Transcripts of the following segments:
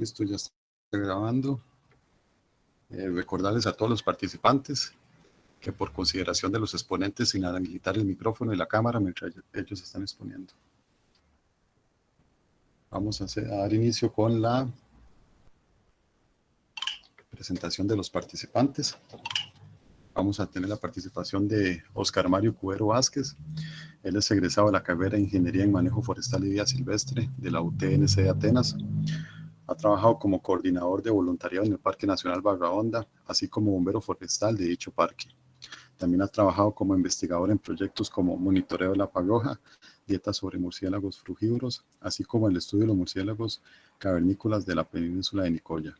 Esto ya está grabando. Recordarles a todos los participantes que por consideración de los exponentes sin habilitar el micrófono y la cámara mientras ellos están exponiendo. Vamos a dar inicio con la presentación de los participantes. Vamos a tener la participación de Oscar Mario Cubero Vázquez. Él es egresado de la carrera de Ingeniería en Manejo Forestal y Vida Silvestre de la UTNC de Atenas. Ha trabajado como coordinador de voluntariado en el Parque Nacional Barra Honda, así como bombero forestal de dicho parque. También ha trabajado como investigador en proyectos como monitoreo de la pagoja, dieta sobre murciélagos frugívoros, así como el estudio de los murciélagos cavernícolas de la península de Nicoya.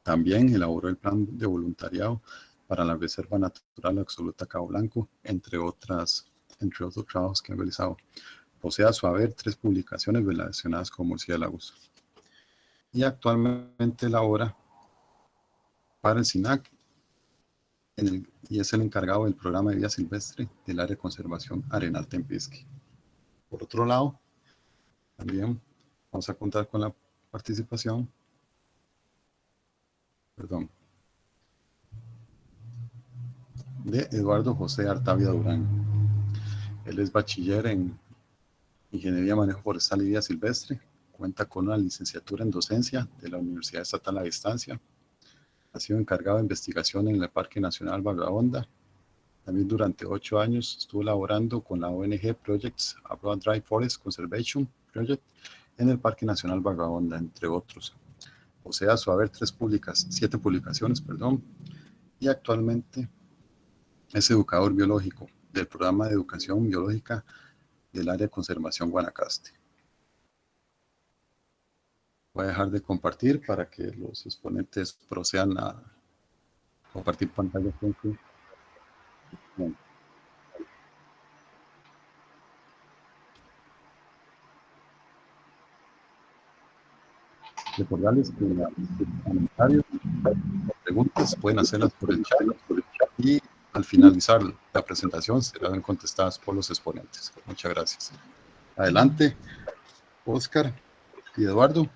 También elaboró el plan de voluntariado para la Reserva Natural Absoluta Cabo Blanco, entre otros trabajos que ha realizado. Posee a su haber 3 publicaciones relacionadas con murciélagos. Y actualmente labora para el SINAC y es el encargado del programa de vida silvestre del área de conservación Arenal Tempisque. Por otro lado, también vamos a contar con la participación de Eduardo José Artavia Durán. Él es bachiller en Ingeniería, Manejo Forestal y Vida Silvestre. Cuenta con una licenciatura en docencia de la Universidad Estatal a Distancia. Ha sido encargado de investigación en el Parque Nacional Barra Honda. También durante 8 años estuvo laborando con la ONG Projects Abroad Dry Forest Conservation Project en el Parque Nacional Barra Honda, entre otros. Posee a su haber 7 publicaciones, y actualmente es educador biológico del programa de educación biológica del área de conservación Guanacaste. Voy a dejar de compartir para que los exponentes procedan a compartir pantalla. Bien. Recordarles que los comentarios, preguntas pueden hacerlas por el chat y al finalizar la presentación serán contestadas por los exponentes. Muchas gracias. Adelante, Oscar y Eduardo.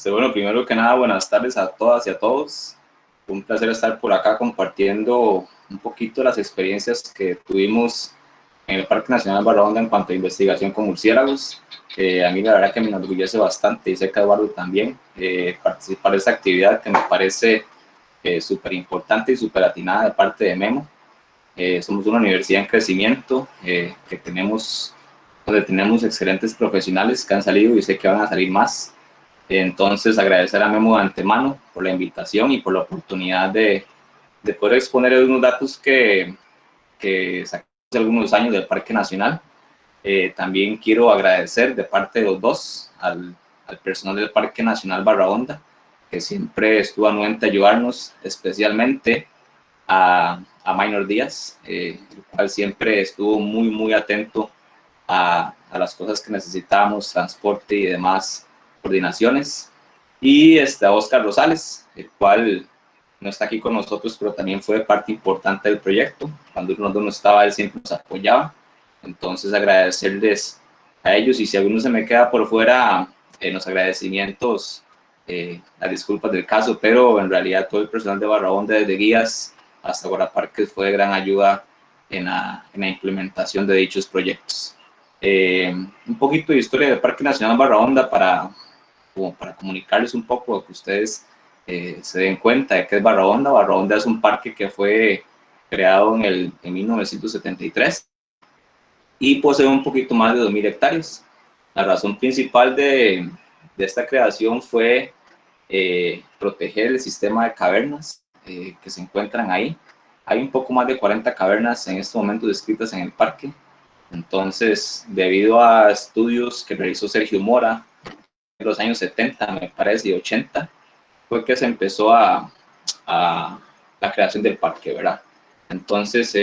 Bueno, primero que nada, buenas tardes a todas y a todos. Un placer estar por acá compartiendo un poquito las experiencias que tuvimos en el Parque Nacional Barra Honda en cuanto a investigación con murciélagos. A mí la verdad que me enorgullece bastante, y sé que a Eduardo también, participar de esta actividad que me parece súper importante y súper atinada de parte de Memo. Somos una universidad en crecimiento, donde tenemos excelentes profesionales que han salido y sé que van a salir más. Entonces, agradecer a Memo de antemano por la invitación y por la oportunidad de poder exponer unos datos que sacamos hace algunos años del Parque Nacional. También quiero agradecer de parte de los dos al personal del Parque Nacional Barra Honda, que siempre estuvo anuente a ayudarnos, especialmente a Minor Díaz, el cual siempre estuvo muy atento a las cosas que necesitábamos, transporte y demás coordinaciones. Y a Oscar Rosales, el cual no está aquí con nosotros, pero también fue parte importante del proyecto. Cuando uno no estaba, él siempre nos apoyaba. Entonces, agradecerles a ellos, y si alguno se me queda por fuera en los agradecimientos, las disculpas del caso, pero en realidad todo el personal de Barra Honda, desde guías hasta guardaparques, fue de gran ayuda en la implementación de dichos proyectos. Un poquito de historia del Parque Nacional Barra Honda para comunicarles un poco, que ustedes se den cuenta de qué es Barra Honda. Barra Honda es un parque que fue creado en 1973 y posee un poquito más de 2.000 hectáreas. La razón principal de esta creación fue proteger el sistema de cavernas que se encuentran ahí. Hay un poco más de 40 cavernas en este momento descritas en el parque. Entonces, debido a estudios que realizó Sergio Mora en los años 70, me parece, y 80, fue que se empezó a la creación del parque, ¿verdad? Entonces,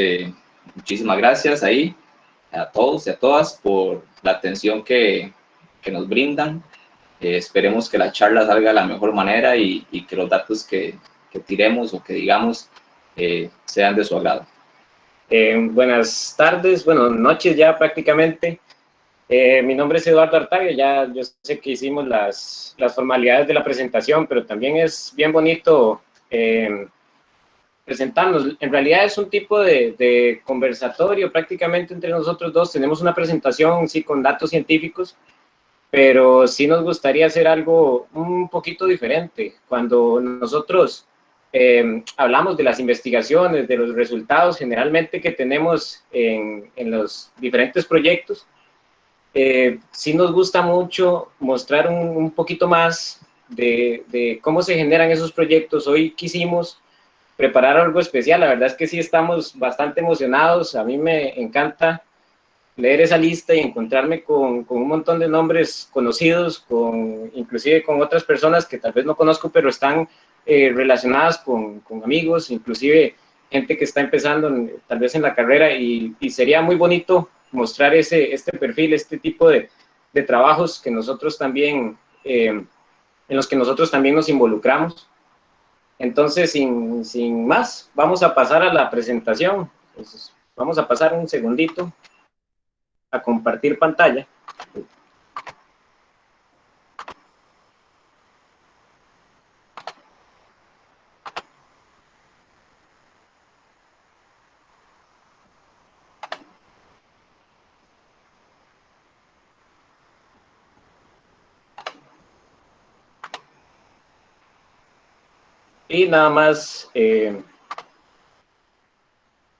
muchísimas gracias ahí a todos y a todas por la atención que nos brindan. Esperemos que la charla salga de la mejor manera y que los datos que tiremos o que digamos sean de su agrado. Buenas tardes, bueno, noches ya prácticamente. Mi nombre es Eduardo Artavio, ya yo sé que hicimos las formalidades de la presentación, pero también es bien bonito presentarnos. En realidad es un tipo de conversatorio prácticamente entre nosotros dos. Tenemos una presentación, sí, con datos científicos, pero sí nos gustaría hacer algo un poquito diferente. Cuando nosotros hablamos de las investigaciones, de los resultados generalmente que tenemos en los diferentes proyectos, sí nos gusta mucho mostrar un poquito más de cómo se generan esos proyectos. Hoy quisimos preparar algo especial, la verdad es que sí estamos bastante emocionados. A mí me encanta leer esa lista y encontrarme con un montón de nombres conocidos, inclusive con otras personas que tal vez no conozco, pero están relacionadas con amigos, inclusive gente que está empezando tal vez en la carrera, y sería muy bonito mostrar este perfil, este tipo de trabajos que nosotros también, en los que nosotros también nos involucramos. Entonces, sin más, vamos a pasar a la presentación. Entonces, vamos a pasar un segundito a compartir pantalla. Y nada más,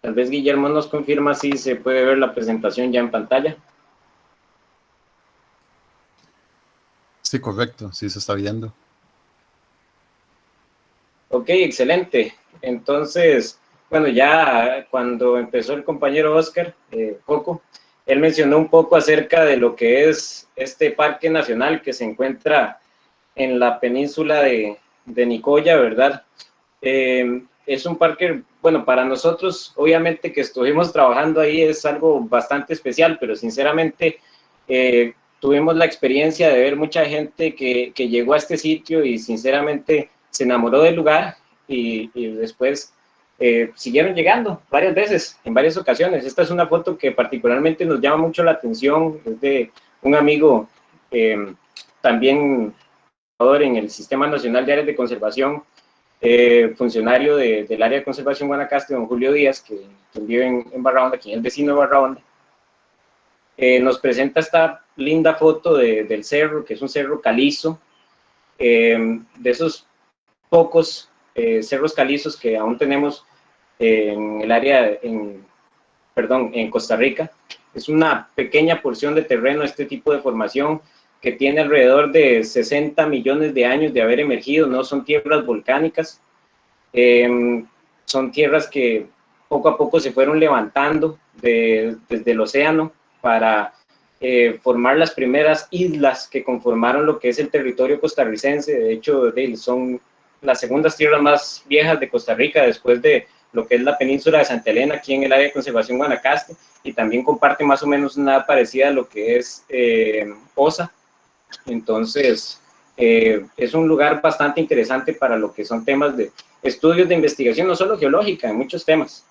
tal vez Guillermo nos confirma si se puede ver la presentación ya en pantalla. Sí, correcto, sí se está viendo. Ok, excelente. Entonces, bueno, ya cuando empezó el compañero Oscar, Coco, él mencionó un poco acerca de lo que es este parque nacional que se encuentra en la península de Nicoya, ¿verdad? Es un parque, bueno, para nosotros, obviamente que estuvimos trabajando ahí es algo bastante especial, pero sinceramente tuvimos la experiencia de ver mucha gente que llegó a este sitio y sinceramente se enamoró del lugar, y después siguieron llegando varias veces, en varias ocasiones. Esta es una foto que particularmente nos llama mucho la atención, es de un amigo también en el Sistema Nacional de Áreas de Conservación, funcionario del área de conservación Guanacaste, don Julio Díaz, que vive en Barahonda, quien es vecino de Barahonda. Nos presenta esta linda foto del cerro, que es un cerro calizo, de esos pocos cerros calizos que aún tenemos en el área, en Costa Rica. Es una pequeña porción de terreno, este tipo de formación, que tiene alrededor de 60 millones de años de haber emergido. No son tierras volcánicas, son tierras que poco a poco se fueron levantando desde el océano para formar las primeras islas que conformaron lo que es el territorio costarricense. De hecho, son las segundas tierras más viejas de Costa Rica, después de lo que es la península de Santa Elena, aquí en el área de conservación Guanacaste, y también comparte más o menos una parecida a lo que es Osa. Entonces, es un lugar bastante interesante para lo que son temas de estudios de investigación, no solo geológica, en muchos temas.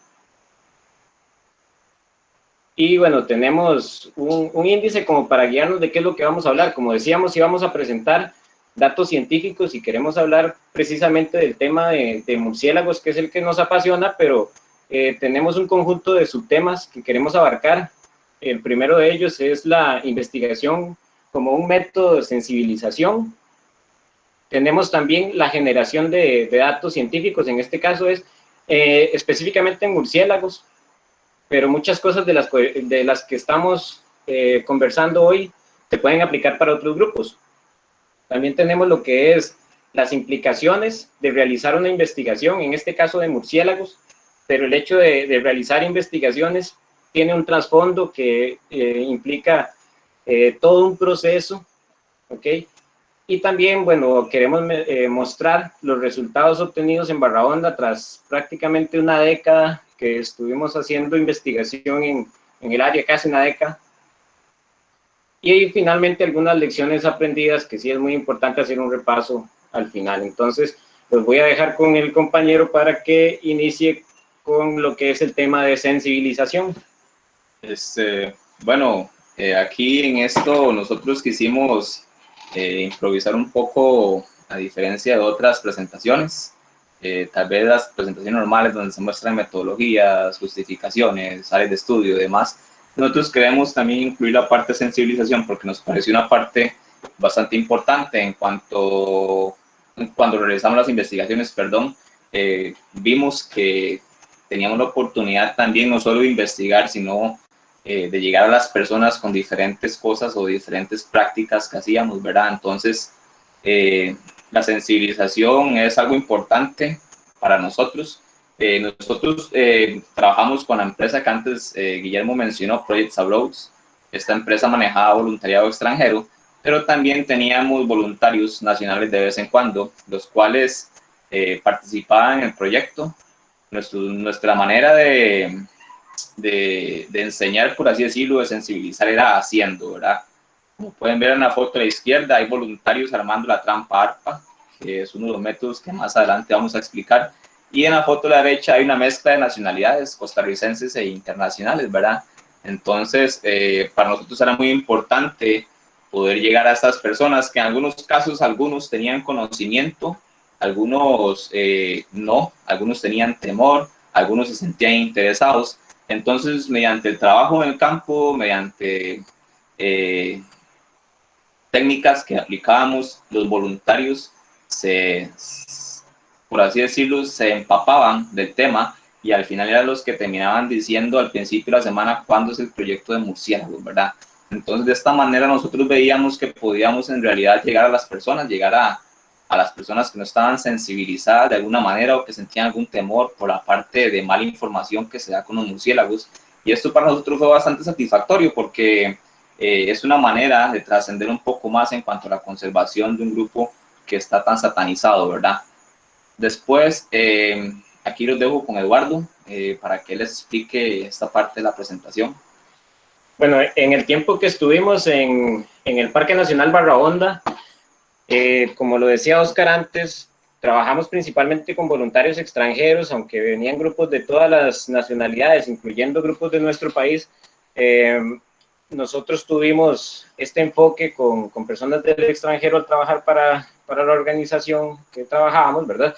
Y bueno, tenemos un índice como para guiarnos de qué es lo que vamos a hablar. Como decíamos, íbamos a presentar datos científicos y queremos hablar precisamente del tema de murciélagos, que es el que nos apasiona, pero tenemos un conjunto de subtemas que queremos abarcar. El primero de ellos es la investigación como un método de sensibilización. Tenemos también la generación de datos científicos, en este caso es específicamente en murciélagos, pero muchas cosas de las que estamos conversando hoy se pueden aplicar para otros grupos. También tenemos lo que es las implicaciones de realizar una investigación, en este caso de murciélagos, pero el hecho de realizar investigaciones tiene un trasfondo que implica todo un proceso, ¿ok? Y también, bueno, queremos mostrar los resultados obtenidos en Barahonda tras prácticamente una década que estuvimos haciendo investigación en el área, casi una década. Y finalmente algunas lecciones aprendidas, que sí es muy importante hacer un repaso al final. Entonces, los voy a dejar con el compañero para que inicie con lo que es el tema de sensibilización. Bueno, Aquí en esto nosotros quisimos improvisar un poco, a diferencia de otras presentaciones. Tal vez las presentaciones normales donde se muestran metodologías, justificaciones, áreas de estudio y demás. Nosotros queremos también incluir la parte de sensibilización porque nos pareció una parte bastante importante en cuanto, cuando realizamos las investigaciones, vimos que teníamos la oportunidad también no solo de investigar, sino de llegar a las personas con diferentes cosas o diferentes prácticas que hacíamos, ¿verdad? Entonces, la sensibilización es algo importante para nosotros. Nosotros trabajamos con la empresa que antes Guillermo mencionó, Projects Abroad. Esta empresa manejaba voluntariado extranjero, pero también teníamos voluntarios nacionales de vez en cuando, los cuales participaban en el proyecto. Nuestra manera de enseñar, por así decirlo, de sensibilizar era haciendo, ¿verdad? Como pueden ver en la foto a la izquierda, hay voluntarios armando la trampa ARPA, que es uno de los métodos que más adelante vamos a explicar. Y en la foto a la derecha hay una mezcla de nacionalidades costarricenses e internacionales, ¿verdad? Entonces, para nosotros era muy importante poder llegar a estas personas que en algunos casos, algunos tenían conocimiento, algunos no, algunos tenían temor, algunos se sentían interesados. Entonces, mediante el trabajo en el campo, mediante técnicas que aplicábamos, los voluntarios por así decirlo, se empapaban del tema y al final eran los que terminaban diciendo al principio de la semana cuándo es el proyecto de murciélagos, ¿verdad? Entonces, de esta manera nosotros veíamos que podíamos en realidad llegar a las personas, llegar a las personas que no estaban sensibilizadas de alguna manera o que sentían algún temor por la parte de mala información que se da con los murciélagos. Y esto para nosotros fue bastante satisfactorio porque es una manera de trascender un poco más en cuanto a la conservación de un grupo que está tan satanizado, ¿verdad? Después, aquí los dejo con Eduardo para que él les explique esta parte de la presentación. Bueno, en el tiempo que estuvimos en el Parque Nacional Barra Honda, como lo decía Oscar antes, trabajamos principalmente con voluntarios extranjeros, aunque venían grupos de todas las nacionalidades, incluyendo grupos de nuestro país. Nosotros tuvimos este enfoque con personas del extranjero al trabajar para la organización que trabajábamos, ¿verdad?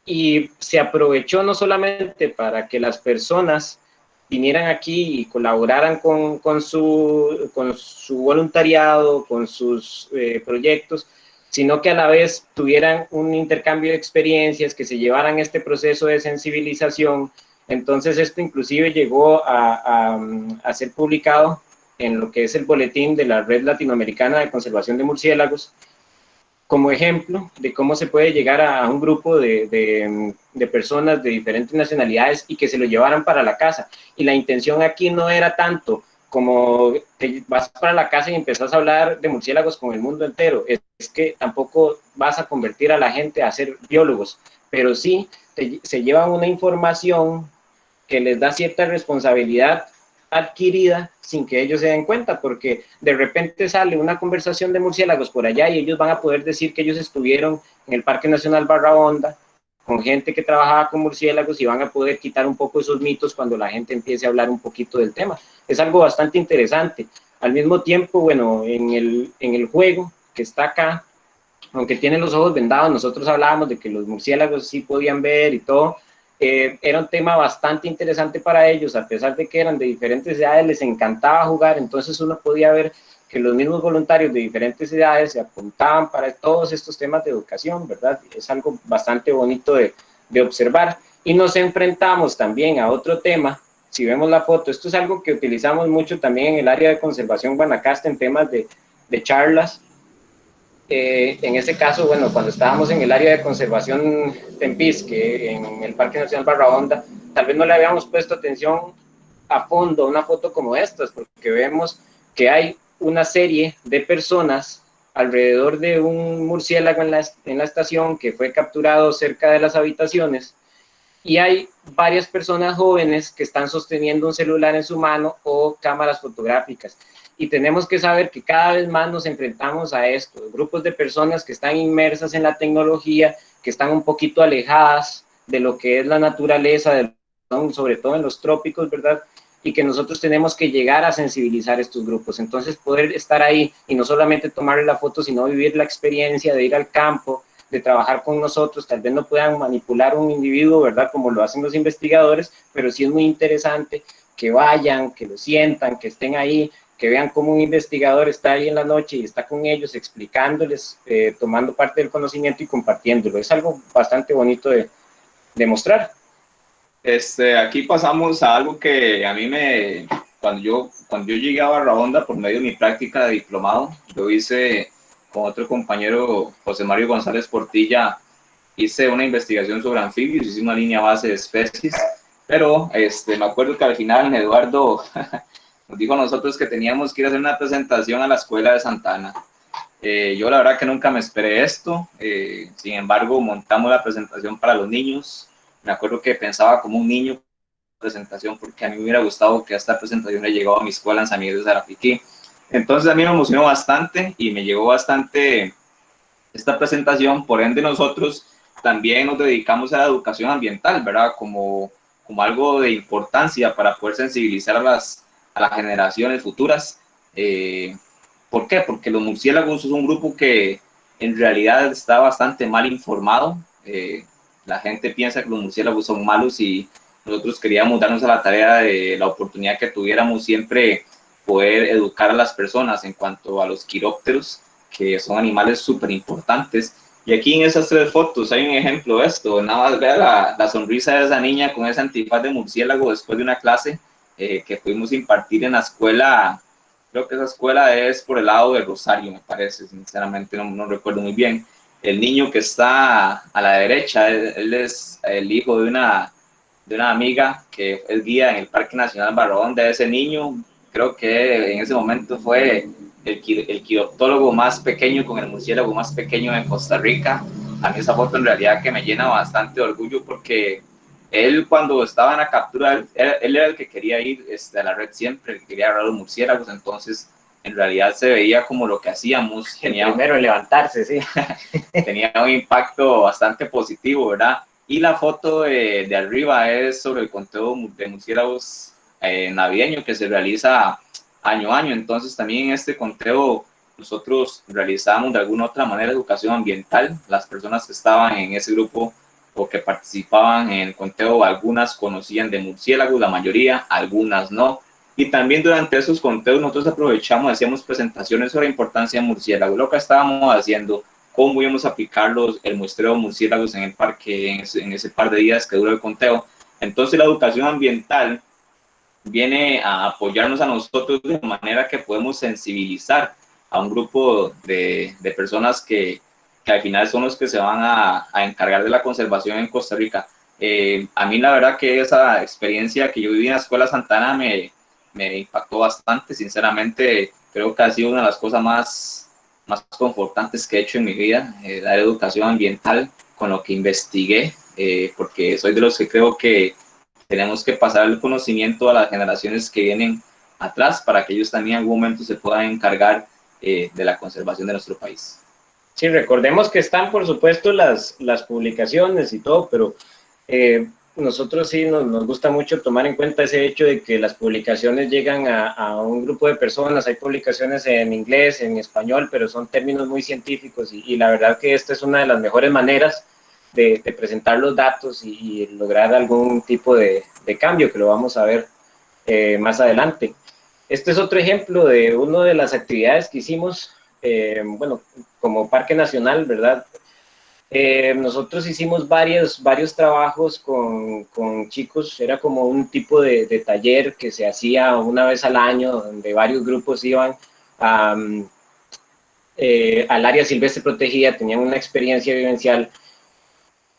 Y se aprovechó no solamente para que las personas vinieran aquí y colaboraran con su voluntariado, con sus proyectos, sino que a la vez tuvieran un intercambio de experiencias, que se llevaran este proceso de sensibilización. Entonces esto inclusive llegó a ser publicado en lo que es el boletín de la Red Latinoamericana de Conservación de Murciélagos, como ejemplo de cómo se puede llegar a un grupo de personas de diferentes nacionalidades y que se lo llevaran para la casa. Y la intención aquí no era tanto como te vas para la casa y empezás a hablar de murciélagos con el mundo entero, es que tampoco vas a convertir a la gente a ser biólogos, pero sí se llevan una información que les da cierta responsabilidad adquirida sin que ellos se den cuenta, porque de repente sale una conversación de murciélagos por allá y ellos van a poder decir que ellos estuvieron en el Parque Nacional Barra Honda con gente que trabajaba con murciélagos y van a poder quitar un poco esos mitos cuando la gente empiece a hablar un poquito del tema. Es algo bastante interesante. Al mismo tiempo, bueno, en el juego que está acá, aunque tienen los ojos vendados, nosotros hablábamos de que los murciélagos sí podían ver y todo. Era un tema bastante interesante para ellos, a pesar de que eran de diferentes edades, les encantaba jugar, entonces uno podía ver que los mismos voluntarios de diferentes edades se apuntaban para todos estos temas de educación, ¿verdad? Es algo bastante bonito de observar. Y nos enfrentamos también a otro tema, si vemos la foto, esto es algo que utilizamos mucho también en el área de conservación Guanacaste en temas de charlas. En ese caso, bueno, cuando estábamos en el área de conservación Tempisque, en el Parque Nacional Barra Honda, tal vez no le habíamos puesto atención a fondo a una foto como estas, porque vemos que hay una serie de personas alrededor de un murciélago en la estación que fue capturado cerca de las habitaciones, y hay varias personas jóvenes que están sosteniendo un celular en su mano o cámaras fotográficas. Y tenemos que saber que cada vez más nos enfrentamos a esto, grupos de personas que están inmersas en la tecnología, que están un poquito alejadas de lo que es la naturaleza, sobre todo en los trópicos, ¿verdad? y que nosotros tenemos que llegar a sensibilizar estos grupos. Entonces, poder estar ahí y no solamente tomarle la foto, sino vivir la experiencia de ir al campo, de trabajar con nosotros. Tal vez no puedan manipular un individuo, ¿verdad?, como lo hacen los investigadores, pero sí es muy interesante que vayan, que lo sientan, que estén ahí, que vean cómo un investigador está ahí en la noche y está con ellos explicándoles, tomando parte del conocimiento y compartiéndolo. Es algo bastante bonito de mostrar. Aquí pasamos a algo que a mí cuando yo llegué a Barrahonda por medio de mi práctica de diplomado, yo hice con otro compañero, José Mario González Portilla, hice una investigación sobre anfibios, hice una línea base de especies, pero me acuerdo que al final Eduardo nos dijo a nosotros que teníamos que ir a hacer una presentación a la escuela de Santana. Yo la verdad que nunca me esperé esto, sin embargo montamos la presentación para los niños. Me acuerdo que pensaba como un niño presentación, porque a mí me hubiera gustado que esta presentación le llegado a mi escuela en San Miguel de Zarapiquí. Entonces a mí me emocionó bastante y me llegó bastante esta presentación. Por ende nosotros también nos dedicamos a la educación ambiental, ¿verdad? Como algo de importancia para poder sensibilizar a las generaciones futuras. ¿Por qué? Porque los murciélagos es un grupo que en realidad está bastante mal informado. La gente piensa que los murciélagos son malos y nosotros queríamos darnos a la tarea de la oportunidad que tuviéramos siempre poder educar a las personas en cuanto a los quirópteros, que son animales súper importantes. Y aquí en esas 3 fotos hay un ejemplo de esto. Nada más vea la sonrisa de esa niña con ese antifaz de murciélago después de una clase que pudimos impartir en la escuela. Creo que esa escuela es por el lado de Rosario, me parece, sinceramente no recuerdo muy bien. El niño que está a la derecha, él es el hijo de una amiga que es guía en el Parque Nacional Barrahonda. Ese niño creo que en ese momento fue el quiroptólogo más pequeño con el murciélago más pequeño en Costa Rica. A mí esa foto en realidad que me llena bastante de orgullo, porque él cuando estaba en la captura, él era el que quería ir a la red siempre, el que quería agarrar los murciélagos. Entonces en realidad se veía como lo que hacíamos. Primero en levantarse, sí. Tenía un impacto bastante positivo, ¿verdad? Y la foto de arriba es sobre el conteo de murciélagos navideño que se realiza año a año. Entonces también en este conteo nosotros realizamos de alguna otra manera educación ambiental. Las personas que estaban en ese grupo o que participaban en el conteo, algunas conocían de murciélagos, la mayoría, algunas no. Y también durante esos conteos nosotros aprovechamos, hacíamos presentaciones sobre la importancia de murciélagos, lo que estábamos haciendo, cómo íbamos a aplicar el muestreo de murciélagos en el parque en ese par de días que dura el conteo. Entonces la educación ambiental viene a apoyarnos a nosotros de manera que podemos sensibilizar a un grupo de personas que al final son los que se van a encargar de la conservación en Costa Rica. A mí la verdad que esa experiencia que yo viví en la Escuela Santana me impactó bastante. Sinceramente creo que ha sido una de las cosas más confortantes que he hecho en mi vida, dar educación ambiental con lo que investigué, porque soy de los que creo que tenemos que pasar el conocimiento a las generaciones que vienen atrás para que ellos también en algún momento se puedan encargar de la conservación de nuestro país. Sí, recordemos que están, por supuesto, las publicaciones y todo, pero nosotros sí nos gusta mucho tomar en cuenta ese hecho de que las publicaciones llegan a un grupo de personas. Hay publicaciones en inglés, en español, pero son términos muy científicos y la verdad que esta es una de las mejores maneras de presentar los datos y lograr algún tipo de cambio, que lo vamos a ver más adelante. Este es otro ejemplo de una de las actividades que hicimos, bueno, como Parque Nacional, ¿verdad? Nosotros hicimos varios trabajos con chicos. Era como un tipo de taller que se hacía una vez al año, donde varios grupos iban al área silvestre protegida, tenían una experiencia vivencial.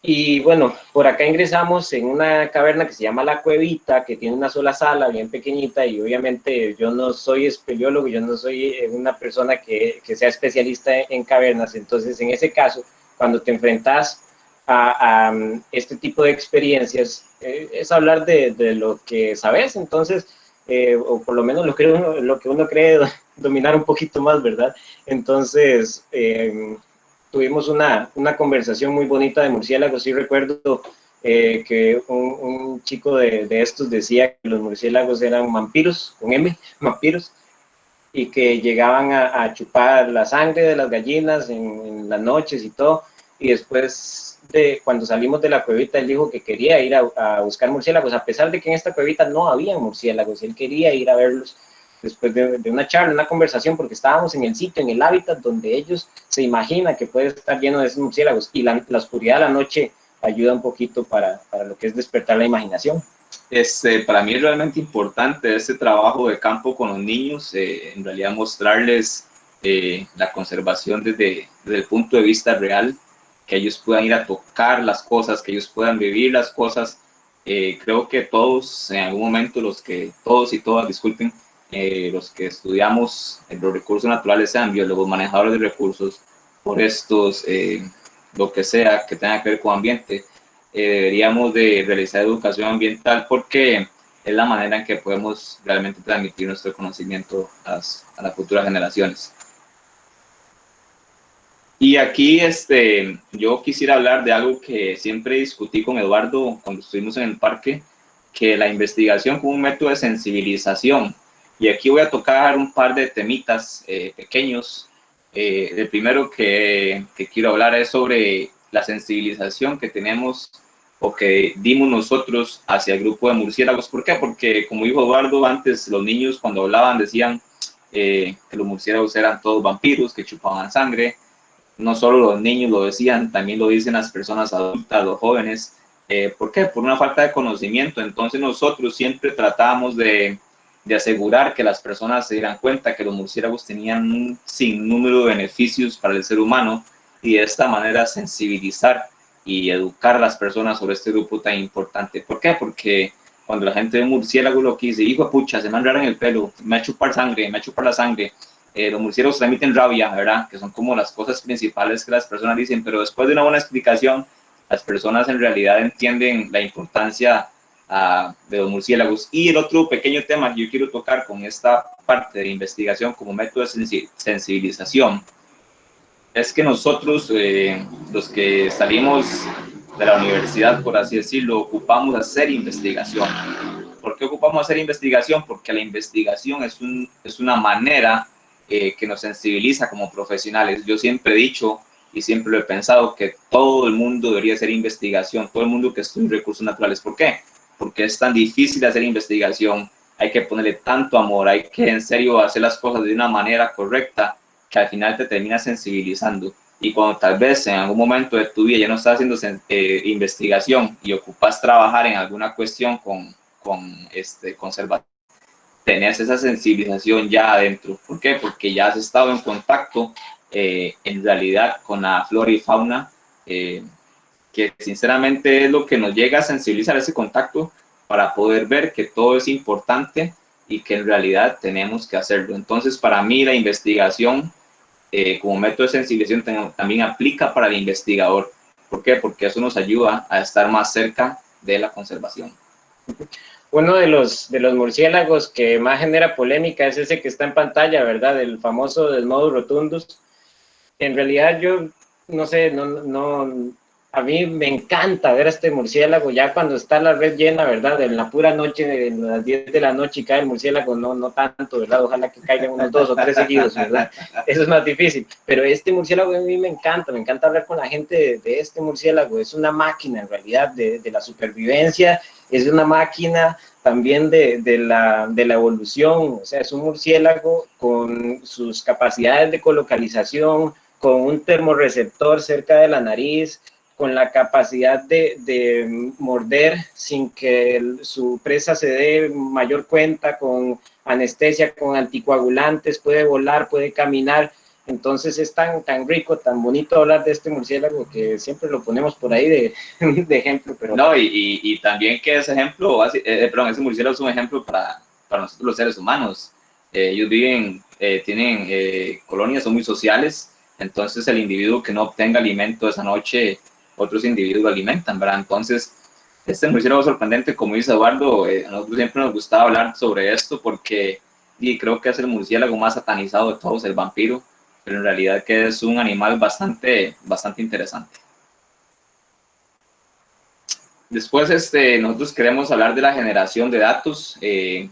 Y bueno, por acá ingresamos en una caverna que se llama La Cuevita, que tiene una sola sala bien pequeñita, y obviamente yo no soy espeleólogo, yo no soy una persona que sea especialista en cavernas. Entonces en ese caso, cuando te enfrentas a este tipo de experiencias, es hablar de lo que sabes. Entonces, o por lo menos lo que uno cree dominar un poquito más, ¿verdad? Entonces, tuvimos una conversación muy bonita de murciélagos. Sí recuerdo que un chico de estos decía que los murciélagos eran vampiros, con M, vampiros, y que llegaban a chupar la sangre de las gallinas en las noches y todo, y después cuando salimos de la cuevita, él dijo que quería ir a buscar murciélagos, a pesar de que en esta cuevita no había murciélagos, él quería ir a verlos después de una charla, una conversación, porque estábamos en el sitio, en el hábitat donde ellos se imaginan que puede estar lleno de esos murciélagos, y la oscuridad de la noche ayuda un poquito para lo que es despertar la imaginación. Para mí es realmente importante este trabajo de campo con los niños, en realidad mostrarles la conservación desde el punto de vista real, que ellos puedan ir a tocar las cosas, que ellos puedan vivir las cosas. Creo que todos, en algún momento, todos y todas, disculpen, los que estudiamos los recursos naturales, sean biólogos, manejadores de recursos, forestos, lo que sea que tenga que ver con ambiente, deberíamos de realizar educación ambiental porque es la manera en que podemos realmente transmitir nuestro conocimiento a las futuras generaciones. Y aquí yo quisiera hablar de algo que siempre discutí con Eduardo cuando estuvimos en el parque, que la investigación como un método de sensibilización. Y aquí voy a tocar un par de temitas pequeños. El primero que quiero hablar es sobre la sensibilización que tenemos o que dimos nosotros hacia el grupo de murciélagos. ¿Por qué? Porque, como dijo Eduardo antes, los niños cuando hablaban decían que los murciélagos eran todos vampiros, que chupaban sangre. No solo los niños lo decían, también lo dicen las personas adultas, los jóvenes. ¿Por qué? Por una falta de conocimiento. Entonces nosotros siempre tratábamos de asegurar que las personas se dieran cuenta que los murciélagos tenían un sinnúmero de beneficios para el ser humano y de esta manera sensibilizar y educar a las personas sobre este grupo tan importante. ¿Por qué? Porque cuando la gente ve un murciélago lo que dice, hijo de pucha, se me enredaron el pelo, me va a chupar sangre, me va a chupar la sangre. Los murciélagos transmiten rabia, ¿verdad? Que son como las cosas principales que las personas dicen, pero después de una buena explicación, las personas en realidad entienden la importancia de los murciélagos. Y el otro pequeño tema que yo quiero tocar con esta parte de investigación como método de sensibilización es que nosotros, los que salimos de la universidad, por así decirlo, ocupamos hacer investigación. ¿Por qué ocupamos hacer investigación? Porque la investigación es una manera que nos sensibiliza como profesionales. Yo siempre he dicho y siempre lo he pensado que todo el mundo debería hacer investigación, todo el mundo que estudia recursos naturales. ¿Por qué? Porque es tan difícil hacer investigación, hay que ponerle tanto amor, hay que en serio hacer las cosas de una manera correcta que al final te termina sensibilizando. Y cuando tal vez en algún momento de tu vida ya no estás haciendo investigación y ocupas trabajar en alguna cuestión con conservación, tenés esa sensibilización ya adentro. ¿Por qué? Porque ya has estado en contacto en realidad con la flora y fauna, que sinceramente es lo que nos llega a sensibilizar, ese contacto, para poder ver que todo es importante y que en realidad tenemos que hacerlo. Entonces, para mí la investigación como método de sensibilización también aplica para el investigador. ¿Por qué? Porque eso nos ayuda a estar más cerca de la conservación. Uno de los murciélagos que más genera polémica es ese que está en pantalla, ¿verdad? El famoso Desmodus rotundus. En realidad yo no sé, a mí me encanta ver a este murciélago ya cuando está la red llena, ¿verdad? En la pura noche, en las 10 de la noche y cae el murciélago, no tanto, ¿verdad? Ojalá que caigan unos 2 o 3 seguidos, ¿verdad? Eso es más difícil. Pero este murciélago a mí me encanta hablar con la gente de este murciélago. Es una máquina en realidad de la supervivencia, es una máquina también de la evolución, o sea, es un murciélago con sus capacidades de colocalización, con un termorreceptor cerca de la nariz, con la capacidad de morder sin que su presa se dé mayor cuenta, con anestesia, con anticoagulantes, puede volar, puede caminar. Entonces es tan rico, tan bonito hablar de este murciélago que siempre lo ponemos por ahí de ejemplo. Pero no, y también que ese ejemplo, ese murciélago es un ejemplo para nosotros los seres humanos. Ellos viven, tienen colonias, son muy sociales, entonces el individuo que no obtenga alimento esa noche, otros individuos lo alimentan, ¿verdad? Entonces, este murciélago es sorprendente, como dice Eduardo, a nosotros siempre nos gustaba hablar sobre esto porque y creo que es el murciélago más satanizado de todos, el vampiro, pero en realidad que es un animal bastante interesante. Después, nosotros queremos hablar de la generación de datos. En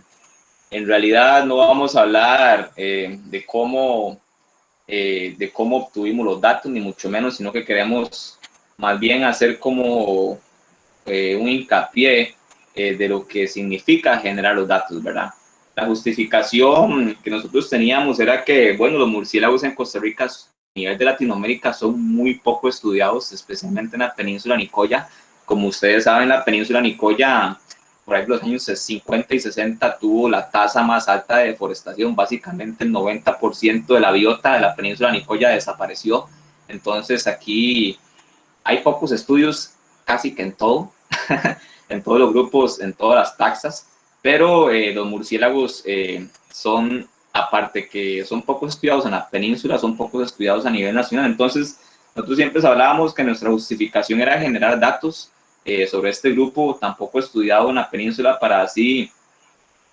realidad no vamos a hablar de cómo obtuvimos los datos, ni mucho menos, sino que queremos más bien hacer como un hincapié de lo que significa generar los datos, ¿verdad? La justificación que nosotros teníamos era que, bueno, los murciélagos en Costa Rica, a nivel de Latinoamérica, son muy poco estudiados, especialmente en la península Nicoya. Como ustedes saben, la península Nicoya, por ahí los años 50 y 60, tuvo la tasa más alta de deforestación. Básicamente el 90% de la biota de la península Nicoya desapareció. Entonces aquí hay pocos estudios, casi que en todo, en todos los grupos, en todas las taxas, pero los murciélagos son, aparte que son pocos estudiados en la península, son pocos estudiados a nivel nacional. Entonces, nosotros siempre hablábamos que nuestra justificación era generar datos sobre este grupo tan poco estudiado en la península para así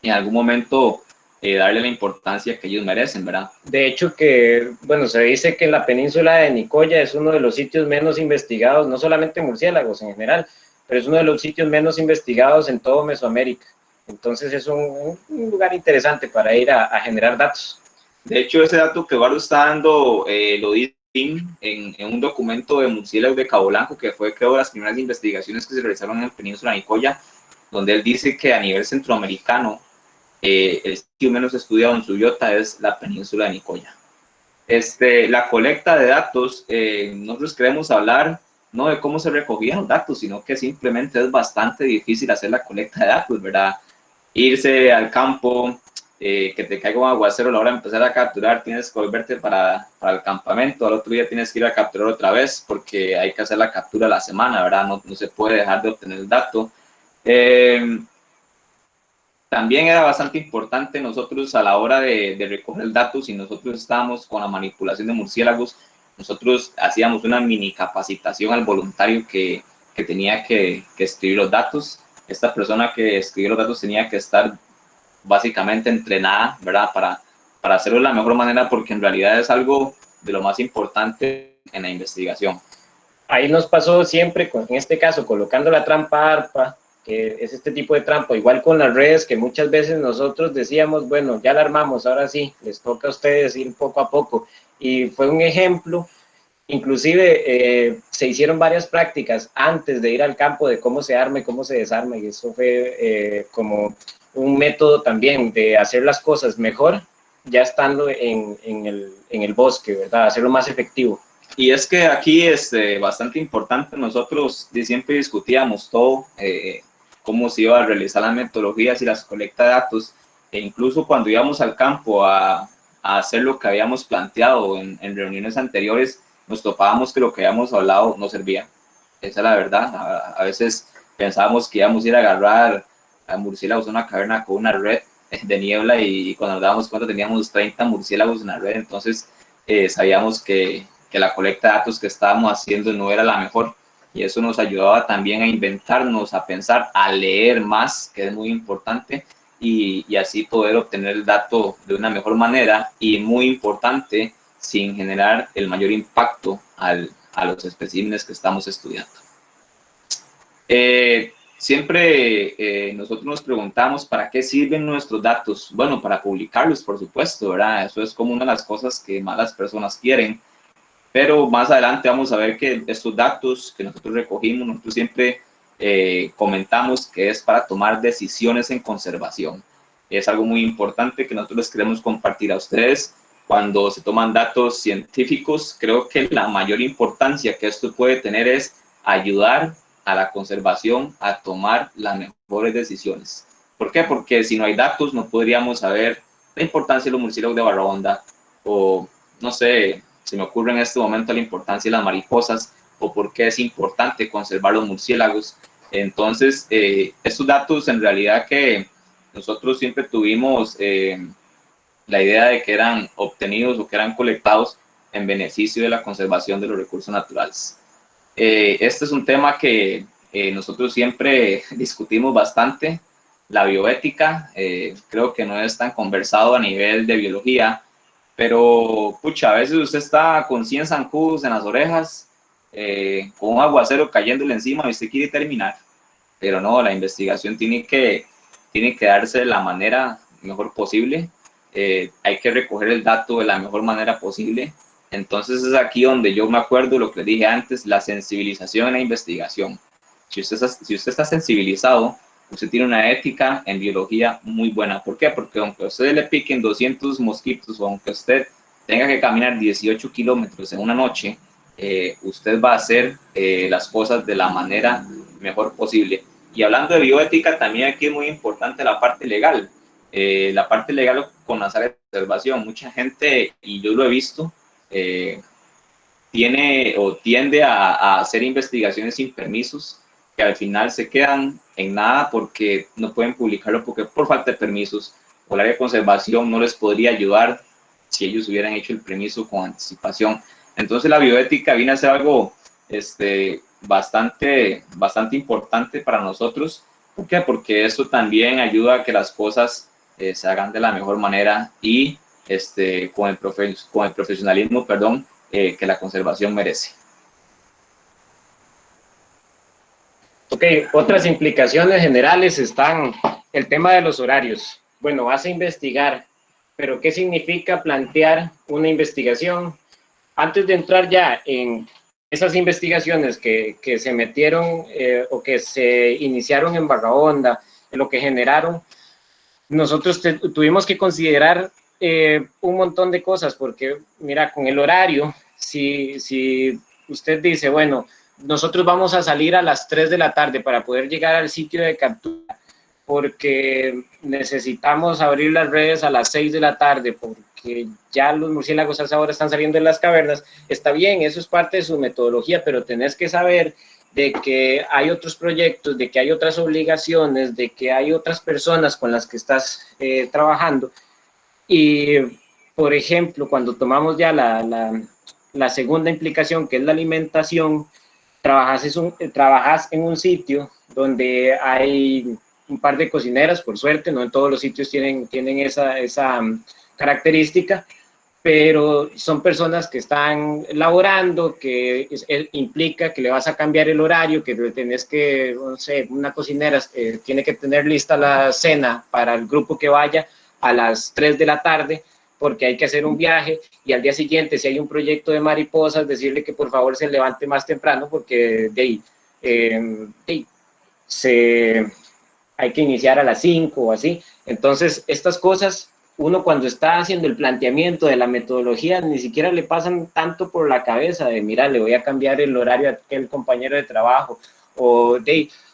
en algún momento darle la importancia que ellos merecen, ¿verdad? De hecho que, bueno, se dice que la península de Nicoya es uno de los sitios menos investigados, no solamente murciélagos en general, pero es uno de los sitios menos investigados en todo Mesoamérica. Entonces es un lugar interesante para ir a generar datos. De hecho, ese dato que Eduardo está dando lo dice en un documento de murciélagos de Cabo Blanco, que fue, creo, las primeras investigaciones que se realizaron en la península de Nicoya, donde él dice que a nivel centroamericano el sitio menos estudiado en su biota es la península de Nicoya. La colecta de datos, nosotros queremos hablar no de cómo se recogían los datos, sino que simplemente es bastante difícil hacer la colecta de datos, ¿verdad? Irse al campo, que te caiga un aguacero a la hora de empezar a capturar, tienes que volverte para el campamento, al otro día tienes que ir a capturar otra vez, porque hay que hacer la captura a la semana, ¿verdad? No se puede dejar de obtener el dato. También era bastante importante nosotros a la hora de recoger datos, si nosotros estábamos con la manipulación de murciélagos, nosotros hacíamos una mini capacitación al voluntario que tenía que escribir los datos. Esta persona que escribió los datos tenía que estar básicamente entrenada, ¿verdad? Para hacerlo de la mejor manera, porque en realidad es algo de lo más importante en la investigación. Ahí nos pasó siempre, en este caso, colocando la trampa ARPA, que es este tipo de trampa, igual con las redes, que muchas veces nosotros decíamos, bueno, ya la armamos, ahora sí, les toca a ustedes ir poco a poco. Y fue un ejemplo, inclusive se hicieron varias prácticas antes de ir al campo de cómo se arma y cómo se desarma, y eso fue como un método también de hacer las cosas mejor, ya estando en el bosque, ¿verdad? Hacerlo más efectivo. Y es que aquí es bastante importante, nosotros siempre discutíamos todo, cómo se iba a realizar las metodologías y las colectas de datos, e incluso cuando íbamos al campo a hacer lo que habíamos planteado en reuniones anteriores, nos topábamos que lo que habíamos hablado no servía. Esa es la verdad. A veces pensábamos que íbamos a ir a agarrar a murciélagos en una caverna con una red de niebla y cuando nos dábamos cuenta teníamos 30 murciélagos en la red, entonces sabíamos que la colecta de datos que estábamos haciendo no era la mejor, y eso nos ayudaba también a inventarnos, a pensar, a leer más, que es muy importante, y así poder obtener el dato de una mejor manera y muy importante, sin generar el mayor impacto a los especímenes que estamos estudiando. Siempre nosotros nos preguntamos ¿para qué sirven nuestros datos? Bueno, para publicarlos, por supuesto, ¿verdad? Eso es como una de las cosas que más las personas quieren. Pero más adelante vamos a ver que estos datos que nosotros recogimos, nosotros siempre comentamos que es para tomar decisiones en conservación. Es algo muy importante que nosotros les queremos compartir a ustedes. Cuando se toman datos científicos, creo que la mayor importancia que esto puede tener es ayudar a la conservación a tomar las mejores decisiones. ¿Por qué? Porque si no hay datos no podríamos saber la importancia de los murciélagos de Barra Honda o, no sé, se me ocurre en este momento la importancia de las mariposas o por qué es importante conservar los murciélagos. Entonces, estos datos en realidad que nosotros siempre tuvimos la idea de que eran obtenidos o que eran colectados en beneficio de la conservación de los recursos naturales. Este es un tema que nosotros siempre discutimos bastante, la bioética, creo que no es tan conversado a nivel de biología, pero, pucha, a veces usted está con 100 zancudos en las orejas, con un aguacero cayéndole encima y usted quiere terminar. pero no, la investigación tiene que darse de la manera mejor posible. Hay que recoger el dato de la mejor manera posible. Entonces es aquí donde yo me acuerdo lo que dije antes, la sensibilización en la investigación. Si usted está sensibilizado, usted tiene una ética en biología muy buena. ¿Por qué? Porque aunque a usted le piquen 200 mosquitos o aunque usted tenga que caminar 18 kilómetros en una noche, usted va a hacer las cosas de la manera mejor posible. Y hablando de bioética, también aquí es muy importante la parte legal. La parte legal con las áreas de observación. Mucha gente, y yo lo he visto, tiene o tiende a hacer investigaciones sin permisos que al final se quedan en nada porque no pueden publicarlo porque por falta de permisos o el área de conservación no les podría ayudar si ellos hubieran hecho el permiso con anticipación. Entonces la bioética viene a ser algo bastante importante para nosotros. ¿Por qué? Porque esto también ayuda a que las cosas se hagan de la mejor manera y con el profesionalismo, perdón, que la conservación merece. Ok, otras implicaciones generales están el tema de los horarios. Bueno, vas a investigar, pero ¿qué significa plantear una investigación? Antes de entrar ya en esas investigaciones que se metieron o que se iniciaron en Vagabonda, en lo que generaron, nosotros tuvimos que considerar un montón de cosas, porque mira, con el horario, si usted dice, bueno, nosotros vamos a salir a las 3 de la tarde para poder llegar al sitio de captura, porque necesitamos abrir las redes a las 6 de la tarde, porque ya los murciélagos a esa hora están saliendo de las cavernas, está bien, eso es parte de su metodología, pero tenés que saber de que hay otros proyectos, de que hay otras obligaciones, de que hay otras personas con las que estás trabajando. Y, por ejemplo, cuando tomamos ya la segunda implicación, que es la alimentación, trabajas en un sitio donde hay un par de cocineras, por suerte, no en todos los sitios tienen esa característica, pero son personas que están laborando, que implica que le vas a cambiar el horario, que tenés que, no sé, una cocinera tiene que tener lista la cena para el grupo que vaya a las 3 de la tarde, porque hay que hacer un viaje, y al día siguiente, si hay un proyecto de mariposas, decirle que por favor se levante más temprano, porque hay que iniciar a las 5 o así. Entonces, estas cosas, uno cuando está haciendo el planteamiento de la metodología, ni siquiera le pasan tanto por la cabeza de, mira, le voy a cambiar el horario a aquel compañero de trabajo, o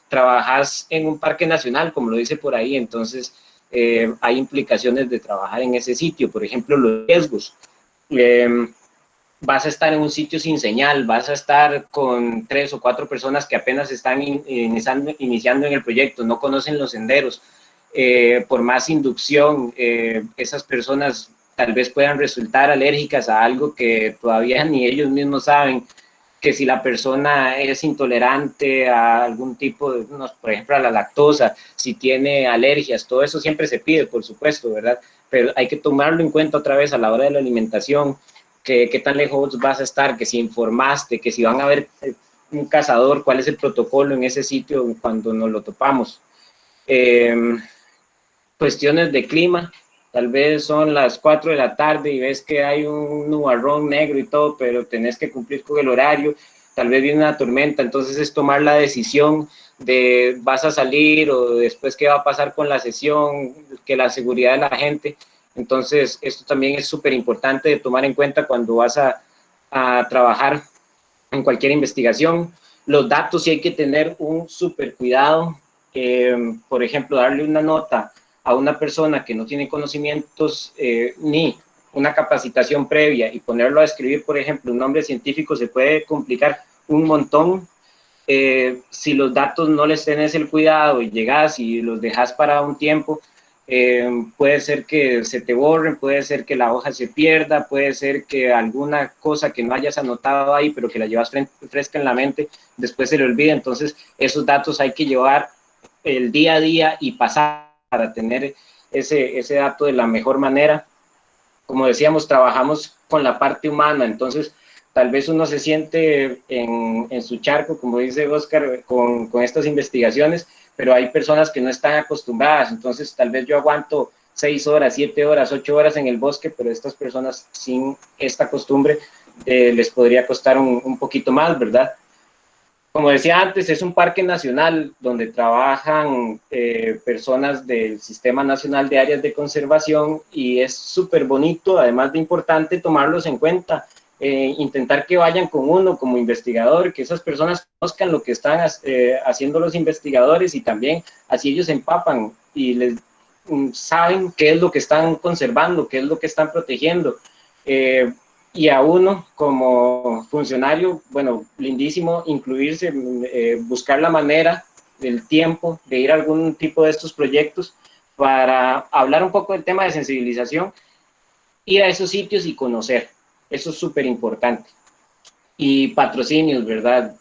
trabajas en un parque nacional, como lo dice por ahí, entonces hay implicaciones de trabajar en ese sitio, por ejemplo, los riesgos. Vas a estar en un sitio sin señal, vas a estar con 3 o 4 personas que apenas están iniciando en el proyecto, no conocen los senderos. Por más inducción, esas personas tal vez puedan resultar alérgicas a algo que todavía ni ellos mismos saben, que si la persona es intolerante a algún tipo de, por ejemplo, a la lactosa, si tiene alergias, todo eso siempre se pide, por supuesto, ¿verdad? Pero hay que tomarlo en cuenta otra vez a la hora de la alimentación, que qué tan lejos vas a estar, que si informaste, que si van a ver un cazador, cuál es el protocolo en ese sitio cuando nos lo topamos. Cuestiones de clima, tal vez son las 4 de la tarde y ves que hay un nubarrón negro y todo, pero tenés que cumplir con el horario, tal vez viene una tormenta, entonces es tomar la decisión de vas a salir o después qué va a pasar con la sesión, que la seguridad de la gente. Entonces esto también es súper importante de tomar en cuenta cuando vas a trabajar en cualquier investigación. Los datos sí hay que tener un súper cuidado. Por ejemplo, darle una nota a una persona que no tiene conocimientos ni una capacitación previa y ponerlo a escribir, por ejemplo, un nombre científico se puede complicar un montón. Si los datos no les tenés el cuidado y llegas y los dejas para un tiempo, puede ser que se te borren, puede ser que la hoja se pierda, puede ser que alguna cosa que no hayas anotado ahí, pero que la llevas fresca en la mente, después se le olvida. Entonces, esos datos hay que llevar el día a día y pasar para tener ese dato de la mejor manera. Como decíamos, trabajamos con la parte humana, entonces tal vez uno se siente en su charco, como dice Oscar, con estas investigaciones, pero hay personas que no están acostumbradas, entonces tal vez yo aguanto 6 horas, 7 horas, 8 horas en el bosque, pero estas personas sin esta costumbre les podría costar un poquito más, ¿verdad? Como decía antes, es un parque nacional donde trabajan personas del Sistema Nacional de Áreas de Conservación y es súper bonito, además de importante, tomarlos en cuenta, intentar que vayan con uno como investigador, que esas personas conozcan lo que están haciendo los investigadores y también así ellos se empapan y les saben qué es lo que están conservando, qué es lo que están protegiendo. Y a uno como funcionario, bueno, lindísimo incluirse, buscar la manera, el tiempo de ir a algún tipo de estos proyectos para hablar un poco del tema de sensibilización, ir a esos sitios y conocer, eso es súper importante. Y patrocinios, ¿verdad?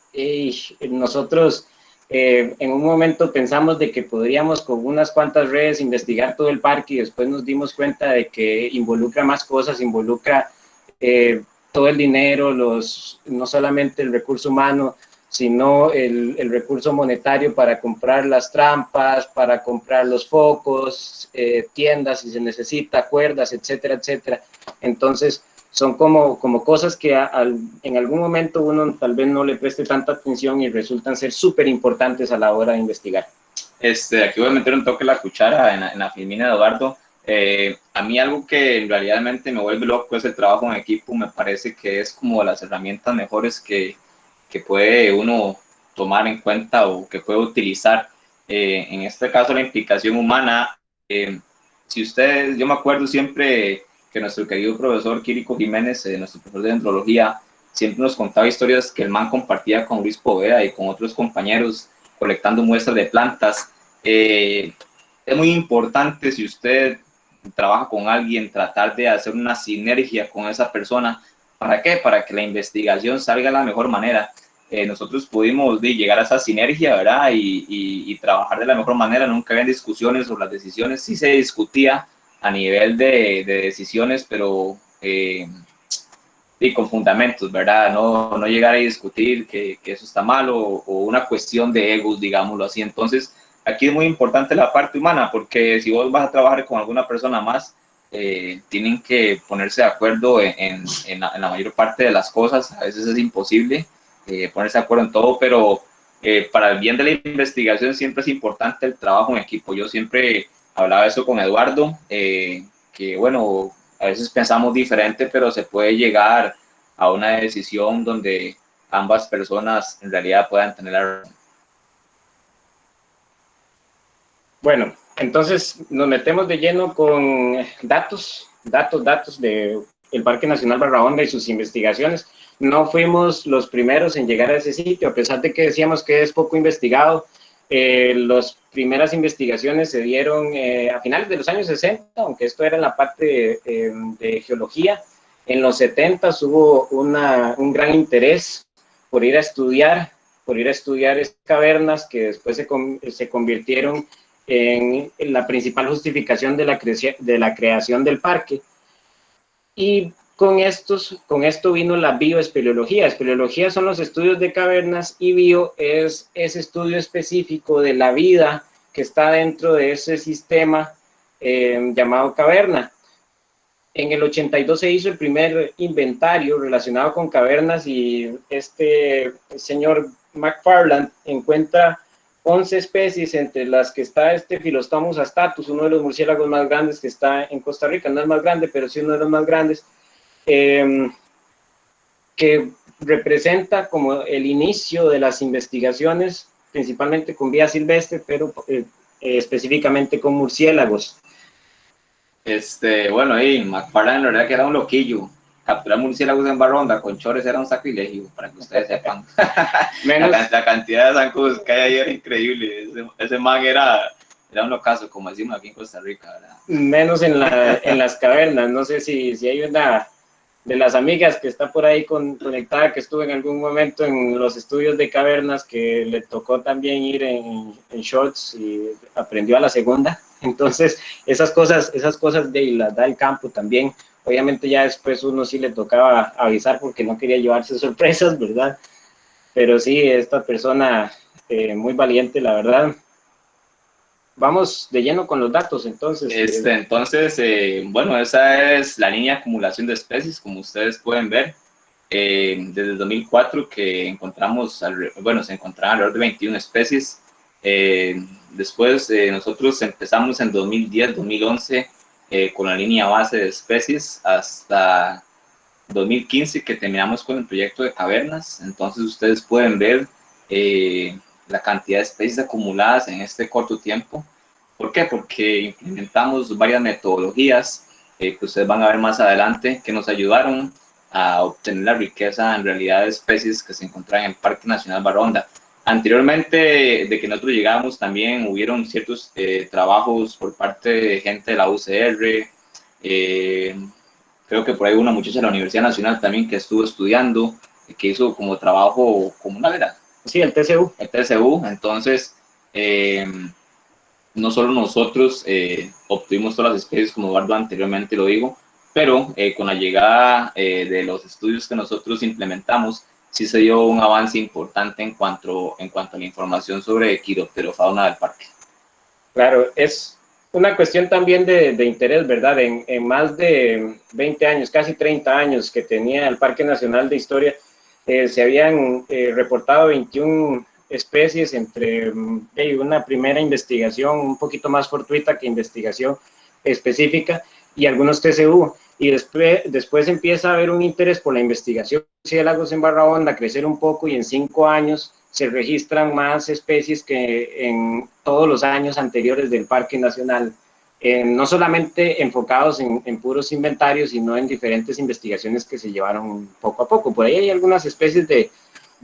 Nosotros en un momento pensamos de que podríamos con unas cuantas redes investigar todo el parque y después nos dimos cuenta de que involucra más cosas, involucra todo el dinero, no solamente el recurso humano, sino el recurso monetario para comprar las trampas, para comprar los focos, tiendas si se necesita, cuerdas, etcétera, etcétera. Entonces, son como cosas que en algún momento uno tal vez no le preste tanta atención y resultan ser súper importantes a la hora de investigar. Aquí voy a meter un toque la cuchara en la filmina de Eduardo. A mí algo que realmente me vuelve loco es el trabajo en equipo. Me parece que es como de las herramientas mejores que puede uno tomar en cuenta o que puede utilizar. En este caso, la implicación humana. Si ustedes, yo me acuerdo siempre que nuestro querido profesor Quirico Jiménez, nuestro profesor de dendrología, siempre nos contaba historias que el man compartía con Luis Poveda y con otros compañeros colectando muestras de plantas. Es muy importante, si usted trabaja con alguien, tratar de hacer una sinergia con esa persona. ¿Para qué? Para que la investigación salga de la mejor manera. Nosotros pudimos llegar a esa sinergia, ¿verdad? Y trabajar de la mejor manera. Nunca había discusiones sobre las decisiones. Sí se discutía a nivel de decisiones, pero y con fundamentos, ¿verdad? No llegar a discutir que eso está mal o una cuestión de egos, digámoslo así. Entonces, aquí es muy importante la parte humana, porque si vos vas a trabajar con alguna persona más, tienen que ponerse de acuerdo en la mayor parte de las cosas. A veces es imposible ponerse de acuerdo en todo, pero para el bien de la investigación siempre es importante el trabajo en equipo. Yo siempre hablaba eso con Eduardo, que bueno, a veces pensamos diferente, pero se puede llegar a una decisión donde ambas personas en realidad puedan tener la razón. Bueno, entonces nos metemos de lleno con datos del Parque Nacional Barra Honda y sus investigaciones. No fuimos los primeros en llegar a ese sitio, a pesar de que decíamos que es poco investigado. Las primeras investigaciones se dieron a finales de los años 60, aunque esto era en la parte de geología. En los 70 hubo un gran interés por ir a estudiar estas cavernas que después se convirtieron en la principal justificación de la creación del parque. Y con esto vino la bioespeleología. Espeleología son los estudios de cavernas y bio es ese estudio específico de la vida que está dentro de ese sistema llamado caverna. En el 82 se hizo el primer inventario relacionado con cavernas y el señor McFarland encuentra 11 especies, entre las que está Philostomus astatus, uno de los murciélagos más grandes que está en Costa Rica. No es más grande, pero sí uno de los más grandes, que representa como el inicio de las investigaciones, principalmente con vida silvestre, pero específicamente con murciélagos. Bueno, McFarland la verdad que era un loquillo. Capturar murciélagos en Barra Honda con chores era un sacrilegio, para que ustedes sepan. La cantidad de zancudos que hay ahí era increíble. Ese man era un locazo, como decimos aquí en Costa Rica, ¿verdad? Menos en las cavernas. No sé si hay una de las amigas que está por ahí conectada, que estuvo en algún momento en los estudios de cavernas, que le tocó también ir en shorts y aprendió a la segunda. Entonces, esas cosas las da el campo también. Obviamente ya después uno sí le tocaba avisar porque no quería llevarse sorpresas, ¿verdad? Pero sí, esta persona muy valiente, la verdad. Vamos de lleno con los datos, entonces. Bueno, esa es la línea de acumulación de especies, como ustedes pueden ver. Desde el 2004 que encontramos, se encontraron alrededor de 21 especies. Después nosotros empezamos en 2010, 2011 con la línea base de especies hasta 2015 que terminamos con el proyecto de cavernas. Entonces ustedes pueden ver la cantidad de especies acumuladas en este corto tiempo. ¿Por qué? Porque implementamos varias metodologías que ustedes van a ver más adelante que nos ayudaron a obtener la riqueza en realidad de especies que se encontraban en el Parque Nacional Barahonda. Anteriormente de que nosotros llegamos también hubieron ciertos trabajos por parte de gente de la UCR, creo que por ahí una muchacha de la Universidad Nacional también que estuvo estudiando, que hizo como trabajo comunal, ¿verdad? Sí, el TCU. El TCU, entonces no solo nosotros obtuvimos todas las especies, como Eduardo anteriormente lo dijo, pero con la llegada de los estudios que nosotros implementamos, sí se dio un avance importante en cuanto a la información sobre quiropterofauna del parque. Claro, es una cuestión también de interés, ¿verdad? En más de 20 años, casi 30 años que tenía el Parque Nacional de Historia, se habían reportado 21 especies entre una primera investigación un poquito más fortuita que investigación específica y algunos TCU. Y después empieza a haber un interés por la investigación de murciélagos en Barahonda, a crecer un poco y en 5 años se registran más especies que en todos los años anteriores del Parque Nacional, no solamente enfocados en puros inventarios, sino en diferentes investigaciones que se llevaron poco a poco. Por ahí hay algunas especies de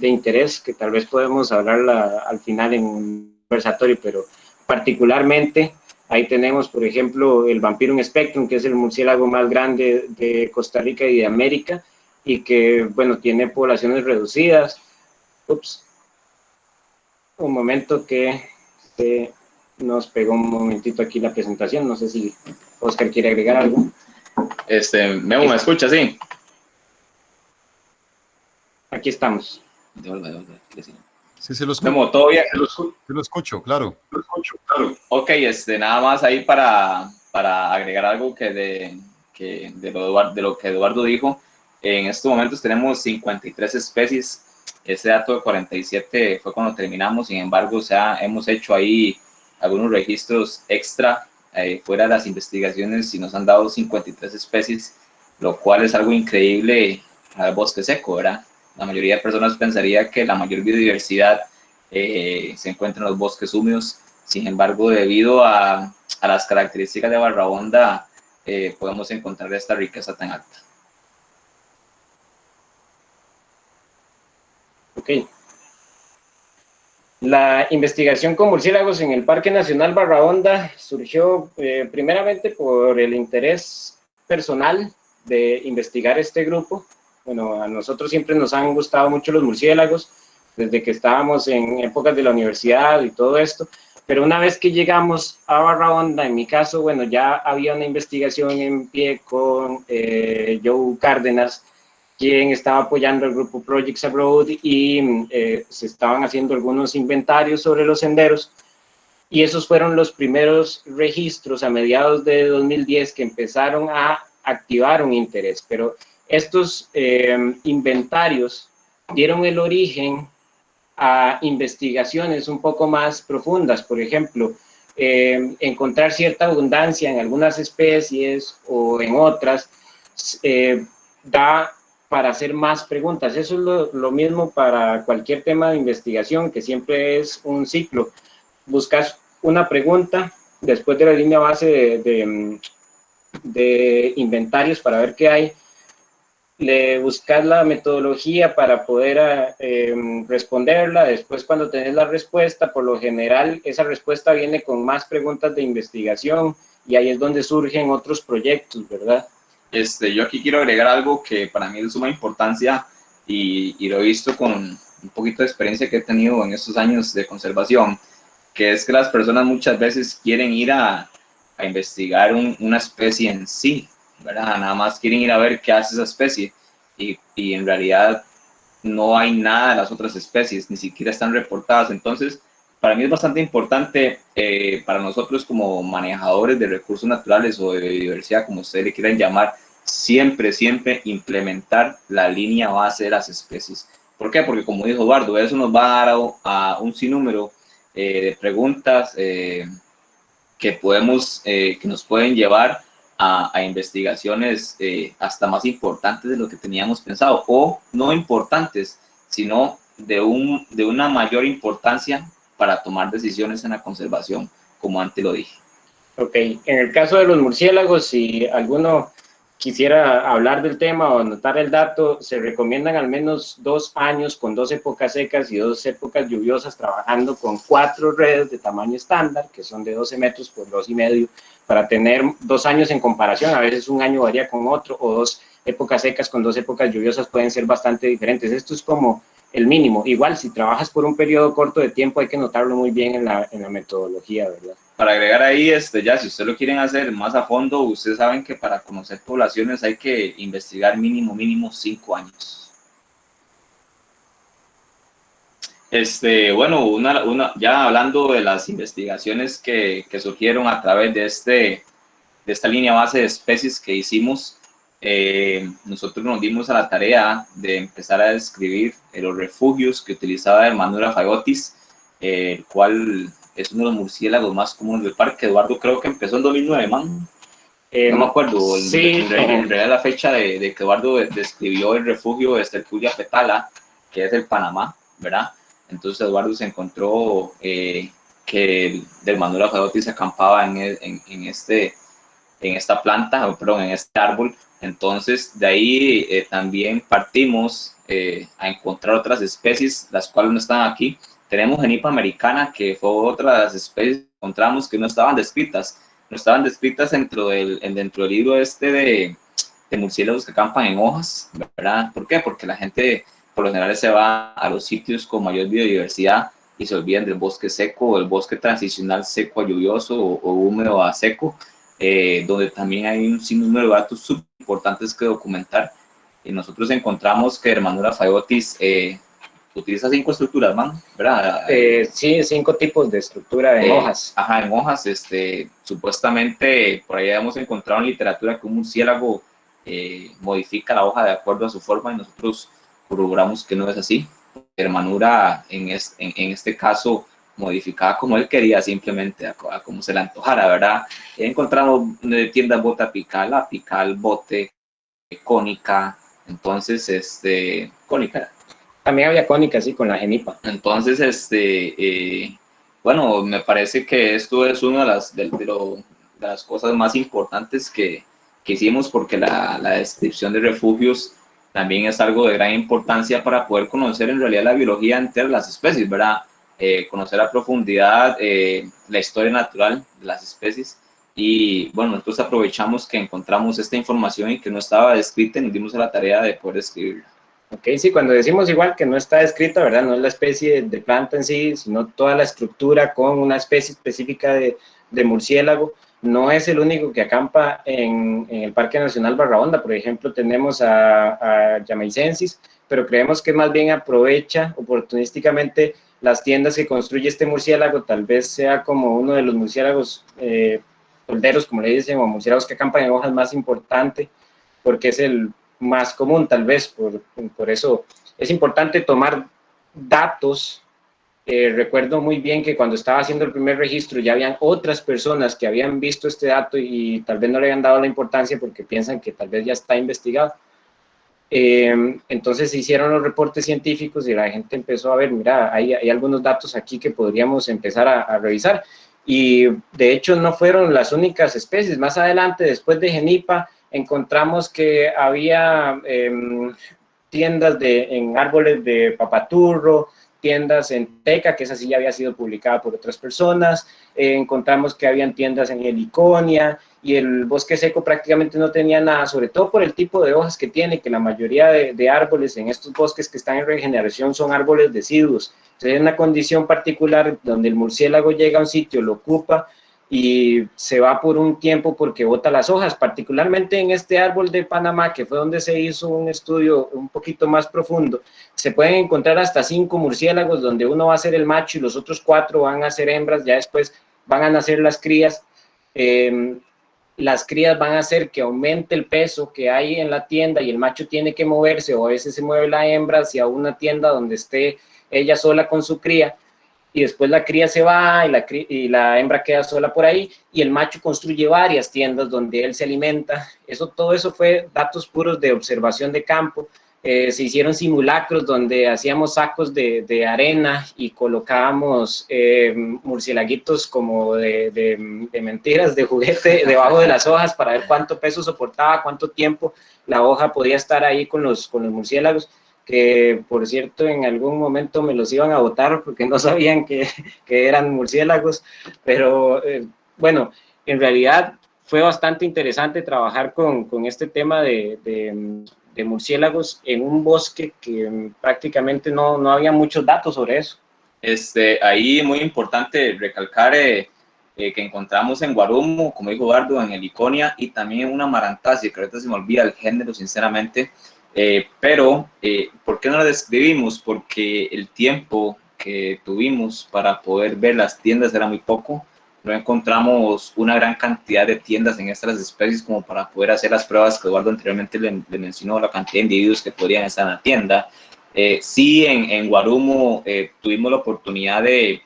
interés que tal vez podemos hablar al final en un conversatorio, pero particularmente ahí tenemos, por ejemplo, el Vampirum spectrum, que es el murciélago más grande de Costa Rica y de América, y que, bueno, tiene poblaciones reducidas. Ups. Un momento que nos pegó un momentito aquí la presentación, no sé si Oscar quiere agregar algo. Memo, ¿me escucha? Sí. Aquí estamos. Sí, se lo escucho. Memo, ¿todo bien? Sí lo escucho, claro. Ok, nada más ahí para agregar algo de lo que Eduardo dijo. En estos momentos tenemos 53 especies. Ese dato de 47 fue cuando terminamos. Sin embargo, hemos hecho ahí algunos registros extra fuera de las investigaciones y nos han dado 53 especies, lo cual es algo increíble al bosque seco, ¿verdad? La mayoría de personas pensaría que la mayor biodiversidad se encuentra en los bosques húmedos. Sin embargo, debido a las características de Barahonda, podemos encontrar esta riqueza tan alta. Ok. La investigación con murciélagos en el Parque Nacional Barahonda surgió primeramente por el interés personal de investigar este grupo. Bueno, a nosotros siempre nos han gustado mucho los murciélagos, desde que estábamos en épocas de la universidad y todo esto, pero una vez que llegamos a Barahonda, en mi caso, bueno, ya había una investigación en pie con Joe Cárdenas, quien estaba apoyando el grupo Projects Abroad y se estaban haciendo algunos inventarios sobre los senderos. Y esos fueron los primeros registros a mediados de 2010 que empezaron a activar un interés. Pero estos inventarios dieron el origen a investigaciones un poco más profundas. Por ejemplo, encontrar cierta abundancia en algunas especies o en otras da para hacer más preguntas. Eso es lo mismo para cualquier tema de investigación, que siempre es un ciclo. Buscas una pregunta después de la línea base de inventarios para ver qué hay, le buscas la metodología para poder responderla. Después, cuando tenés la respuesta, por lo general esa respuesta viene con más preguntas de investigación y ahí es donde surgen otros proyectos, ¿verdad? Yo aquí quiero agregar algo que para mí es de suma importancia y lo he visto con un poquito de experiencia que he tenido en estos años de conservación, que es que las personas muchas veces quieren ir a investigar una especie en sí, ¿verdad? Nada más quieren ir a ver qué hace esa especie y en realidad no hay nada de las otras especies, ni siquiera están reportadas. Entonces, para mí es bastante importante para nosotros como manejadores de recursos naturales o de biodiversidad, como ustedes le quieran llamar, siempre implementar la línea base de las especies. ¿Por qué? Porque como dijo Eduardo, eso nos va a dar a un sinnúmero de preguntas que nos pueden llevar a investigaciones hasta más importantes de lo que teníamos pensado, o no importantes, sino de una mayor importancia para tomar decisiones en la conservación, como antes lo dije. Ok, en el caso de los murciélagos, si alguno quisiera hablar del tema o anotar el dato, se recomiendan al menos 2 años con 2 épocas secas y 2 épocas lluviosas, trabajando con 4 redes de tamaño estándar, que son de 12 metros por 2,5, para tener 2 años en comparación. A veces un año varía con otro, o 2 épocas secas con 2 épocas lluviosas pueden ser bastante diferentes. Esto es como el mínimo. Igual, si trabajas por un periodo corto de tiempo, hay que notarlo muy bien en la metodología, ¿verdad? Para agregar ahí, ya si ustedes lo quieren hacer más a fondo, ustedes saben que para conocer poblaciones hay que investigar mínimo 5 años. Bueno, ya hablando de las investigaciones que surgieron a través de esta línea base de especies que hicimos, nosotros nos dimos a la tarea de empezar a describir los refugios que utilizaba Hermanura fagotis, el cual es uno de los murciélagos más comunes del parque. Eduardo creo que empezó en 2009, man. No me acuerdo, sí, en realidad la fecha de que Eduardo describió el refugio el Puya Petala, que es el Panamá, ¿verdad? Entonces Eduardo se encontró que Hermanura fagotis se acampaba en esta planta, perdón, en este árbol. Entonces, de ahí también partimos a encontrar otras especies, las cuales no están aquí. Tenemos Genipa americana, que fue otra de las especies que encontramos que no estaban descritas. No estaban descritas dentro del libro de murciélagos que acampan en hojas, ¿verdad? ¿Por qué? Porque la gente por lo general se va a los sitios con mayor biodiversidad y se olvidan del bosque seco o el bosque transicional seco a lluvioso o húmedo a seco, donde también hay un sinnúmero de datos súper importantes que documentar. Y nosotros encontramos que Hermanura fagotis utiliza 5 estructuras, man, ¿verdad? Sí, 5 tipos de estructura en hojas. Ajá, en hojas. Supuestamente por ahí hemos encontrado en literatura que un murciélago modifica la hoja de acuerdo a su forma, y nosotros corroboramos que no es así. Hermanura en este caso modificaba como él quería, simplemente a como se le antojara, ¿verdad? Encontramos tiendas bote apical, bote, cónica. Entonces, cónica. También había cónica, sí, con la genipa. Entonces, bueno, me parece que esto es una de las cosas más importantes que hicimos, porque la descripción de refugios también es algo de gran importancia para poder conocer en realidad la biología entera de las especies, ¿verdad? Conocer a profundidad la historia natural de las especies. Y bueno, nosotros aprovechamos que encontramos esta información y que no estaba descrita y nos dimos a la tarea de poder escribirla. Ok, sí, cuando decimos igual que no está escrita, ¿verdad? No es la especie de planta en sí, sino toda la estructura con una especie específica de murciélago. No es el único que acampa en el Parque Nacional Barra Honda. Por ejemplo, tenemos a Yamaicensis, pero creemos que más bien aprovecha oportunísticamente las tiendas que construye este murciélago. Tal vez sea como uno de los murciélagos polderos, como le dicen, o murciélagos que acampan en hojas más importante, porque es el más común, tal vez. Por eso es importante tomar datos. Recuerdo muy bien que cuando estaba haciendo el primer registro ya habían otras personas que habían visto este dato y tal vez no le habían dado la importancia porque piensan que tal vez ya está investigado. Entonces se hicieron los reportes científicos y la gente empezó a ver, mira, hay algunos datos aquí que podríamos empezar a revisar. Y de hecho no fueron las únicas especies. Más adelante, después de Genipa, encontramos que había tiendas en árboles de papaturro, tiendas en teca, que esa sí ya había sido publicada por otras personas. Encontramos que habían tiendas en heliconia, y el bosque seco prácticamente no tenía nada, sobre todo por el tipo de hojas que tiene, que la mayoría de árboles en estos bosques que están en regeneración son árboles deciduos. Entonces, es una condición particular donde el murciélago llega a un sitio, lo ocupa, y se va por un tiempo porque bota las hojas, particularmente en este árbol de Panamá, que fue donde se hizo un estudio un poquito más profundo. Se pueden encontrar hasta 5 murciélagos, donde uno va a ser el macho y los otros 4 van a ser hembras, ya después van a nacer las crías. Las crías van a hacer que aumente el peso que hay en la tienda y el macho tiene que moverse, o a veces se mueve la hembra hacia una tienda donde esté ella sola con su cría, y después la cría se va y la hembra queda sola por ahí, y el macho construye varias tiendas donde él se alimenta. Todo eso fue datos puros de observación de campo. Se hicieron simulacros donde hacíamos sacos de arena y colocábamos murciélaguitos como de mentiras, de juguete, debajo de las hojas para ver cuánto peso soportaba, cuánto tiempo la hoja podía estar ahí con los murciélagos, que por cierto en algún momento me los iban a botar porque no sabían que eran murciélagos, pero bueno, en realidad fue bastante interesante trabajar con este tema de murciélagos en un bosque que prácticamente no había muchos datos sobre eso. Ahí muy importante recalcar que encontramos en Guarumo, como dijo Eduardo, en Heliconia y también en una Marantasia, que ahorita se me olvida el género sinceramente, pero ¿por qué no la describimos? Porque el tiempo que tuvimos para poder ver las tiendas era muy poco. No encontramos una gran cantidad de tiendas en estas especies como para poder hacer las pruebas que Eduardo anteriormente le mencionó, la cantidad de individuos que podrían estar en la tienda. Sí, en Guarumo tuvimos la oportunidad de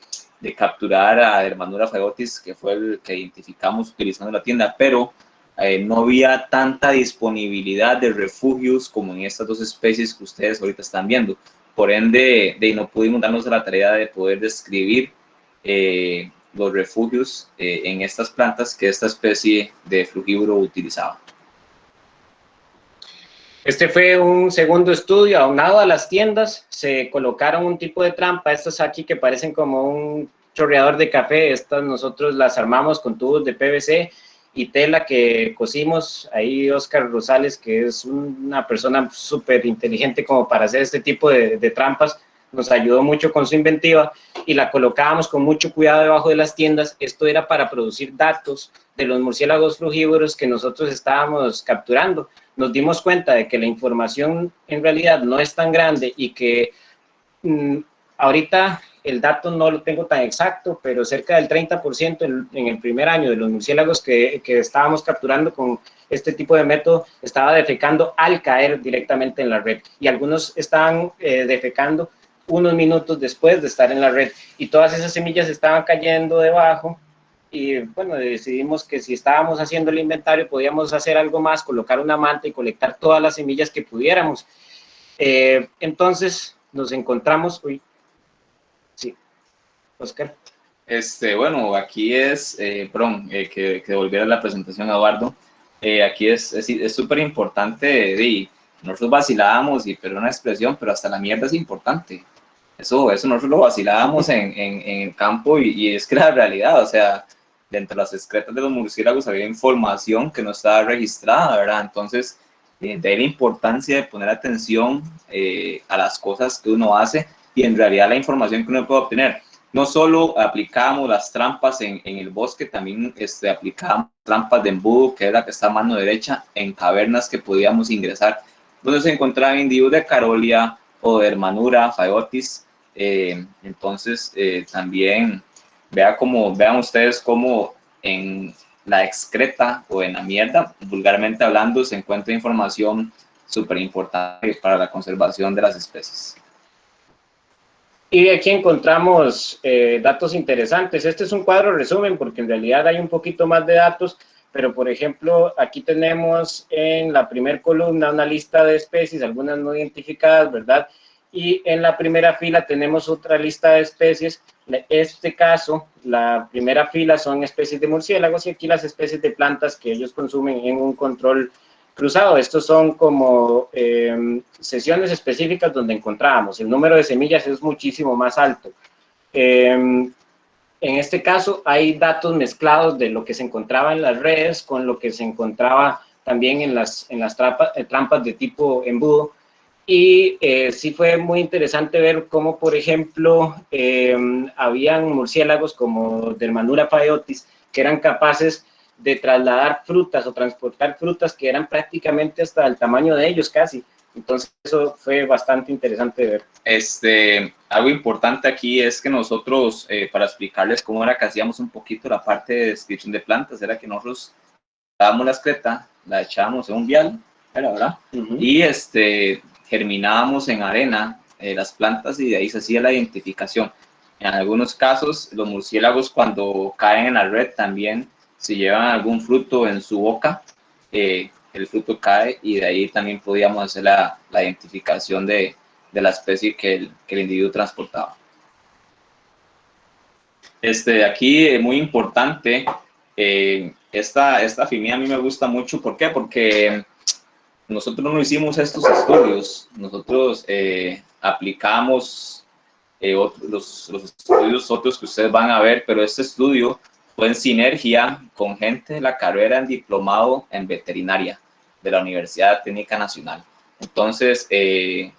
capturar a Hermanura faeotis, que fue el que identificamos utilizando la tienda, pero no había tanta disponibilidad de refugios como en estas dos especies que ustedes ahorita están viendo. Por ende, no pudimos darnos a la tarea de poder describir los refugios en estas plantas que esta especie de frugívoro utilizaba. Este fue un segundo estudio. Aunado a las tiendas, se colocaron un tipo de trampa, estas aquí que parecen como un chorreador de café. Estas nosotros las armamos con tubos de PVC y tela que cosimos. Ahí Oscar Rosales, que es una persona súper inteligente como para hacer este tipo de trampas, nos ayudó mucho con su inventiva y la colocábamos con mucho cuidado debajo de las tiendas. Esto era para producir datos de los murciélagos frugívoros que nosotros estábamos capturando. Nos dimos cuenta de que la información en realidad no es tan grande y que ahorita el dato no lo tengo tan exacto, pero cerca del 30% en el primer año de los murciélagos que estábamos capturando con este tipo de método estaba defecando al caer directamente en la red, y algunos estaban defecando unos minutos después de estar en la red, y todas esas semillas estaban cayendo debajo. Y bueno, decidimos que si estábamos haciendo el inventario podíamos hacer algo más, colocar una manta y colectar todas las semillas que pudiéramos. Entonces nos encontramos, sí, Oscar. Bueno, aquí es, que volviera la presentación a Eduardo, aquí es súper importante, nosotros vacilábamos, pero una expresión, pero hasta la mierda es importante. Eso nosotros lo vacilábamos en el campo y es que la realidad, o sea, dentro de las excretas de los murciélagos había información que no estaba registrada, ¿verdad? Entonces, de ahí la importancia de poner atención a las cosas que uno hace y en realidad la información que uno puede obtener. No solo aplicábamos las trampas en el bosque, también aplicábamos trampas de embudo, que es la que está a mano derecha, en cavernas que podíamos ingresar, donde se encontraban individuos de Carolia o de Hermanura faeotis. Entonces, también vean ustedes cómo en la excreta o en la mierda, vulgarmente hablando, se encuentra información súper importante para la conservación de las especies. Y aquí encontramos datos interesantes. Este es un cuadro resumen porque en realidad hay un poquito más de datos, pero por ejemplo aquí tenemos en la primera columna una lista de especies, algunas no identificadas, ¿verdad? Y en la primera fila tenemos otra lista de especies. En este caso, la primera fila son especies de murciélagos y aquí las especies de plantas que ellos consumen en un control cruzado. Estos son como sesiones específicas donde encontrábamos. El número de semillas es muchísimo más alto. En este caso hay datos mezclados de lo que se encontraba en las redes con lo que se encontraba también en las trampas de tipo embudo. Y sí fue muy interesante ver cómo, por ejemplo, habían murciélagos como Hermanura faeotis que eran capaces de trasladar frutas o transportar frutas que eran prácticamente hasta el tamaño de ellos casi. Entonces eso fue bastante interesante de ver. Algo importante aquí es que nosotros, para explicarles cómo era que hacíamos un poquito la parte de descripción de plantas, era que nosotros dábamos la excreta, la echábamos en un vial, ¿verdad? Y germinábamos en arena las plantas y de ahí se hacía la identificación. En algunos casos, los murciélagos cuando caen en la red también, si llevan algún fruto en su boca, el fruto cae y de ahí también podíamos hacer la identificación de la especie que el individuo transportaba. Aquí muy importante, esta FIMIA a mí me gusta mucho. ¿Por qué? Porque nosotros no hicimos estos estudios, nosotros aplicamos los estudios otros que ustedes van a ver, pero este estudio fue en sinergia con gente de la carrera en diplomado en veterinaria de la Universidad Técnica Nacional. Entonces, en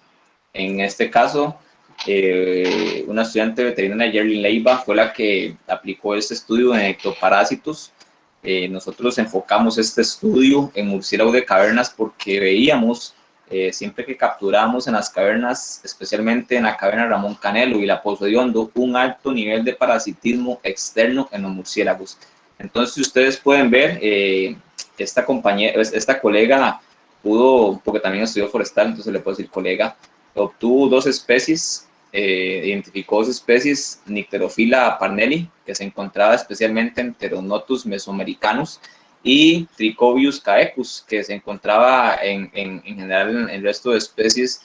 este caso, una estudiante veterinaria, Yerlin Leiva, fue la que aplicó este estudio en ectoparásitos. Nosotros enfocamos este estudio en murciélagos de cavernas porque veíamos, siempre que capturamos en las cavernas, especialmente en la caverna Ramón Canelo y la Pozo de Hondo, un alto nivel de parasitismo externo en los murciélagos. Entonces, si ustedes pueden ver, esta colega pudo, porque también estudió forestal, entonces le puedo decir colega, obtuvo 2 especies, identificó 2 especies, Nycterophila parnelli, que se encontraba especialmente en Pteronotus mesoamericanus, y Trichobius caecus, que se encontraba en general en el resto de especies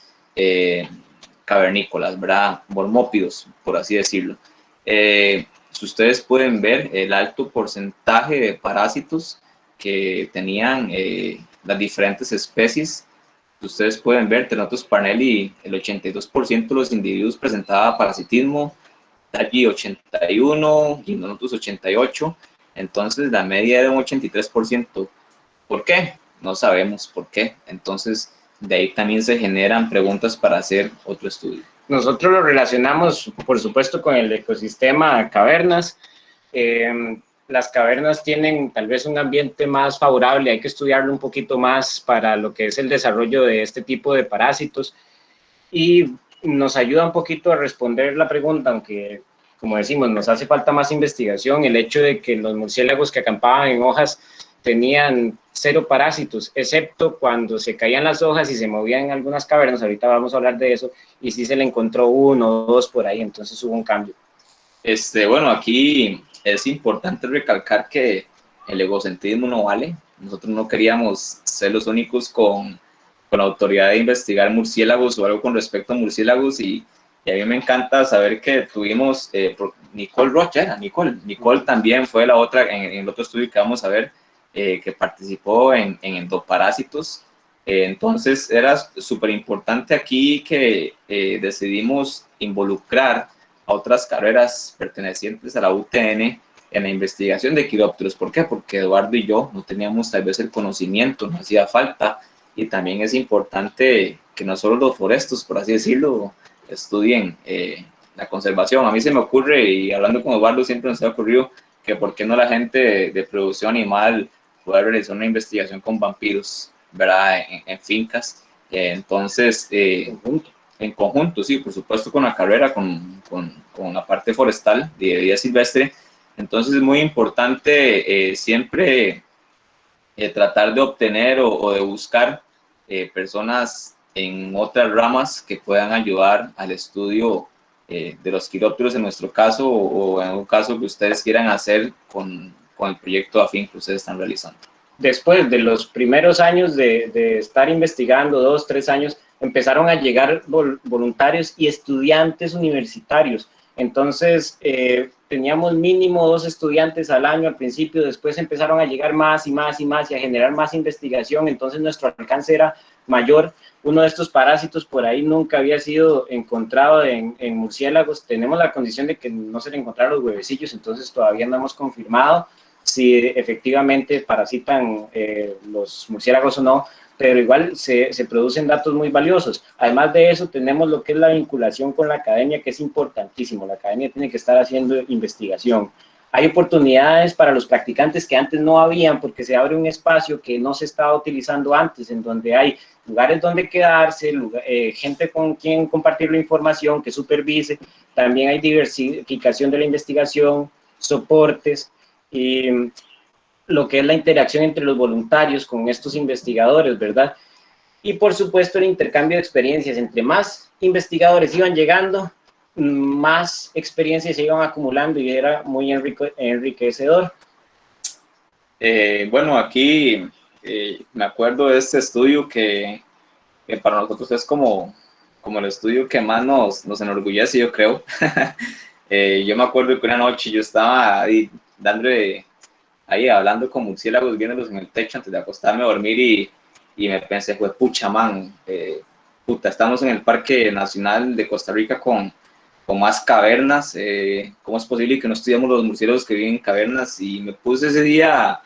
cavernícolas, ¿verdad? Mormópidos, por así decirlo. Si ustedes pueden ver el alto porcentaje de parásitos que tenían las diferentes especies, ustedes pueden ver, Pteronotus parnelli, el 82% de los individuos presentaba parasitismo, allí 81, Gymnotus 88, entonces la media era un 83%. ¿Por qué? No sabemos por qué. Entonces, de ahí también se generan preguntas para hacer otro estudio. Nosotros lo relacionamos, por supuesto, con el ecosistema cavernas. Las cavernas tienen tal vez un ambiente más favorable, hay que estudiarlo un poquito más para lo que es el desarrollo de este tipo de parásitos y nos ayuda un poquito a responder la pregunta, aunque como decimos, nos hace falta más investigación, el hecho de que los murciélagos que acampaban en hojas tenían 0 parásitos, excepto cuando se caían las hojas y se movían en algunas cavernas, ahorita vamos a hablar de eso, y sí se le encontró 1 o 2 por ahí, entonces hubo un cambio. Bueno, aquí es importante recalcar que el egocentrismo no vale. Nosotros no queríamos ser los únicos con la autoridad de investigar murciélagos o algo con respecto a murciélagos y a mí me encanta saber que tuvimos Nicole Rocha, Nicole también fue la otra en el otro estudio que vamos a ver, que participó en endoparásitos. Entonces era súper importante aquí que decidimos involucrar a otras carreras pertenecientes a la UTN en la investigación de quirópteros. ¿Por qué? Porque Eduardo y yo no teníamos tal vez el conocimiento, no hacía falta, y también es importante que no solo los forestos, por así decirlo, estudien la conservación. A mí se me ocurre, y hablando con Eduardo siempre nos ha ocurrido, que por qué no la gente de producción animal puede realizar una investigación con vampiros, ¿verdad? En fincas. Entonces, en conjunto, sí, por supuesto, con la carrera, con la parte forestal de vida silvestre. Entonces es muy importante siempre tratar de obtener o de buscar personas en otras ramas que puedan ayudar al estudio de los quirópteros en nuestro caso o en un caso que ustedes quieran hacer con el proyecto afín que ustedes están realizando. Después de los primeros años de estar investigando, 2, 3 años, empezaron a llegar voluntarios y estudiantes universitarios. Entonces, teníamos mínimo 2 estudiantes al año al principio, después empezaron a llegar más y más y más y a generar más investigación, entonces nuestro alcance era mayor. Uno de estos parásitos por ahí nunca había sido encontrado en murciélagos. Tenemos la condición de que no se le encontraron los huevecillos, entonces todavía no hemos confirmado si efectivamente parasitan los murciélagos o no, pero igual se producen datos muy valiosos. Además de eso, tenemos lo que es la vinculación con la academia, que es importantísimo. La academia tiene que estar haciendo investigación. hay oportunidades para los practicantes que antes no habían, porque se abre un espacio que no se estaba utilizando antes, en donde hay lugares donde quedarse, gente con quien compartir la información, que supervise, también hay diversificación de la investigación, soportes, y lo que es la interacción entre los voluntarios con estos investigadores, ¿verdad? Y por supuesto el intercambio de experiencias. Entre más investigadores iban llegando, más experiencias se iban acumulando y era muy enriquecedor. Bueno, aquí me acuerdo de este estudio que para nosotros es como el estudio que más nos enorgullece, yo creo. Yo me acuerdo que una noche yo estaba ahí hablando con murciélagos, viéndolos en el techo antes de acostarme a dormir y me pensé, pues pucha, man, estamos en el Parque Nacional de Costa Rica con más cavernas, ¿cómo es posible que no estudiamos los murciélagos que viven en cavernas? Y me puse ese día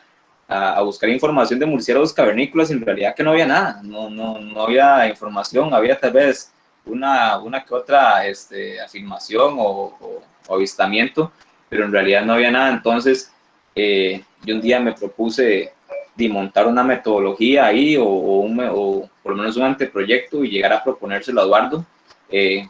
a buscar información de murciélagos cavernícolas, y en realidad que no había nada, no había información, había tal vez una que otra afirmación o avistamiento, pero en realidad no había nada. Entonces yo un día me propuse de montar una metodología ahí o por lo menos un anteproyecto y llegar a proponérselo a Eduardo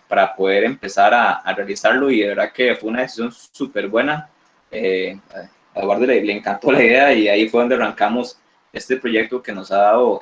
para poder empezar a realizarlo, y de verdad que fue una decisión súper buena. A Eduardo le encantó la idea y ahí fue donde arrancamos este proyecto que nos ha dado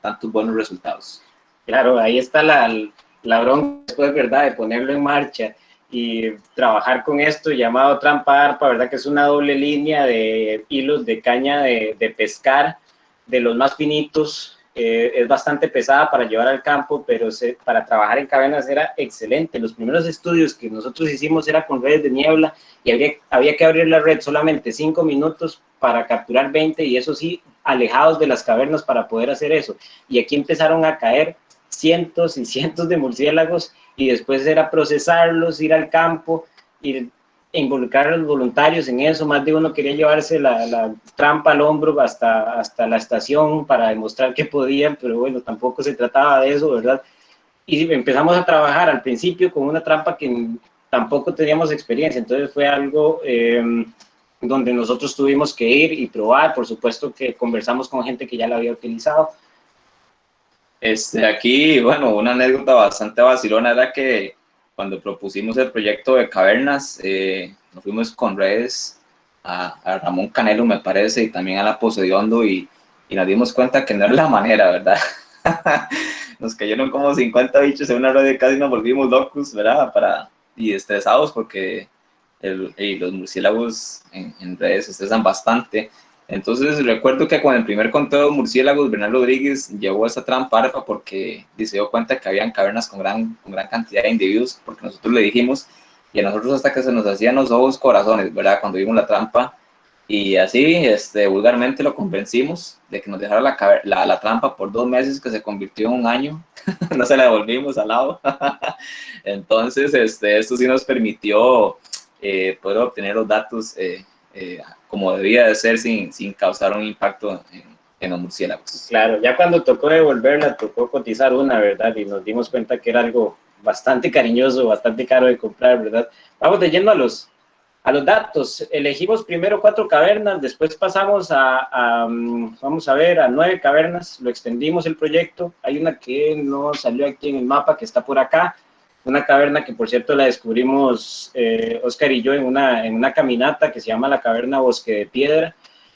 tantos buenos resultados. Claro, ahí está la bronca después, ¿verdad?, de ponerlo en marcha y trabajar con esto llamado trampa ARPA, ¿verdad?, que es una doble línea de hilos de caña de pescar, de los más finitos. Es bastante pesada para llevar al campo, pero para trabajar en cavernas era excelente. Los primeros estudios que nosotros hicimos era con redes de niebla y había que abrir la red solamente 5 minutos para capturar 20, y eso sí, alejados de las cavernas para poder hacer eso. Y aquí empezaron a caer cientos y cientos de murciélagos, y después era procesarlos, ir al campo, involucrar a los voluntarios en eso. Más de uno quería llevarse la trampa al hombro hasta la estación para demostrar que podían, pero bueno, tampoco se trataba de eso, ¿verdad? Y empezamos a trabajar al principio con una trampa que tampoco teníamos experiencia, entonces fue algo donde nosotros tuvimos que ir y probar. Por supuesto que conversamos con gente que ya la había utilizado. Aquí, bueno, una anécdota bastante vacilona era que cuando propusimos el proyecto de cavernas, nos fuimos con redes a Ramón Canelo, me parece, y también a la Poseidiondo, y nos dimos cuenta que no era la manera, ¿verdad? Nos cayeron como 50 bichos en una red y casi nos volvimos locos, ¿verdad? Y estresados porque los murciélagos en redes se estresan bastante. Entonces recuerdo que con el primer conteo de murciélagos, Bernal Rodríguez llevó esa trampa ARPA porque se dio cuenta que habían cavernas con gran cantidad de individuos, porque nosotros le dijimos, y a nosotros hasta que se nos hacían los ojos corazones, ¿verdad?, cuando vimos la trampa, y así vulgarmente lo convencimos de que nos dejara la trampa por 2 meses, que se convirtió en 1 año. No se la devolvimos al lado. Entonces esto sí nos permitió poder obtener los datos como debía de ser, sin causar un impacto en los murciélagos. Claro, ya cuando tocó devolverla, tocó cotizar una, ¿verdad? Y nos dimos cuenta que era algo bastante cariñoso, bastante caro de comprar, ¿verdad? Vamos de lleno a los datos. Elegimos primero 4 cavernas, después pasamos vamos a ver, a 9 cavernas, lo extendimos el proyecto. Hay una que no salió aquí en el mapa, que está por acá, una caverna que por cierto la descubrimos Oscar y yo en una caminata que se llama la caverna Bosque de Piedra.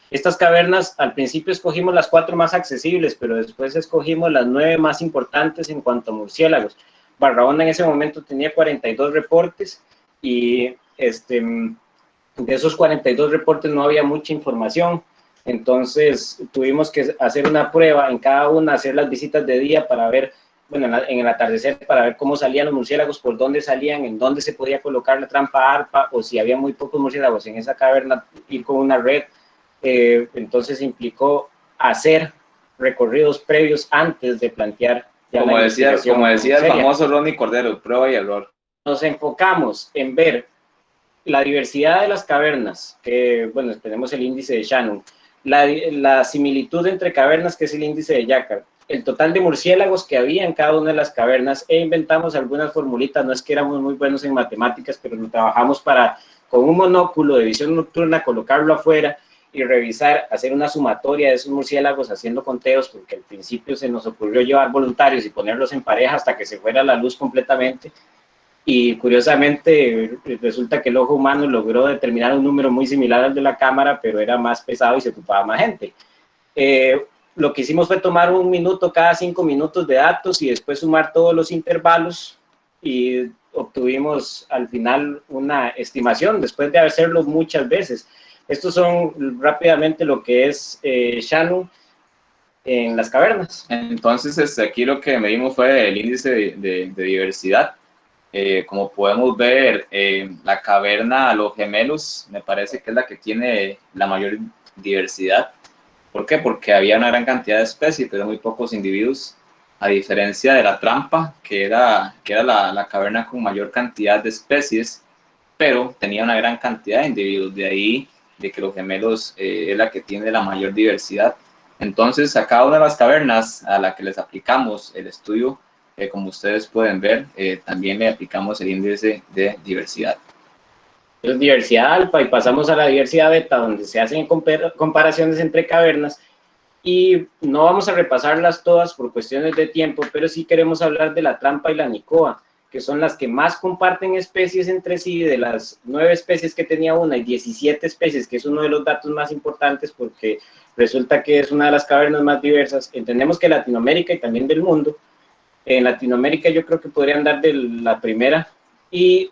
Estas cavernas, al principio escogimos las 4 más accesibles, pero después escogimos las 9 más importantes en cuanto a murciélagos. Barrahona en ese momento tenía 42 reportes y de esos 42 reportes no había mucha información. Entonces tuvimos que hacer una prueba en cada una, hacer las visitas de día para ver, bueno, en el atardecer, para ver cómo salían los murciélagos, por dónde salían, en dónde se podía colocar la trampa ARPA, o si había muy pocos murciélagos en esa caverna, ir con una red. Entonces implicó hacer recorridos previos antes de plantear ya como decía el famoso Ronnie Cordero, prueba y error. Nos enfocamos en ver la diversidad de las cavernas, que bueno, tenemos el índice de Shannon, la similitud entre cavernas, que es el índice de Jacquard, el total de murciélagos que había en cada una de las cavernas, e inventamos algunas formulitas. No es que éramos muy buenos en matemáticas, pero lo trabajamos para con un monóculo de visión nocturna, colocarlo afuera y revisar, hacer una sumatoria de esos murciélagos haciendo conteos, porque al principio se nos ocurrió llevar voluntarios y ponerlos en pareja hasta que se fuera la luz completamente. Y curiosamente resulta que el ojo humano logró determinar un número muy similar al de la cámara, pero era más pesado y se ocupaba más gente. Lo que hicimos fue tomar 1 minuto cada 5 minutos de datos y después sumar todos los intervalos y obtuvimos al final una estimación después de hacerlo muchas veces. Estos son rápidamente lo que es Shannon en las cavernas. Entonces, aquí lo que medimos fue el índice de diversidad. Como podemos ver, la caverna Los Gemelos me parece que es la que tiene la mayor diversidad. ¿Por qué? Porque había una gran cantidad de especies, pero muy pocos individuos, a diferencia de la Trampa, que era la caverna con mayor cantidad de especies, pero tenía una gran cantidad de individuos. De ahí de que Los Gemelos es la que tiene la mayor diversidad. Entonces, a cada una de las cavernas a la que les aplicamos el estudio, como ustedes pueden ver, también le aplicamos el índice de diversidad. Es diversidad alfa y pasamos a la diversidad beta, donde se hacen comparaciones entre cavernas, y no vamos a repasarlas todas por cuestiones de tiempo, pero sí queremos hablar de la Trampa y la Nicoa, que son las que más comparten especies entre sí. De las 9 especies que tenía una y 17 especies, que es uno de los datos más importantes porque resulta que es una de las cavernas más diversas. Entendemos que Latinoamérica y también del mundo. En Latinoamérica yo creo que podrían dar de la primera, y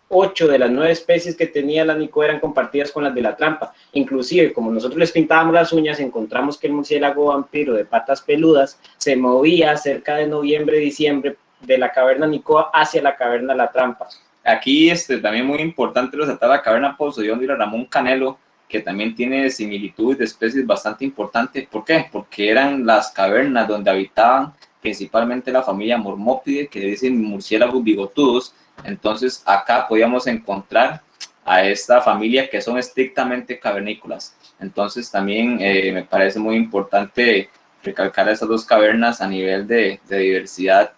8 de las 9 especies que tenía la Nicoa eran compartidas con las de la Trampa. Inclusive, como nosotros les pintábamos las uñas, encontramos que el murciélago vampiro de patas peludas se movía cerca de noviembre, diciembre, de la caverna Nicoa hacia la caverna La Trampa. Aquí también muy importante resaltar la caverna Poseidón de Ramón Canelo, que también tiene similitudes de especies bastante importantes. ¿Por qué? Porque eran las cavernas donde habitaban principalmente la familia Mormópide, que le dicen murciélagos bigotudos. Entonces acá podíamos encontrar a esta familia que son estrictamente cavernícolas. Entonces también me parece muy importante recalcar estas 2 cavernas a nivel de diversidad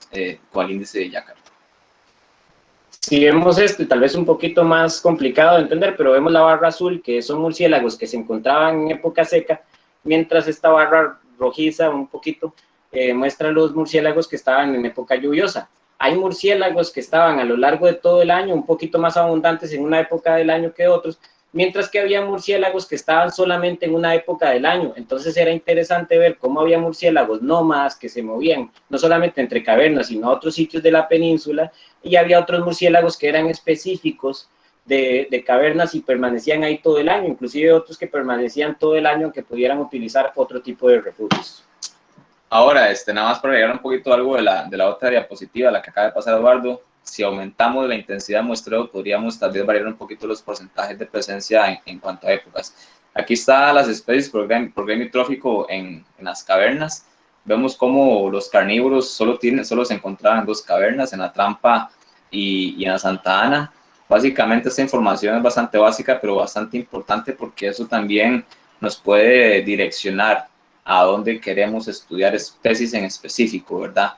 con el índice de Yacar. Si vemos tal vez un poquito más complicado de entender, pero vemos la barra azul, que son murciélagos que se encontraban en época seca, mientras esta barra rojiza un poquito muestra los murciélagos que estaban en época lluviosa. Hay murciélagos que estaban a lo largo de todo el año, un poquito más abundantes en una época del año que otros, mientras que había murciélagos que estaban solamente en una época del año. Entonces era interesante ver cómo había murciélagos nómadas que se movían, no solamente entre cavernas, sino a otros sitios de la península, y había otros murciélagos que eran específicos de cavernas y permanecían ahí todo el año, inclusive otros que permanecían todo el año que pudieran utilizar otro tipo de refugios. Ahora, nada más para agregar un poquito algo de la otra diapositiva, la que acaba de pasar Eduardo. Si aumentamos la intensidad de muestreo, podríamos tal vez variar un poquito los porcentajes de presencia en cuanto a épocas. Aquí están las especies por gremio trófico en las cavernas. Vemos cómo los carnívoros solo se encontraban en 2 cavernas, en la Trampa y en la Santa Ana. Básicamente esta información es bastante básica, pero bastante importante, porque eso también nos puede direccionar a dónde queremos estudiar especies en específico, ¿verdad?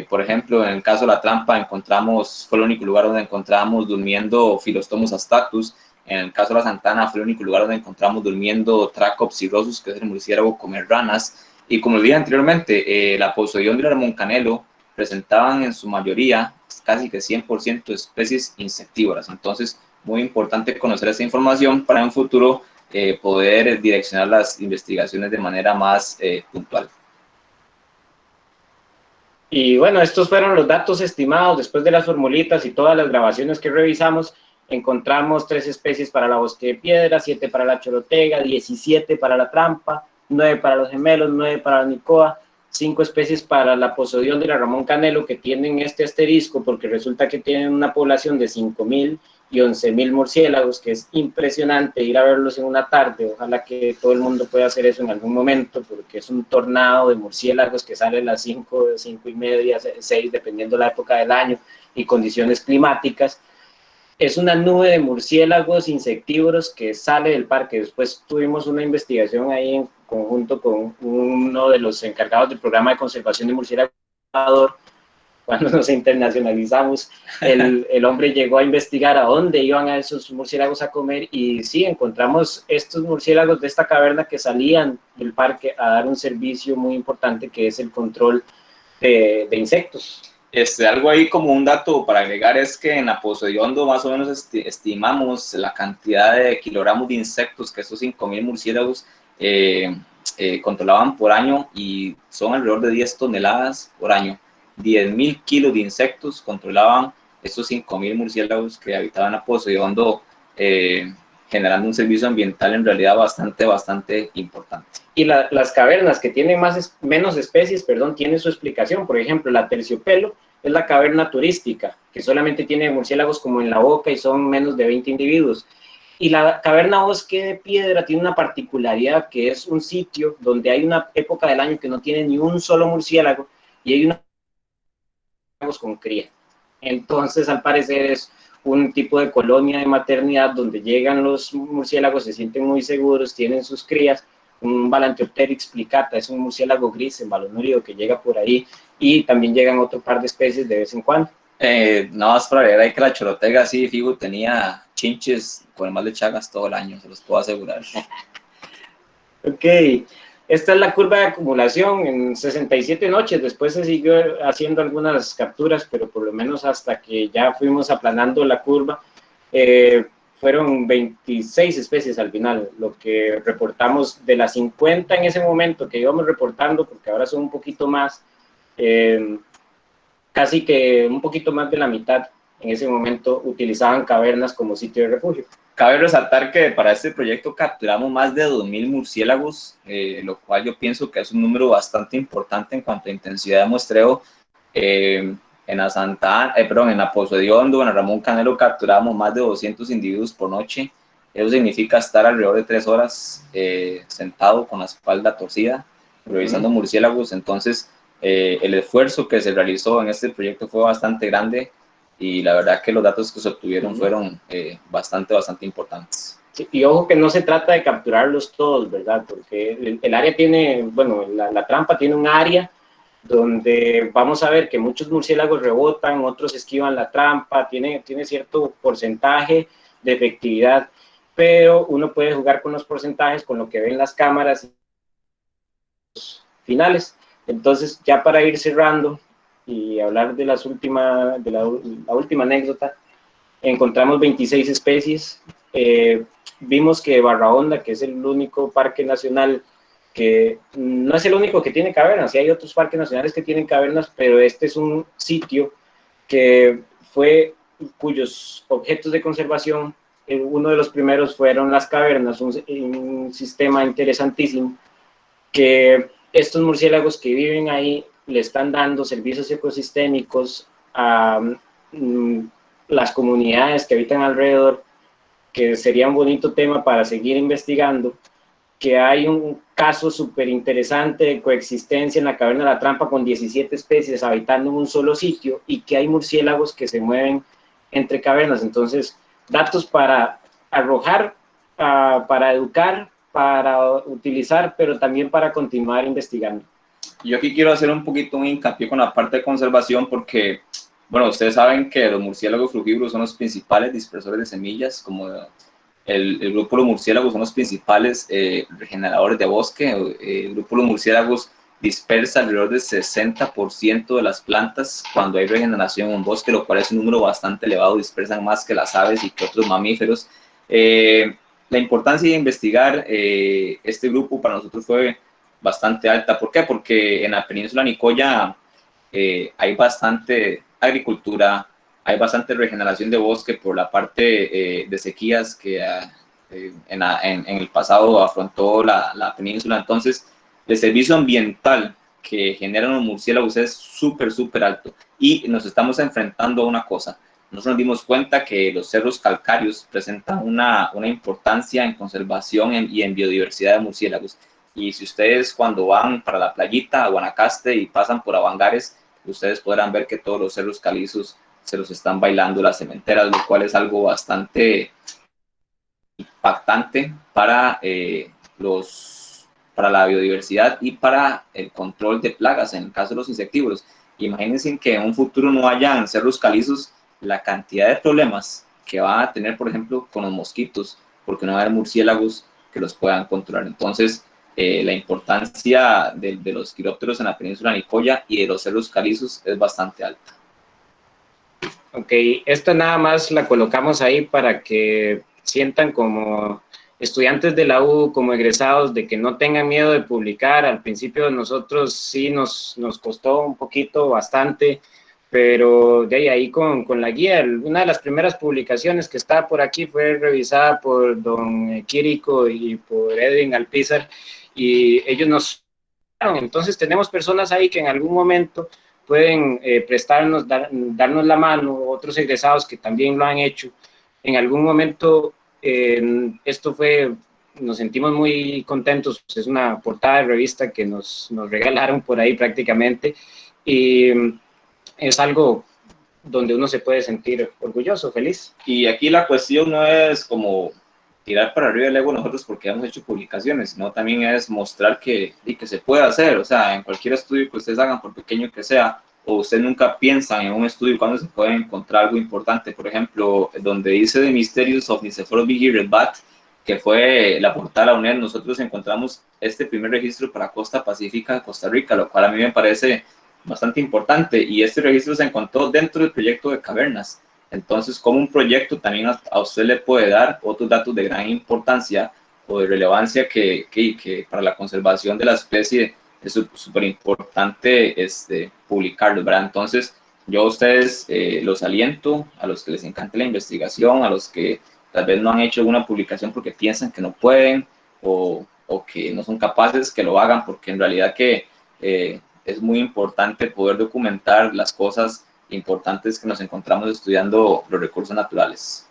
Por ejemplo, en el caso de la Trampa fue el único lugar donde encontramos durmiendo Philostomus astatus. En el caso de la Santa Ana fue el único lugar donde encontramos durmiendo Trachops cirrhosus, que es el murciélago comer ranas. Y como les dije anteriormente, la Poseidón de Ramón Canelo presentaban en su mayoría casi que 100% de especies insectívoras. Entonces, muy importante conocer esta información para en un futuro poder direccionar las investigaciones de manera más puntual. Y bueno, estos fueron los datos estimados después de las formulitas y todas las grabaciones que revisamos. Encontramos 3 especies para la bosque de piedra, 7 para la chorotega, 17 para la Trampa, 9 para los gemelos, 9 para la Nicoa, 5 especies para la Poseidón de la Ramón Canelo, que tienen este asterisco porque resulta que tienen una población de 5.000 y 11.000 murciélagos, que es impresionante ir a verlos en una tarde. Ojalá que todo el mundo pueda hacer eso en algún momento, porque es un tornado de murciélagos que sale a las 5, 5:30, 6, dependiendo la época del año y condiciones climáticas. Es una nube de murciélagos insectívoros que sale del parque. Después tuvimos una investigación ahí en conjunto con uno de los encargados del programa de conservación de murciélagos, cuando nos internacionalizamos, el hombre llegó a investigar a dónde iban a esos murciélagos a comer, y sí, encontramos estos murciélagos de esta caverna que salían del parque a dar un servicio muy importante, que es el control de insectos. Algo ahí como un dato para agregar es que en la Pozo de Hondo más o menos estimamos la cantidad de kilogramos de insectos que estos 5.000 murciélagos controlaban por año, y son alrededor de 10 toneladas por año. 10.000 kilos de insectos controlaban estos 5.000 murciélagos que habitaban la Pozo de Hondo, generando un servicio ambiental en realidad bastante importante. Y las cavernas que tienen menos especies, tienen su explicación. Por ejemplo, la Terciopelo es la caverna turística, que solamente tiene murciélagos como en la boca y son menos de 20 individuos. Y la caverna Bosque de Piedra tiene una particularidad, que es un sitio donde hay una época del año que no tiene ni un solo murciélago, y hay unos con cría. Entonces, al parecer, es un tipo de colonia de maternidad donde llegan los murciélagos, se sienten muy seguros, tienen sus crías. Un Balanteopteryx plicata es un murciélago gris embalonurido que llega por ahí, y también llegan otro par de especies de vez en cuando. Nada más para agregar ahí que la chorotega, sí, fijo, tenía chinches con el mal de Chagas todo el año, se los puedo asegurar. Ok, esta es la curva de acumulación en 67 noches. Después se siguió haciendo algunas capturas, pero por lo menos hasta que ya fuimos aplanando la curva, fueron 26 especies al final, lo que reportamos de las 50 en ese momento que íbamos reportando, porque ahora son un poquito más, casi que un poquito más de la mitad en ese momento utilizaban cavernas como sitio de refugio. Cabe resaltar que para este proyecto capturamos más de 2.000 murciélagos, lo cual yo pienso que es un número bastante importante en cuanto a intensidad de muestreo. En la Pozo de Hondo, en la Ramón Canelo, capturamos más de 200 individuos por noche. Eso significa estar alrededor de 3 horas sentado con la espalda torcida, revisando murciélagos. Entonces, el esfuerzo que se realizó en este proyecto fue bastante grande, y la verdad que los datos que se obtuvieron fueron bastante importantes. Sí, y ojo que no se trata de capturarlos todos, ¿verdad? Porque el área tiene, bueno, la trampa tiene un área donde vamos a ver que muchos murciélagos rebotan, otros esquivan la trampa, tiene cierto porcentaje de efectividad, pero uno puede jugar con los porcentajes, con lo que ven las cámaras finales. Entonces, ya para ir cerrando y hablar de la última anécdota, encontramos 26 especies. Vimos que Barra Honda, que es el único parque nacional, que no es el único que tiene cavernas, sí hay otros parques nacionales que tienen cavernas, pero este es un sitio cuyos objetos de conservación, uno de los primeros fueron las cavernas, un sistema interesantísimo, que estos murciélagos que viven ahí le están dando servicios ecosistémicos a las comunidades que habitan alrededor, que sería un bonito tema para seguir investigando, que hay un caso súper interesante de coexistencia en la caverna de la Trampa con 17 especies habitando en un solo sitio, y que hay murciélagos que se mueven entre cavernas. Entonces, datos para arrojar, para educar, para utilizar, pero también para continuar investigando. Yo aquí quiero hacer un poquito un hincapié con la parte de conservación, porque, bueno, ustedes saben que los murciélagos frugívoros son los principales dispersores de semillas, como el grupo de los murciélagos son los principales regeneradores de bosque. El grupo de los murciélagos dispersa alrededor del 60% de las plantas cuando hay regeneración en un bosque, lo cual es un número bastante elevado, dispersan más que las aves y que otros mamíferos. La importancia de investigar este grupo para nosotros fue bastante alta. ¿Por qué? Porque en la península Nicoya hay bastante agricultura, hay bastante regeneración de bosque por la parte de sequías que en el pasado afrontó la península. Entonces, el servicio ambiental que generan los murciélagos es súper alto, y nos estamos enfrentando a una cosa. Nosotros nos dimos cuenta que los cerros calcáreos presentan una importancia en conservación y en biodiversidad de murciélagos. Y si ustedes cuando van para la playita a Guanacaste y pasan por Avangares, ustedes podrán ver que todos los cerros calizos se los están bailando las cementeras, lo cual es algo bastante impactante para los para la biodiversidad y para el control de plagas en el caso de los insectívoros. Imagínense que en un futuro no hayan cerros calizos, la cantidad de problemas que van a tener, por ejemplo, con los mosquitos, porque no va a haber murciélagos que los puedan controlar. Entonces, la importancia de los quirópteros en la península de Nicoya y de los cerros calizos es bastante alta. Ok, esta nada más la colocamos ahí para que sientan como estudiantes de la U, como egresados, de que no tengan miedo de publicar. Al principio nosotros sí nos costó un poquito, bastante, pero de ahí con la guía, una de las primeras publicaciones que está por aquí fue revisada por don Quirico y por Edwin Alpizar, y ellos nos... Entonces tenemos personas ahí que en algún momento pueden prestarnos, darnos la mano, otros egresados que también lo han hecho. En algún momento esto fue, nos sentimos muy contentos, es una portada de revista que nos regalaron por ahí prácticamente, y es algo donde uno se puede sentir orgulloso, feliz. Y aquí la cuestión no es como tirar para arriba el ego nosotros porque hemos hecho publicaciones, sino también es mostrar que se puede hacer. O sea, en cualquier estudio que ustedes hagan, por pequeño que sea, o ustedes nunca piensan en un estudio cuando se puede encontrar algo importante. Por ejemplo, donde dice The Mysterious of Nicephorus Red Bat, que fue la portada de la UNED, nosotros encontramos este primer registro para Costa Pacífica de Costa Rica, lo cual a mí me parece bastante importante, y este registro se encontró dentro del proyecto de cavernas. Entonces, como un proyecto también a usted le puede dar otros datos de gran importancia o de relevancia que para la conservación de la especie es súper importante publicarlos, ¿verdad? Entonces, yo a ustedes los aliento, a los que les encanta la investigación, a los que tal vez no han hecho alguna publicación porque piensan que no pueden o que no son capaces, que lo hagan, porque en realidad que es muy importante poder documentar las cosas importantes que nos encontramos estudiando los recursos naturales.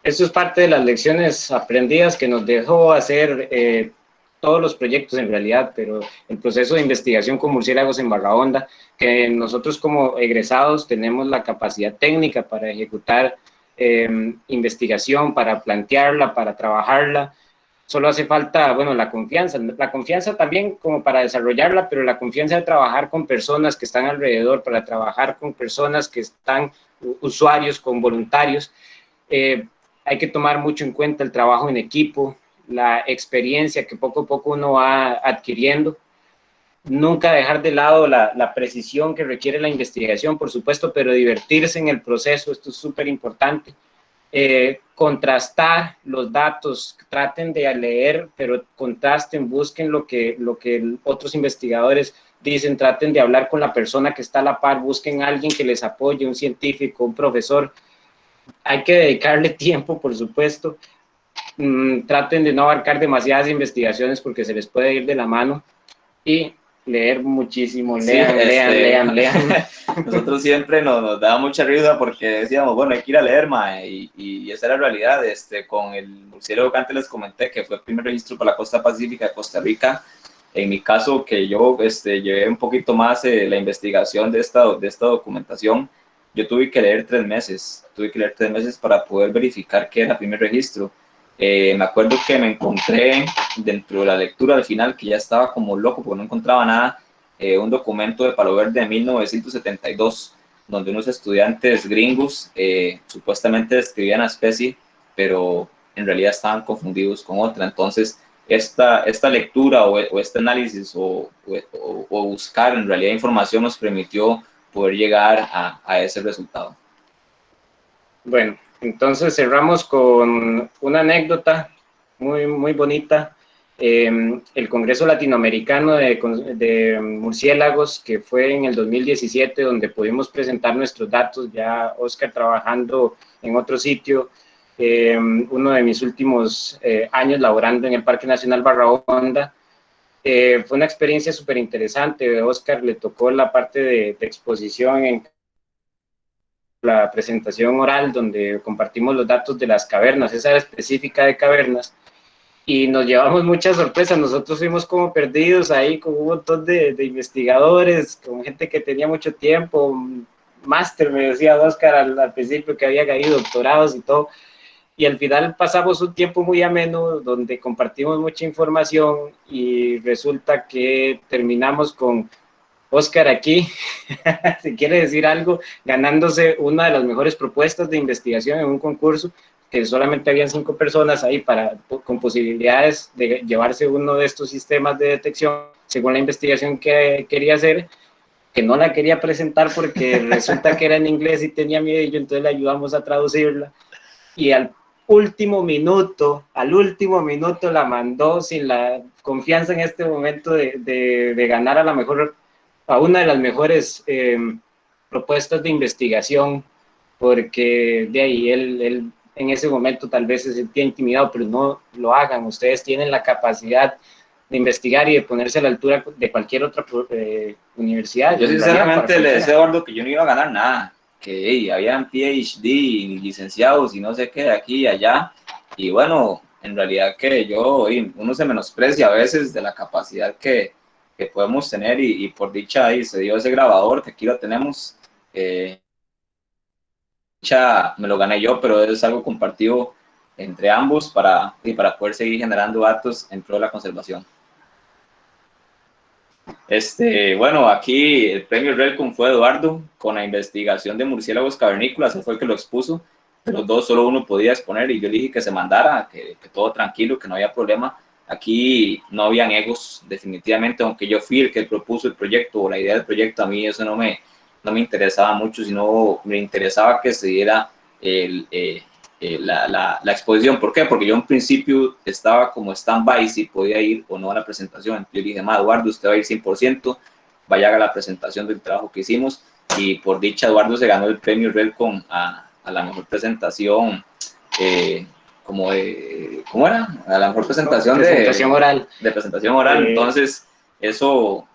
Eso es parte de las lecciones aprendidas que nos dejó hacer todos los proyectos en realidad, pero el proceso de investigación con murciélagos en Barrahonda, que nosotros como egresados tenemos la capacidad técnica para ejecutar investigación, para plantearla, para trabajarla. Solo hace falta, bueno, la confianza también como para desarrollarla, pero la confianza de trabajar con personas que están alrededor, para trabajar con personas que están usuarios, con voluntarios. Hay que tomar mucho en cuenta el trabajo en equipo, la experiencia que poco a poco uno va adquiriendo. Nunca dejar de lado la precisión que requiere la investigación, por supuesto, pero divertirse en el proceso, esto es súper importante. Contrastar los datos, traten de leer, pero contrasten, busquen lo que otros investigadores dicen, traten de hablar con la persona que está a la par, busquen a alguien que les apoye, un científico, un profesor. Hay que dedicarle tiempo, por supuesto. Traten de no abarcar demasiadas investigaciones porque se les puede ir de la mano, y leer muchísimo, lean. Nosotros siempre nos daba mucha risa porque decíamos, bueno, hay que ir a leer, mae, y esa era la realidad. Con el murciélago que antes les comenté, que fue el primer registro para la costa pacífica de Costa Rica, en mi caso, que yo llevé un poquito más la investigación de esta documentación, yo tuve que leer 3 meses, para poder verificar que era el primer registro. Me acuerdo que me encontré dentro de la lectura al final, que ya estaba como loco porque no encontraba nada, un documento de Palo Verde de 1972, donde unos estudiantes gringos supuestamente describían la especie, pero en realidad estaban confundidos con otra. Entonces, esta lectura o este análisis o buscar en realidad información nos permitió poder llegar a ese resultado. Bueno, entonces cerramos con una anécdota muy, muy bonita. El Congreso Latinoamericano de Murciélagos, que fue en el 2017, donde pudimos presentar nuestros datos, ya Oscar trabajando en otro sitio, uno de mis últimos años laborando en el Parque Nacional Barrahonda. Fue una experiencia súper interesante. A Oscar le tocó la parte de exposición en la presentación oral, donde compartimos los datos de las cavernas, esa era específica de cavernas, y nos llevamos muchas sorpresas. Nosotros fuimos como perdidos ahí con un montón de investigadores, con gente que tenía mucho tiempo, máster, me decía Oscar al principio, que había caído doctorados y todo, y al final pasamos un tiempo muy ameno donde compartimos mucha información y resulta que terminamos con Oscar aquí, si quiere decir algo, ganándose una de las mejores propuestas de investigación en un concurso, que solamente habían 5 personas ahí con posibilidades de llevarse uno de estos sistemas de detección, según la investigación que quería hacer, que no la quería presentar porque resulta que era en inglés y tenía miedo, y yo entonces le ayudamos a traducirla, y al último minuto la mandó sin la confianza en este momento de ganar a una de las mejores propuestas de investigación, porque de ahí él en ese momento tal vez se sentía intimidado, pero no lo hagan, ustedes tienen la capacidad de investigar y de ponerse a la altura de cualquier otra universidad. Yo sinceramente le decía a Eduardo que yo no iba a ganar nada, que hey, habían PhD y licenciados y no sé qué, aquí y allá, y bueno, en realidad que uno se menosprecia a veces de la capacidad que podemos tener, y por dicha ahí se dio ese grabador, que aquí lo tenemos, dicha me lo gané yo, pero es algo compartido entre ambos para poder seguir generando datos en pro de la conservación. Bueno, aquí el premio RELCON fue Eduardo con la investigación de murciélagos cavernícolas, él fue el que lo expuso. De los dos, solo uno podía exponer y yo dije que se mandara, que todo tranquilo, que no había problema. Aquí no habían egos, definitivamente, aunque yo fui el que propuso el proyecto o la idea del proyecto, a mí eso no me interesaba mucho, sino me interesaba que se diera la exposición. ¿Por qué? Porque yo en principio estaba como stand-by si podía ir o no a la presentación. Yo dije, Eduardo, usted va a ir 100%, vaya a la presentación del trabajo que hicimos, y por dicha Eduardo se ganó el premio RELCON a la mejor presentación, ¿cómo era? A la mejor presentación oral. De presentación oral. Entonces, eso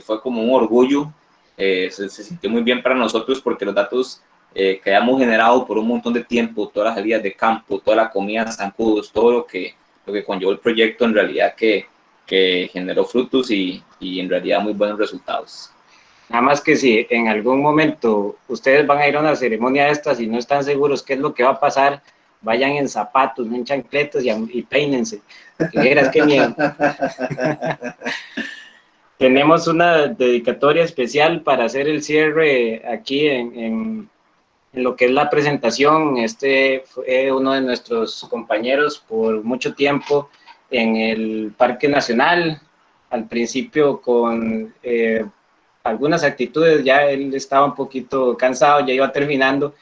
fue como un orgullo, se sintió muy bien para nosotros porque los datos que hayamos generado por un montón de tiempo, todas las salidas de campo, toda la comida, zancudos, todo lo que conllevó el proyecto, en realidad que generó frutos y en realidad muy buenos resultados. Nada más que si en algún momento ustedes van a ir a una ceremonia de estas y no están seguros qué es lo que va a pasar, vayan en zapatos, no en chancletas, y peínense. Qué miedo. Tenemos una dedicatoria especial para hacer el cierre aquí en lo que es la presentación. Este fue uno de nuestros compañeros por mucho tiempo en el Parque Nacional, al principio con algunas actitudes, ya él estaba un poquito cansado, ya iba terminando,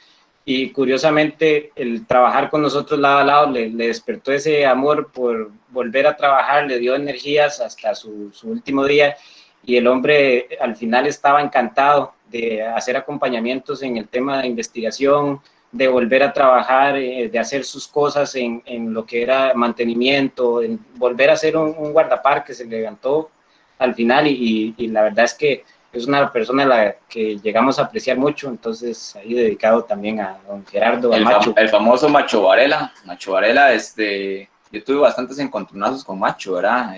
y curiosamente el trabajar con nosotros lado a lado le despertó ese amor por volver a trabajar, le dio energías hasta su último día, y el hombre al final estaba encantado de hacer acompañamientos en el tema de investigación, de volver a trabajar, de hacer sus cosas en lo que era mantenimiento, en volver a ser un guardaparque, se levantó al final, y la verdad es que es una persona a la que llegamos a apreciar mucho, entonces ahí dedicado también a don Gerardo, el famoso Macho Varela. Yo tuve bastantes encontronazos con Macho, ¿verdad?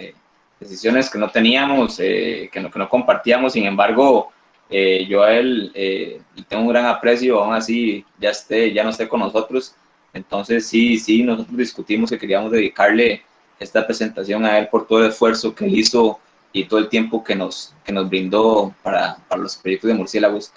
Decisiones que no teníamos, que no compartíamos, sin embargo, yo a él tengo un gran aprecio, aún así ya no esté con nosotros. Entonces sí, nosotros discutimos que queríamos dedicarle esta presentación a él por todo el esfuerzo que él hizo y todo el tiempo que nos brindó para los proyectos de murciélagos.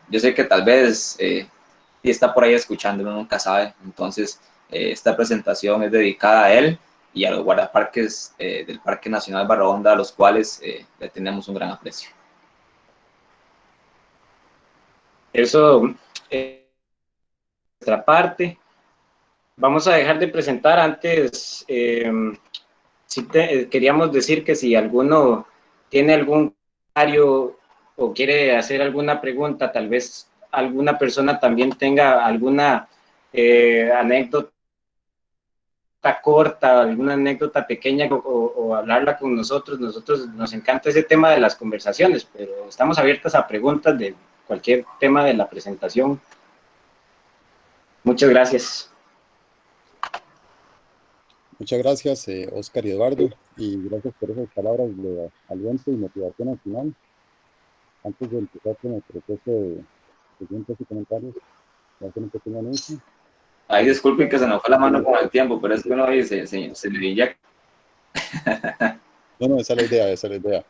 Yo sé que tal vez y está por ahí escuchando, uno nunca sabe. Entonces, esta presentación es dedicada a él y a los guardaparques del Parque Nacional Barra Honda, a los cuales le tenemos un gran aprecio. Eso nuestra parte. Vamos a dejar de presentar antes. Queríamos decir que si alguno tiene algún comentario o quiere hacer alguna pregunta, tal vez alguna persona también tenga alguna anécdota corta, alguna anécdota pequeña o hablarla con nosotros. Nosotros nos encanta ese tema de las conversaciones, pero estamos abiertas a preguntas de cualquier tema de la presentación. Muchas gracias. Muchas gracias, Oscar y Eduardo, y gracias por esas palabras de aliento y motivación al final. Antes de empezar con el proceso de preguntas y comentarios, voy a hacer un pequeño anuncio. Ahí disculpen que se nos fue la mano con el tiempo, pero es que uno dice, se me inyecta. No, esa es la idea, esa es la idea.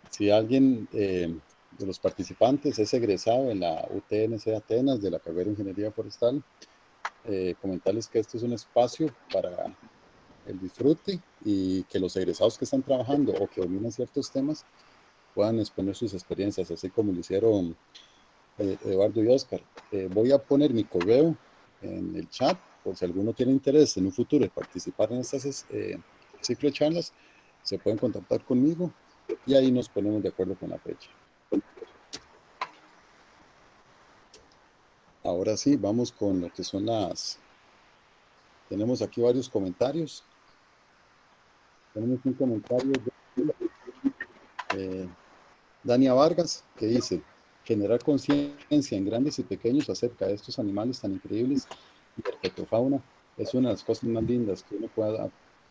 Si alguien de los participantes es egresado en la UTNC Atenas de la carrera de Ingeniería Forestal, comentarles que este es un espacio para el disfrute y que los egresados que están trabajando o que dominan ciertos temas puedan exponer sus experiencias, así como lo hicieron Eduardo y Oscar. Voy a poner mi correo en el chat por si alguno tiene interés en un futuro de participar en estas ciclo de charlas, se pueden contactar conmigo y ahí nos ponemos de acuerdo con la fecha. Ahora sí, vamos con lo que son tenemos aquí varios comentarios. Tenemos un comentario de Dania Vargas que dice: generar conciencia en grandes y pequeños acerca de estos animales tan increíbles y de herpetofauna es una de las cosas más lindas que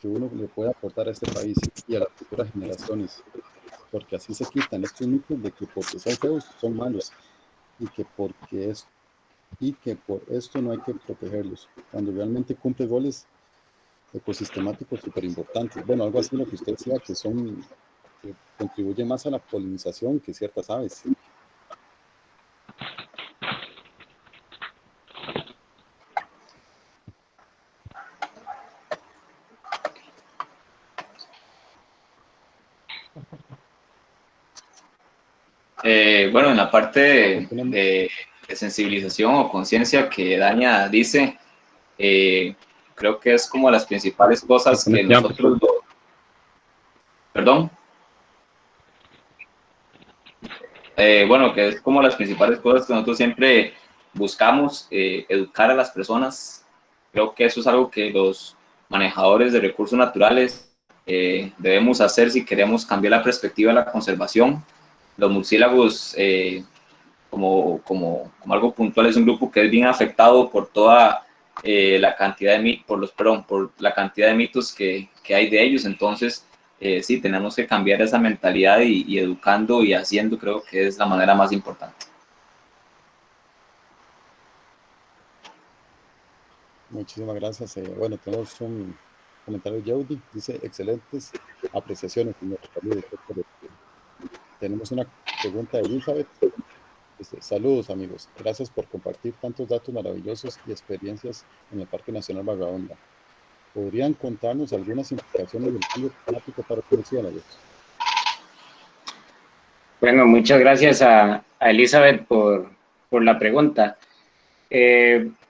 uno le puede aportar a este país y a las futuras generaciones, porque así se quitan estos mitos de que porque son feos son malos y que por esto no hay que protegerlos, cuando realmente cumple goles ecosistemáticos súper importantes. Bueno, algo así lo que usted decía, que contribuye más a la polinización que ciertas aves. Bueno, en la parte de sensibilización o conciencia que Dania dice, creo que es como las principales cosas que nosotros... Perdón. Bueno, que es como las principales cosas que nosotros siempre buscamos, educar a las personas. Creo que eso es algo que los manejadores de recursos naturales debemos hacer si queremos cambiar la perspectiva de la conservación. Los murciélagos, como algo puntual, es un grupo que es bien afectado por toda la cantidad de por la cantidad de mitos que hay de ellos. Entonces, sí, tenemos que cambiar esa mentalidad y educando y haciendo, creo que es la manera más importante. Muchísimas gracias. Bueno, tenemos un comentario de Jody, dice: excelentes apreciaciones, señor. Tenemos una pregunta de Elizabeth. Saludos, amigos. Gracias por compartir tantos datos maravillosos y experiencias en el Parque Nacional Barra Honda. ¿Podrían contarnos algunas implicaciones del cambio climático para los murciélagos? Bueno, muchas gracias a Elizabeth por la pregunta.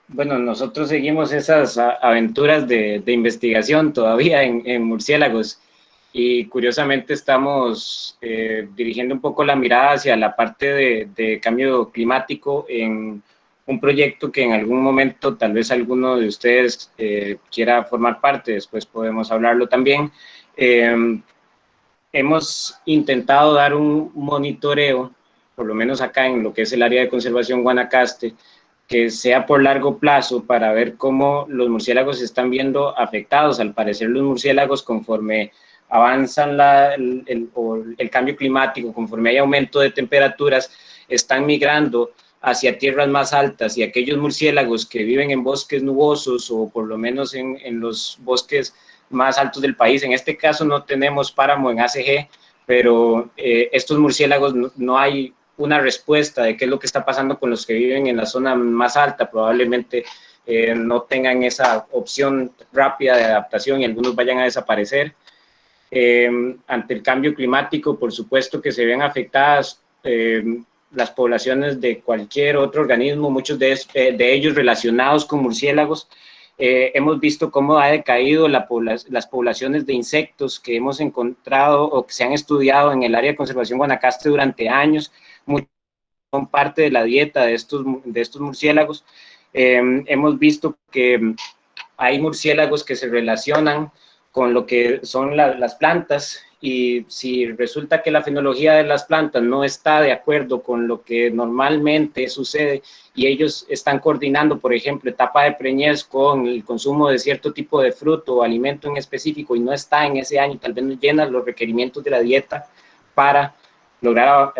Bueno, nosotros seguimos esas aventuras de investigación todavía en murciélagos y curiosamente estamos dirigiendo un poco la mirada hacia la parte de cambio climático en un proyecto que en algún momento tal vez alguno de ustedes quiera formar parte, después podemos hablarlo también. Hemos intentado dar un monitoreo, por lo menos acá en lo que es el área de conservación Guanacaste, que sea por largo plazo para ver cómo los murciélagos se están viendo afectados. Al parecer los murciélagos, conforme avanzan el cambio climático, conforme hay aumento de temperaturas, están migrando hacia tierras más altas, y aquellos murciélagos que viven en bosques nubosos o por lo menos en los bosques más altos del país, en este caso no tenemos páramo en ACG, pero estos murciélagos no hay una respuesta de qué es lo que está pasando con los que viven en la zona más alta. Probablemente no tengan esa opción rápida de adaptación y algunos vayan a desaparecer. Ante el cambio climático, por supuesto que se ven afectadas las poblaciones de cualquier otro organismo, muchos de ellos relacionados con murciélagos. Hemos visto cómo ha decaído las poblaciones de insectos que hemos encontrado o que se han estudiado en el área de conservación Guanacaste durante años. Son parte de la dieta de estos murciélagos. Hemos visto que hay murciélagos que se relacionan con lo que son las plantas, y si resulta que la fenología de las plantas no está de acuerdo con lo que normalmente sucede y ellos están coordinando, por ejemplo, etapa de preñez con el consumo de cierto tipo de fruto o alimento en específico y no está en ese año, tal vez no llena los requerimientos de la dieta para lograr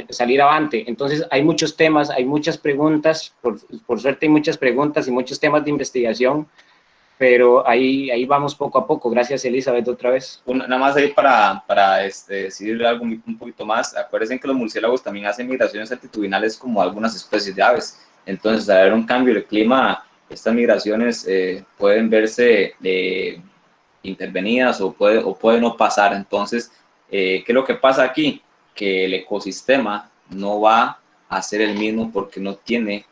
salir avante. Entonces hay muchos temas, hay muchas preguntas, por suerte hay muchas preguntas y muchos temas de investigación, pero ahí vamos poco a poco. Gracias, Elizabeth, otra vez. Nada más ahí para decir algo un poquito más. Acuérdense que los murciélagos también hacen migraciones altitudinales como algunas especies de aves. Entonces, al haber un cambio de clima, estas migraciones pueden verse intervenidas o puede no pasar. Entonces, ¿qué es lo que pasa aquí? Que el ecosistema no va a ser el mismo porque no tiene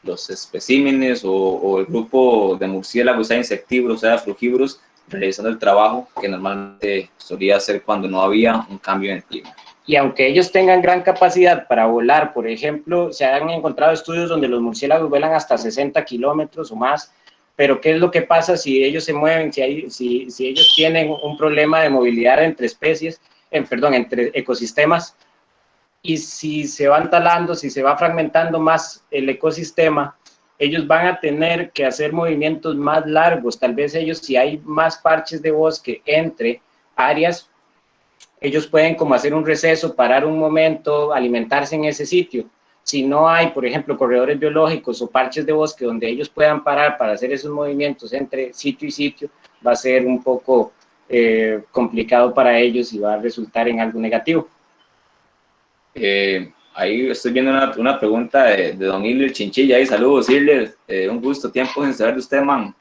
los especímenes o el grupo de murciélagos, sea insectívoros, sea frugívoros, realizando el trabajo que normalmente solía hacer cuando no había un cambio en el clima. Y aunque ellos tengan gran capacidad para volar, por ejemplo, se han encontrado estudios donde los murciélagos vuelan hasta 60 kilómetros o más, pero ¿qué es lo que pasa si ellos se mueven, si ellos tienen un problema de movilidad entre especies, entre ecosistemas, y si se van talando, si se va fragmentando más el ecosistema, ellos van a tener que hacer movimientos más largos? Tal vez ellos, si hay más parches de bosque entre áreas, ellos pueden como hacer un receso, parar un momento, alimentarse en ese sitio. Si no hay, por ejemplo, corredores biológicos o parches de bosque donde ellos puedan parar para hacer esos movimientos entre sitio y sitio, va a ser un poco complicado para ellos y va a resultar en algo negativo. Ahí estoy viendo una pregunta de don Hilder Chinchilla. Ahí, saludos, Hilder. Un gusto, tiempo sin saber de usted, man.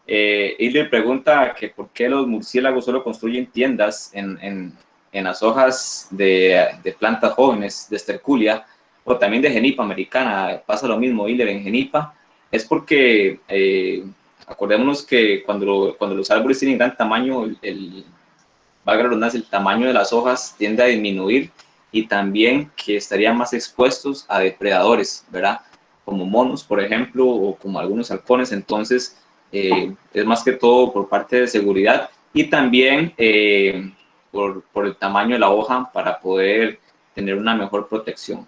Hilder pregunta que por qué los murciélagos solo construyen tiendas en las hojas de plantas jóvenes, de esterculia, o también de genipa americana. Pasa lo mismo, Hilder, en genipa. Es porque, acordémonos que cuando los árboles tienen gran tamaño, valga la redundancia, el tamaño de las hojas tiende a disminuir, y también que estarían más expuestos a depredadores, ¿verdad? Como monos, por ejemplo, o como algunos halcones. Entonces, es más que todo por parte de seguridad, y también por el tamaño de la hoja para poder tener una mejor protección.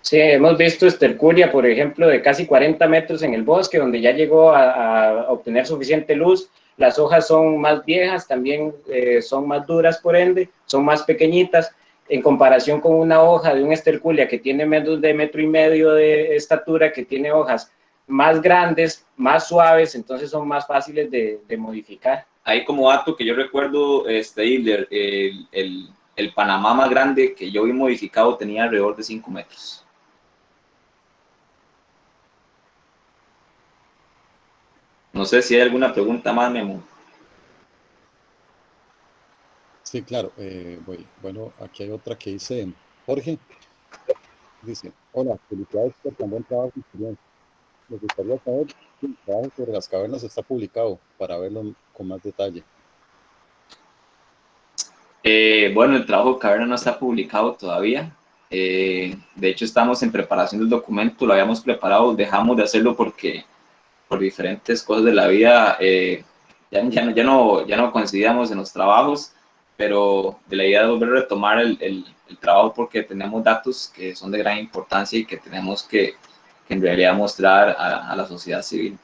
Sí, hemos visto esterculia, por ejemplo, de casi 40 metros en el bosque, donde ya llegó a obtener suficiente luz. Las hojas son más viejas, también son más duras, por ende, son más pequeñitas, en comparación con una hoja de un esterculia que tiene menos de 1,5 metros de estatura, que tiene hojas más grandes, más suaves, entonces son más fáciles de modificar. Ahí, como dato que yo recuerdo, el Panamá más grande que yo vi modificado tenía alrededor de 5 metros. No sé si hay alguna pregunta más, Memo. Sí, claro. Bueno, aquí hay otra que dice Jorge. Dice, hola, felicidades por tan buen trabajo y experiencia. Me gustaría saber si el trabajo sobre las cavernas está publicado para verlo con más detalle. Bueno, el trabajo de caverna no está publicado todavía. De hecho, estamos en preparación del documento. Lo habíamos preparado, dejamos de hacerlo porque por diferentes cosas de la vida ya no coincidíamos en los trabajos, pero de la idea de volver a retomar el trabajo, porque tenemos datos que son de gran importancia y que tenemos que en realidad mostrar a la sociedad civil.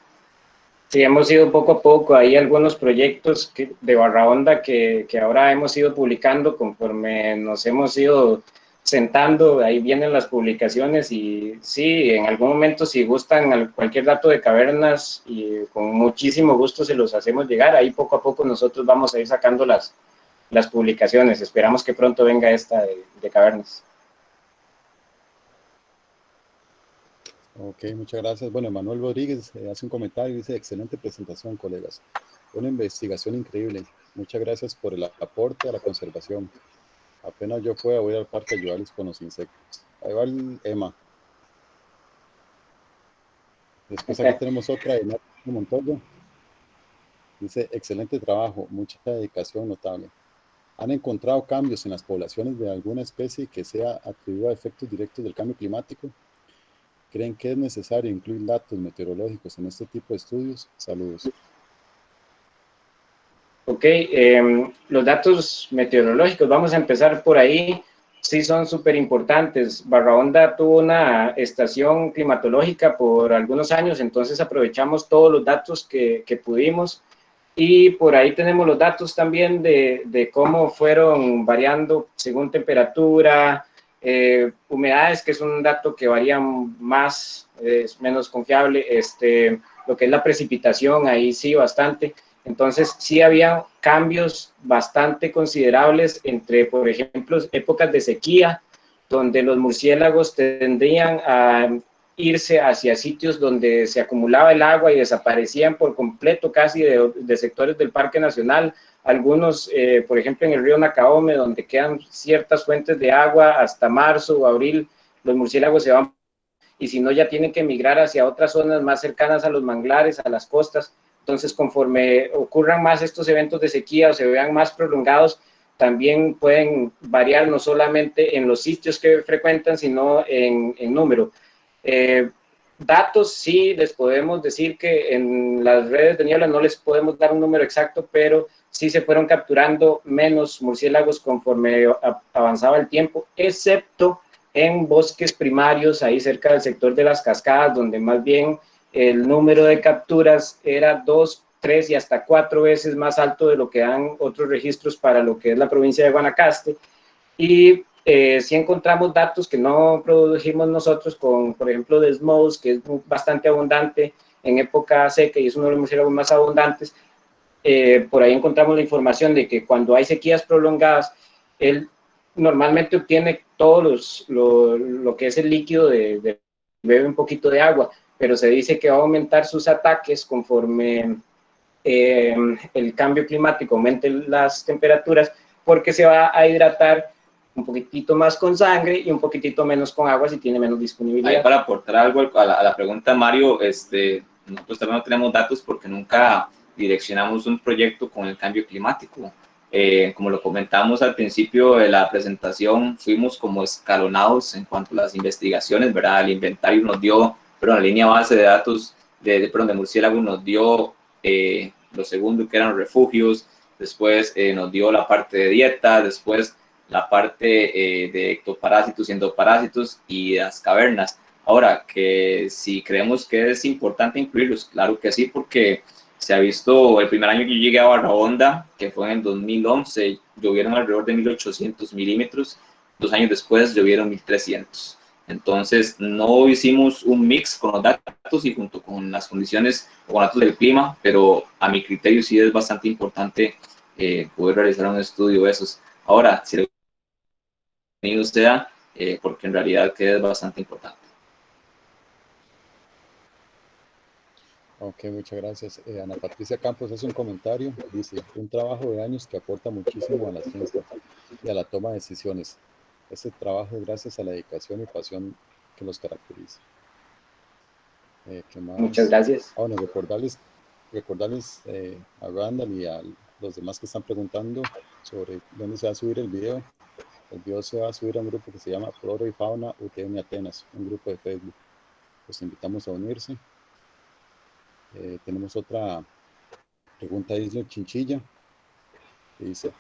Sí, hemos ido poco a poco, hay algunos proyectos de Barrahonda que ahora hemos ido publicando conforme nos hemos ido sentando, ahí vienen las publicaciones, y sí, en algún momento si gustan cualquier dato de cavernas, y con muchísimo gusto se los hacemos llegar. Ahí poco a poco nosotros vamos a ir sacando las publicaciones. Esperamos que pronto venga esta de cavernas. Ok, muchas gracias. Bueno, Manuel Rodríguez hace un comentario y dice, excelente presentación, colegas. Una investigación increíble. Muchas gracias por el aporte a la conservación. Apenas yo pueda, voy al parque a ayudarles con los insectos. Ahí va el Emma. Después aquí tenemos otra de Nacho Montoya. Dice, excelente trabajo, mucha dedicación notable. ¿Han encontrado cambios en las poblaciones de alguna especie que sea atribuido a efectos directos del cambio climático? ¿Creen que es necesario incluir datos meteorológicos en este tipo de estudios? Saludos. Ok, los datos meteorológicos, vamos a empezar por ahí. Sí, son súper importantes. Barrahonda tuvo una estación climatológica por algunos años, entonces aprovechamos todos los datos que pudimos, Y por ahí tenemos los datos también de cómo fueron variando según temperatura, humedades, que es un dato que varía más, es menos confiable, lo que es la precipitación, ahí sí bastante. Entonces sí había cambios bastante considerables entre, por ejemplo, épocas de sequía, donde los murciélagos tendrían a irse hacia sitios donde se acumulaba el agua y desaparecían por completo casi de sectores del Parque Nacional. Algunos, por ejemplo, en el río Nacaome, donde quedan ciertas fuentes de agua hasta marzo o abril, los murciélagos se van y si no ya tienen que migrar hacia otras zonas más cercanas a los manglares, a las costas. Entonces, conforme ocurran más estos eventos de sequía o se vean más prolongados, también pueden variar no solamente en los sitios que frecuentan, sino en número. Datos sí les podemos decir que en las redes de niebla no les podemos dar un número exacto, pero sí se fueron capturando menos murciélagos conforme avanzaba el tiempo, excepto en bosques primarios, ahí cerca del sector de las cascadas, donde más bien el número de capturas era 2, 3 y hasta 4 veces más alto de lo que dan otros registros para lo que es la provincia de Guanacaste. Y sí encontramos datos que no produjimos nosotros, con, por ejemplo, Desmos, que es bastante abundante en época seca y es uno de los murciélagos más abundantes. Por ahí encontramos la información de que cuando hay sequías prolongadas, él normalmente obtiene todos lo que es el líquido bebe un poquito de agua, pero se dice que va a aumentar sus ataques conforme el cambio climático aumente las temperaturas, porque se va a hidratar un poquitito más con sangre y un poquitito menos con agua si tiene menos disponibilidad. Ahí para aportar algo a la pregunta, Mario, nosotros también no tenemos datos porque nunca direccionamos un proyecto con el cambio climático. Como lo comentamos al principio de la presentación, fuimos como escalonados en cuanto a las investigaciones, ¿verdad? El inventario nos dio, pero la línea base de datos de murciélagos nos dio lo segundo que eran los refugios, después nos dio la parte de dieta, después la parte de ectoparásitos y endoparásitos y las cavernas. Ahora, que si creemos que es importante incluirlos, claro que sí, porque se ha visto, el primer año que yo llegué a Barra Honda, que fue en el 2011, llovieron alrededor de 1.800 milímetros, 2 años después llovieron 1.300. Entonces, no hicimos un mix con los datos y junto con las condiciones o datos del clima, pero a mi criterio sí es bastante importante poder realizar un estudio de esos. Ahora, si usted, porque en realidad que es bastante importante. Ok, muchas gracias. Ana Patricia Campos hace un comentario, dice, un trabajo de años que aporta muchísimo a la ciencia y a la toma de decisiones. Este trabajo es gracias a la dedicación y pasión que los caracteriza. ¿Qué más? Muchas gracias. Bueno, recordarles a Randall y a los demás que están preguntando sobre dónde se va a subir el video. El video se va a subir a un grupo que se llama Flora y Fauna UTN Atenas, un grupo de Facebook. Los invitamos a unirse. Tenemos otra pregunta de Isla Chinchilla, que dice,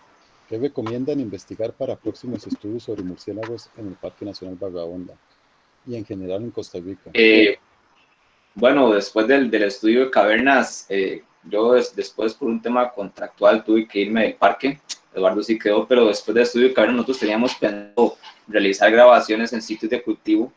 ¿qué recomiendan investigar para próximos estudios sobre murciélagos en el Parque Nacional Barra Honda y en general en Costa Rica? Bueno, después del estudio de cavernas, yo después por un tema contractual tuve que irme del parque. Eduardo sí quedó, pero después del estudio de cavernas nosotros teníamos pensado realizar grabaciones en sitios de cultivo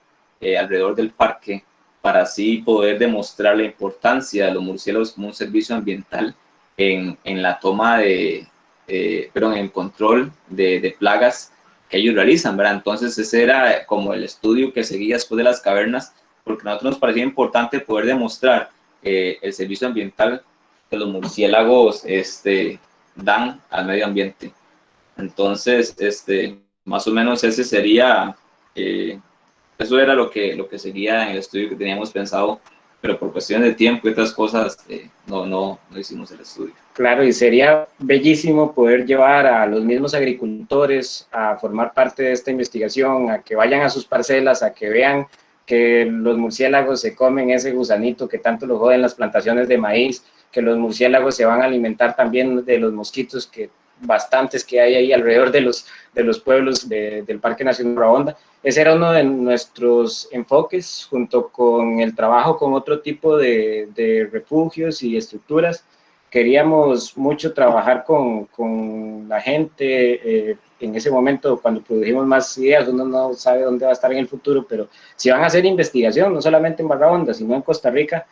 alrededor del parque para así poder demostrar la importancia de los murciélagos como un servicio ambiental en la toma en el control de plagas que ellos realizan, ¿verdad? Entonces ese era como el estudio que seguía después de las cavernas, porque a nosotros nos parecía importante poder demostrar el servicio ambiental que los murciélagos dan al medio ambiente. Entonces, más o menos ese sería, eso era lo que seguía en el estudio que teníamos pensado, pero por cuestiones de tiempo y otras cosas, no hicimos el estudio. Claro, y sería bellísimo poder llevar a los mismos agricultores a formar parte de esta investigación, a que vayan a sus parcelas, a que vean que los murciélagos se comen ese gusanito que tanto lo joden las plantaciones de maíz, que los murciélagos se van a alimentar también de los mosquitos bastantes que hay ahí alrededor de los pueblos del Parque Nacional Barra Honda. Ese era uno de nuestros enfoques, junto con el trabajo con otro tipo de refugios y estructuras. queríamos mucho trabajar con la gente. En ese momento, cuando produjimos más ideas, uno no sabe dónde va a estar en el futuro, pero si van a hacer investigación, no solamente en Barra Honda, sino en Costa Rica,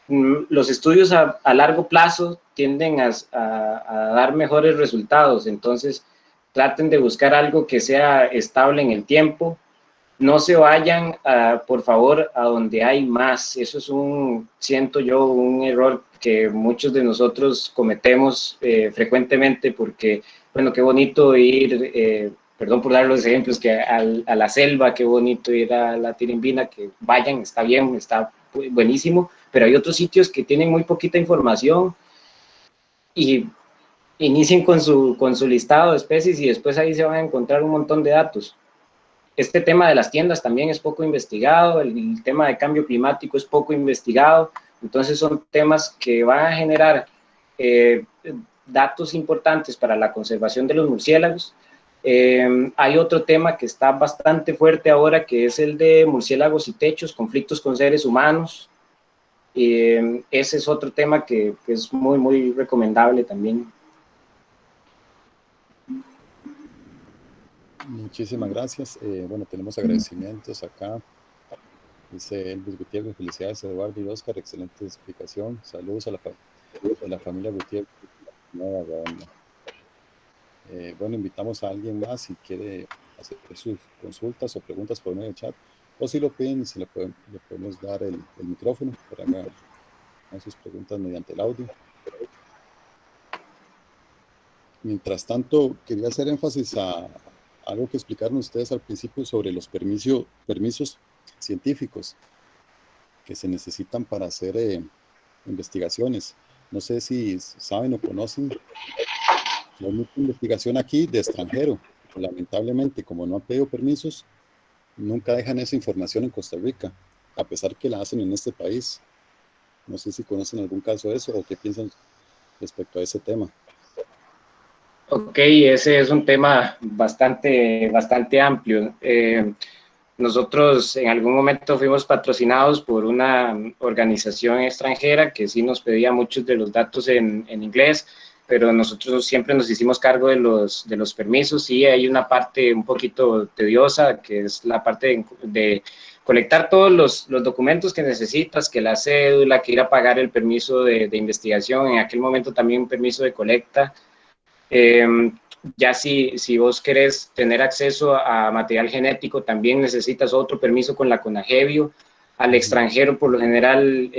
los estudios a largo plazo tienden a dar mejores resultados. Entonces, traten de buscar algo que sea estable en el tiempo. No se vayan, por favor, a donde hay más. Eso es siento yo, un error que muchos de nosotros cometemos frecuentemente, porque, bueno, qué bonito ir, perdón por dar los ejemplos, que a la selva, qué bonito ir a la Tirimbina, que vayan, está bien, está buenísimo, pero hay otros sitios que tienen muy poquita información y inicien con su listado de especies y después ahí se van a encontrar un montón de datos. Este tema de las tiendas también es poco investigado, el tema de cambio climático es poco investigado, entonces son temas que van a generar datos importantes para la conservación de los murciélagos. Hay otro tema que está bastante fuerte ahora, que es el de murciélagos y techos, conflictos con seres humanos. Ese es otro tema que es muy, muy recomendable también. Muchísimas gracias. Bueno, tenemos agradecimientos acá. Dice Elvis Gutiérrez, felicidades Eduardo y Oscar, excelente explicación. Saludos a la familia Gutiérrez. Nueva Ronda. Bueno, invitamos a alguien más si quiere hacer sus consultas o preguntas por medio de chat, o si lo piden, le podemos dar el micrófono para que hagan sus preguntas mediante el audio. Mientras tanto, quería hacer énfasis a algo que explicaron ustedes al principio sobre los permisos científicos que se necesitan para hacer investigaciones. No sé si saben o conocen, hay mucha investigación aquí de extranjero. Lamentablemente, como no han pedido permisos, nunca dejan esa información en Costa Rica, a pesar que la hacen en este país. No sé si conocen algún caso de eso o qué piensan respecto a ese tema. Ok, ese es un tema bastante amplio. Nosotros en algún momento fuimos patrocinados por una organización extranjera que sí nos pedía muchos de los datos en inglés, pero nosotros siempre nos hicimos cargo de los permisos. Sí, hay una parte un poquito tediosa, que es la parte de colectar todos los documentos que necesitas, que la cédula, que ir a pagar el permiso de investigación, en aquel momento también un permiso de colecta. Ya si vos querés tener acceso a material genético, también necesitas otro permiso con la CONAGEBIO. Al extranjero, por lo general,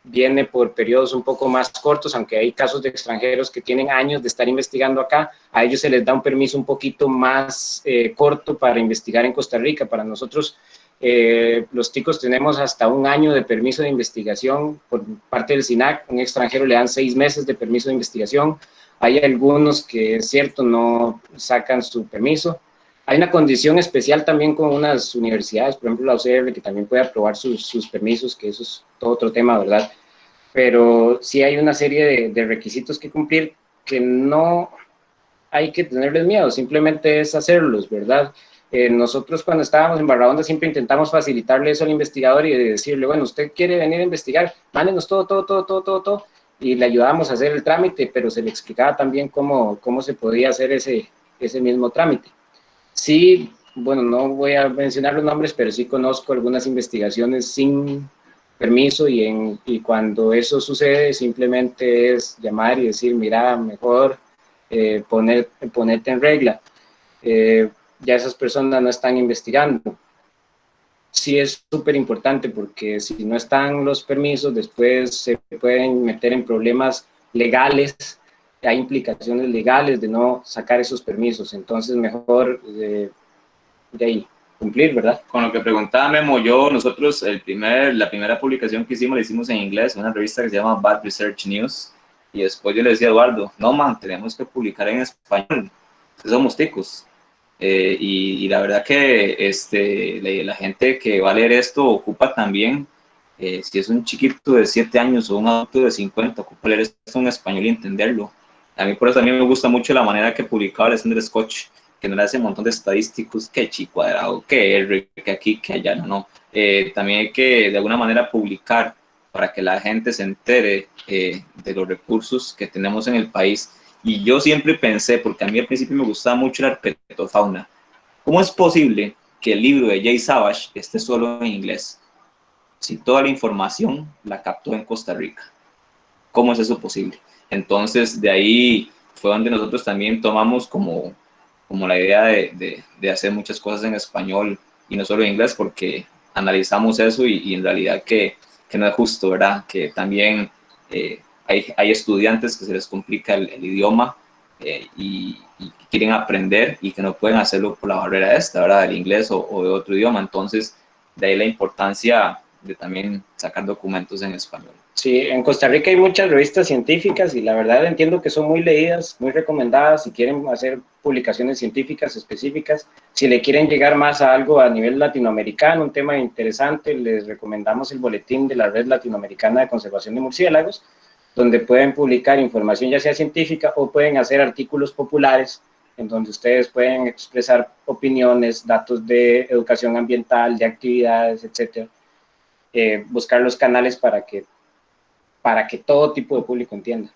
viene por periodos un poco más cortos, aunque hay casos de extranjeros que tienen años de estar investigando acá. A ellos se les da un permiso un poquito más corto para investigar en Costa Rica. Para nosotros, los ticos tenemos hasta 1 año de permiso de investigación por parte del SINAC. Un extranjero le dan 6 meses de permiso de investigación. Hay algunos que, es cierto, no sacan su permiso. Hay una condición especial también con unas universidades, por ejemplo la UCR, que también puede aprobar sus permisos, que eso es todo otro tema, ¿verdad? Pero sí hay una serie de requisitos que cumplir que no hay que tenerles miedo, simplemente es hacerlos, ¿verdad? Nosotros cuando estábamos en Barra Honda siempre intentamos facilitarle eso al investigador y decirle, bueno, usted quiere venir a investigar, mándenos todo, y le ayudábamos a hacer el trámite, pero se le explicaba también cómo se podía hacer ese mismo trámite. Sí, bueno, no voy a mencionar los nombres, pero sí conozco algunas investigaciones sin permiso y cuando eso sucede simplemente es llamar y decir, mira, mejor ponerte en regla. Ya esas personas no están investigando. Sí es súper importante porque si no están los permisos, después se pueden meter en problemas legales, hay implicaciones legales de no sacar esos permisos, entonces mejor de ahí cumplir, ¿verdad? Con lo que preguntaba Memo, nosotros la primera publicación que hicimos la hicimos en inglés, en una revista que se llama Bad Research News, y después yo le decía a Eduardo, no man, tenemos que publicar en español, somos ticos. Y la verdad que la gente que va a leer esto ocupa también, si es un chiquito de 7 años o un adulto de 50, ocupa leer esto en español y entenderlo. A mí por eso también me gusta mucho la manera que publicaba Alexander Scotch, que no le hace un montón de estadísticos, que chi cuadrado, que R, que aquí, que allá, no. También hay que de alguna manera publicar para que la gente se entere de los recursos que tenemos en el país. Y yo siempre pensé, porque a mí al principio me gustaba mucho la herpetofauna, ¿cómo es posible que el libro de Jay Savage esté solo en inglés si toda la información la captó en Costa Rica? ¿Cómo es eso posible? Entonces, de ahí fue donde nosotros también tomamos como la idea de hacer muchas cosas en español y no solo en inglés, porque analizamos eso y en realidad que no es justo, ¿verdad? Que también hay estudiantes que se les complica el idioma y quieren aprender y que no pueden hacerlo por la barrera esta, ¿verdad? Del inglés o de otro idioma. Entonces, de ahí la importancia de también sacar documentos en español. Sí, en Costa Rica hay muchas revistas científicas y la verdad entiendo que son muy leídas, muy recomendadas si quieren hacer publicaciones científicas específicas. Si le quieren llegar más a algo a nivel latinoamericano, un tema interesante, les recomendamos el boletín de la Red Latinoamericana de Conservación de Murciélagos, donde pueden publicar información ya sea científica o pueden hacer artículos populares en donde ustedes pueden expresar opiniones, datos de educación ambiental, de actividades, etcétera. Buscar los canales para que todo tipo de público entienda.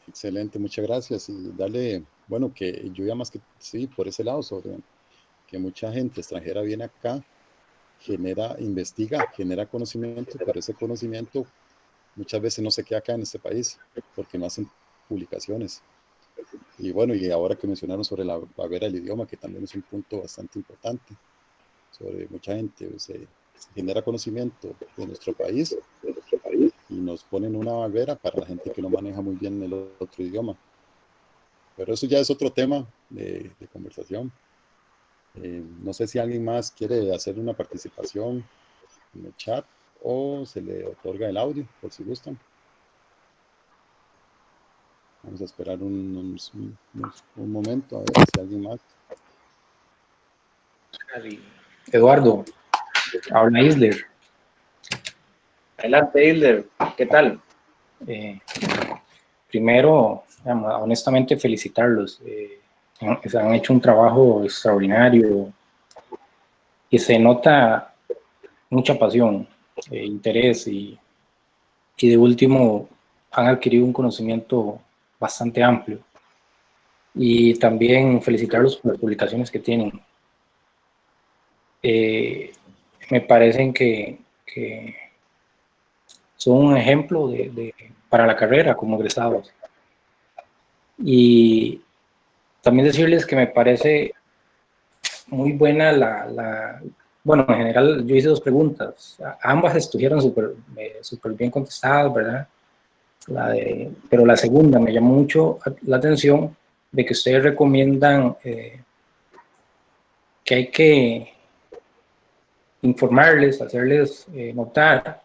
Excelente, muchas gracias. Y darle, bueno, que yo ya más que sí, por ese lado, sobre que mucha gente extranjera viene acá, investiga, genera conocimiento, pero ese conocimiento muchas veces no se queda acá en este país porque no hacen publicaciones. Y bueno, y ahora que mencionaron sobre la barrera del idioma, que también es un punto bastante importante, sobre mucha gente se genera conocimiento de nuestro país y nos ponen una barrera para la gente que no maneja muy bien el otro idioma. Pero eso ya es otro tema de conversación. No sé si alguien más quiere hacer una participación en el chat o se le otorga el audio, por si gustan. Vamos a esperar un momento a ver si alguien más. Eduardo, habla Isler. Adelante, Isler, ¿qué tal? Primero, honestamente felicitarlos. Han hecho un trabajo extraordinario y se nota mucha pasión, interés y de último han adquirido un conocimiento bastante amplio. Y también felicitarlos por las publicaciones que tienen. Me parecen que son un ejemplo para la carrera como egresados. Y también decirles que me parece muy buena bueno, en general yo hice 2 preguntas. Ambas estuvieron súper bien contestadas, ¿verdad? Pero la segunda me llamó mucho la atención de que ustedes recomiendan que hay que informarles, hacerles notar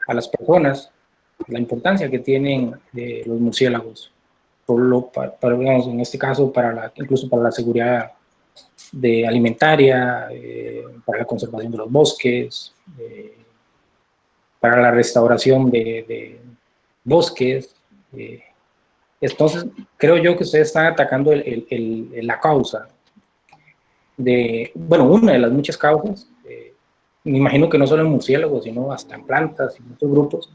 a las personas la importancia que tienen los murciélagos, digamos, en este caso incluso para la seguridad alimentaria, para la conservación de los bosques, para la restauración de bosques. Entonces, creo yo que ustedes están atacando la causa bueno, una de las muchas causas, me imagino que no solo en murciélagos, sino hasta en plantas y en otros grupos,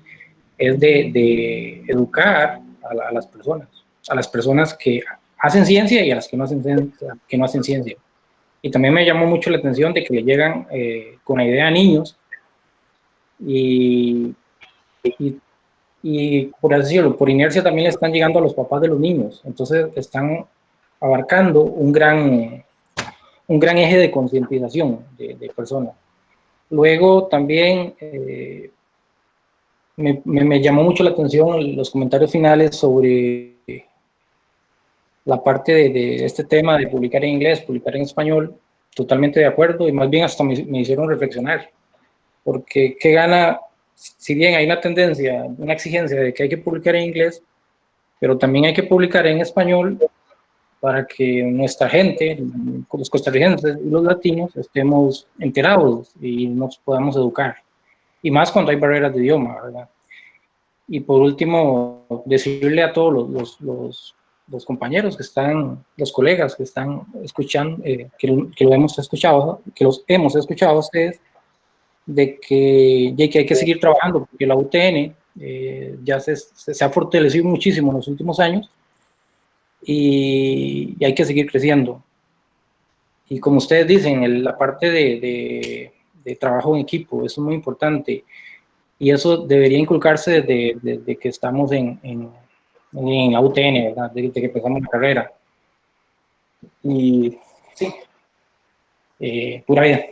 es de educar a las personas que hacen ciencia y a las que no hacen ciencia. Y también me llamó mucho la atención de que le llegan con la idea a niños y por así decirlo, por inercia también le están llegando a los papás de los niños. Entonces están abarcando un gran eje de concientización de personas. Luego también me llamó mucho la atención los comentarios finales sobre la parte de este tema de publicar en inglés, publicar en español. Totalmente de acuerdo, y más bien hasta me hicieron reflexionar, porque ¿qué gana? Si bien hay una tendencia, una exigencia de que hay que publicar en inglés, pero también hay que publicar en español para que nuestra gente, los costarricenses y los latinos, estemos enterados y nos podamos educar. Y más cuando hay barreras de idioma, ¿verdad? Y por último, decirle a todos los compañeros que están, los colegas que están escuchando, que los hemos escuchado a ustedes, de que hay que seguir trabajando, porque la UTN ya se ha fortalecido muchísimo en los últimos años y hay que seguir creciendo. Y como ustedes dicen, la parte de trabajo en equipo, eso es muy importante. Y eso debería inculcarse desde que estamos en la UTN, ¿verdad? Desde que empezamos la carrera. Y sí, pura vida.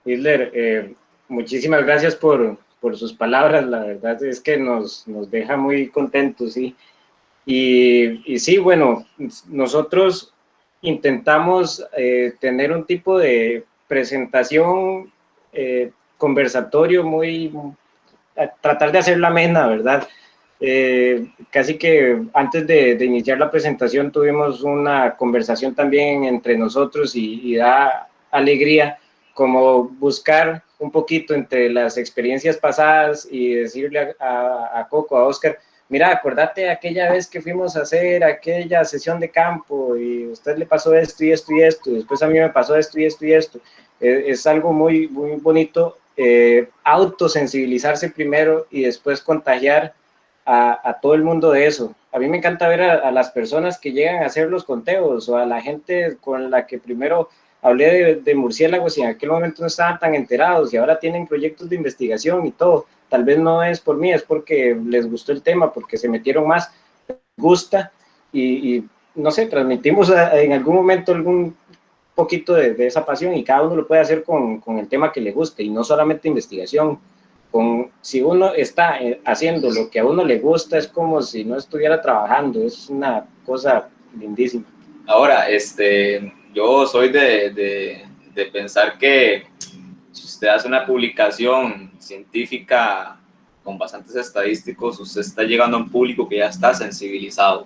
Isler, muchísimas gracias por sus palabras, la verdad es que nos deja muy contentos, ¿sí? Y sí, bueno, nosotros intentamos tener un tipo de presentación, conversatorio tratar de hacerla amena, ¿verdad? Casi que antes de iniciar la presentación tuvimos una conversación también entre nosotros y da alegría como buscar un poquito entre las experiencias pasadas y decirle a Coco, a Oscar, mira, acordate de aquella vez que fuimos a hacer aquella sesión de campo y a usted le pasó esto y esto y esto, y después a mí me pasó esto y esto y esto. Es algo muy, muy bonito, autosensibilizarse primero y después contagiar a todo el mundo de eso. A mí me encanta ver a las personas que llegan a hacer los conteos o a la gente con la que primero hablé de murciélagos y en aquel momento no estaban tan enterados y ahora tienen proyectos de investigación y todo. Tal vez no es por mí, es porque les gustó el tema, porque se metieron más, les gusta y no sé, transmitimos en algún momento algún poquito de esa pasión y cada uno lo puede hacer con el tema que le guste y no solamente investigación. Si uno está haciendo lo que a uno le gusta, es como si no estuviera trabajando, es una cosa lindísima. Ahora, yo soy de pensar que si usted hace una publicación científica con bastantes estadísticos, usted está llegando a un público que ya está sensibilizado.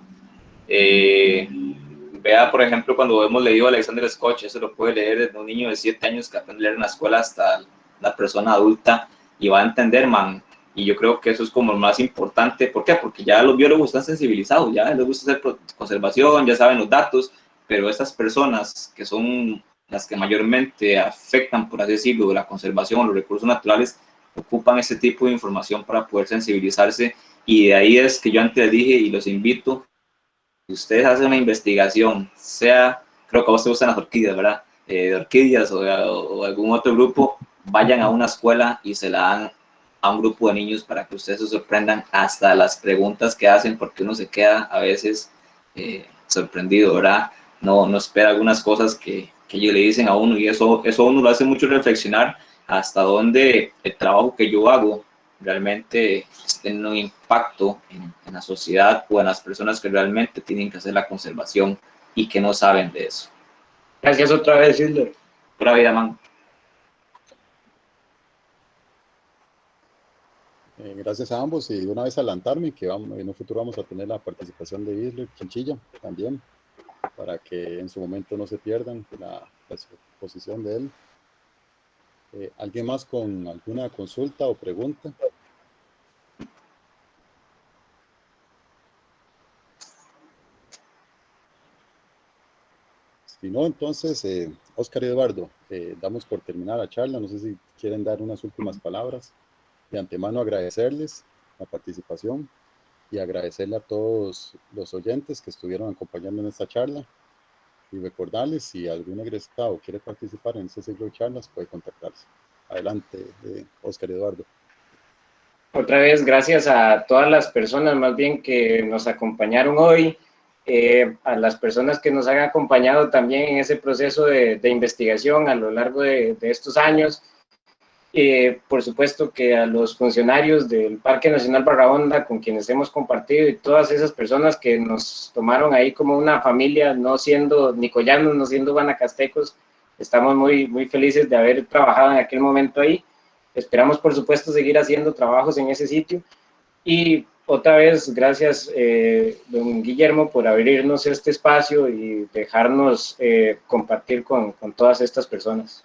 Vea, por ejemplo, cuando hemos leído a Alexander Scott, eso lo puede leer desde un niño de 7 años que aprende a leer en la escuela hasta la persona adulta y va a entender, man. Y yo creo que eso es como lo más importante. ¿Por qué? Porque ya los biólogos están sensibilizados, ya les gusta hacer conservación, ya saben los datos, pero estas personas que son las que mayormente afectan, por así decirlo, la conservación o los recursos naturales, ocupan ese tipo de información para poder sensibilizarse. Y de ahí es que yo antes dije y los invito, si ustedes hacen una investigación, creo que a vos te gustan las orquídeas, ¿verdad? De orquídeas o algún otro grupo, vayan a una escuela y se la dan a un grupo de niños para que ustedes se sorprendan hasta las preguntas que hacen, porque uno se queda a veces sorprendido, ¿verdad? No espera algunas cosas que ellos le dicen a uno y eso a uno lo hace mucho reflexionar hasta dónde el trabajo que yo hago realmente tiene un impacto en la sociedad o en las personas que realmente tienen que hacer la conservación y que no saben de eso. Gracias otra vez, Hilder. Pura vida, man. Gracias a ambos y de una vez adelantarme que en un futuro vamos a tener la participación de Isler Chinchilla también, para que en su momento no se pierdan la exposición de él. ¿Alguien más con alguna consulta o pregunta? Si no, entonces, Oscar y Eduardo, damos por terminada la charla. No sé si quieren dar unas últimas palabras. De antemano agradecerles la participación y agradecerle a todos los oyentes que estuvieron acompañando en esta charla y recordarles si algún egresado quiere participar en este ciclo de charlas puede contactarse. Adelante, Oscar y Eduardo. Otra vez, gracias a todas las personas más bien que nos acompañaron hoy, a las personas que nos han acompañado también en ese proceso de investigación a lo largo de estos años. Por supuesto que a los funcionarios del Parque Nacional Barrahonda con quienes hemos compartido y todas esas personas que nos tomaron ahí como una familia, no siendo nicoyanos, no siendo guanacastecos, estamos muy, muy felices de haber trabajado en aquel momento ahí. Esperamos, por supuesto, seguir haciendo trabajos en ese sitio. Y otra vez, gracias, don Guillermo, por abrirnos este espacio y dejarnos compartir con todas estas personas.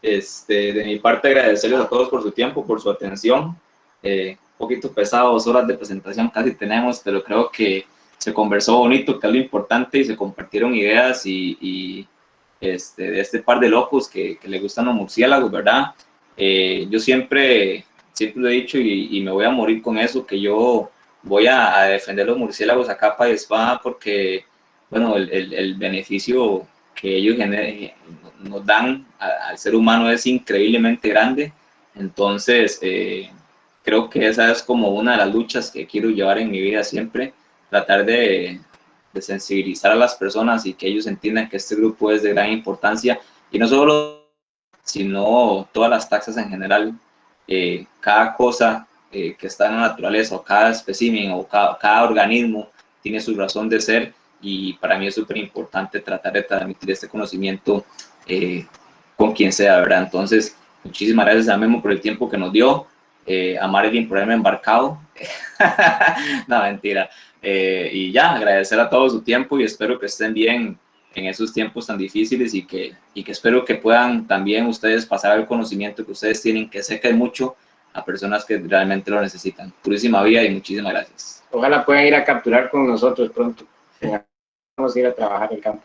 De mi parte, agradecerles a todos por su tiempo, por su atención. Un poquito pesado, 2 horas de presentación casi tenemos, pero creo que se conversó bonito, que es lo importante, y se compartieron ideas y de este par de locos que le gustan los murciélagos, ¿verdad? Yo siempre lo he dicho y me voy a morir con eso, que yo voy a defender los murciélagos a capa y espada porque, bueno, el beneficio que ellos nos dan al ser humano es increíblemente grande. Entonces, creo que esa es como una de las luchas que quiero llevar en mi vida siempre, tratar de sensibilizar a las personas y que ellos entiendan que este grupo es de gran importancia, y no solo, sino todas las taxas en general. Cada cosa que está en la naturaleza, o cada espécimen, o cada organismo tiene su razón de ser, y para mí es súper importante tratar de transmitir este conocimiento con quien sea, ¿verdad? Entonces, muchísimas gracias a Memo por el tiempo que nos dio, a Marilyn por haberme embarcado. No, mentira. Y ya, agradecer a todos su tiempo y espero que estén bien en esos tiempos tan difíciles, y que espero que puedan también ustedes pasar el conocimiento que ustedes tienen, que sé que hay mucho, a personas que realmente lo necesitan. Purísima vida y muchísimas gracias. Ojalá puedan ir a capturar con nosotros pronto. Vamos a ir a trabajar el campo.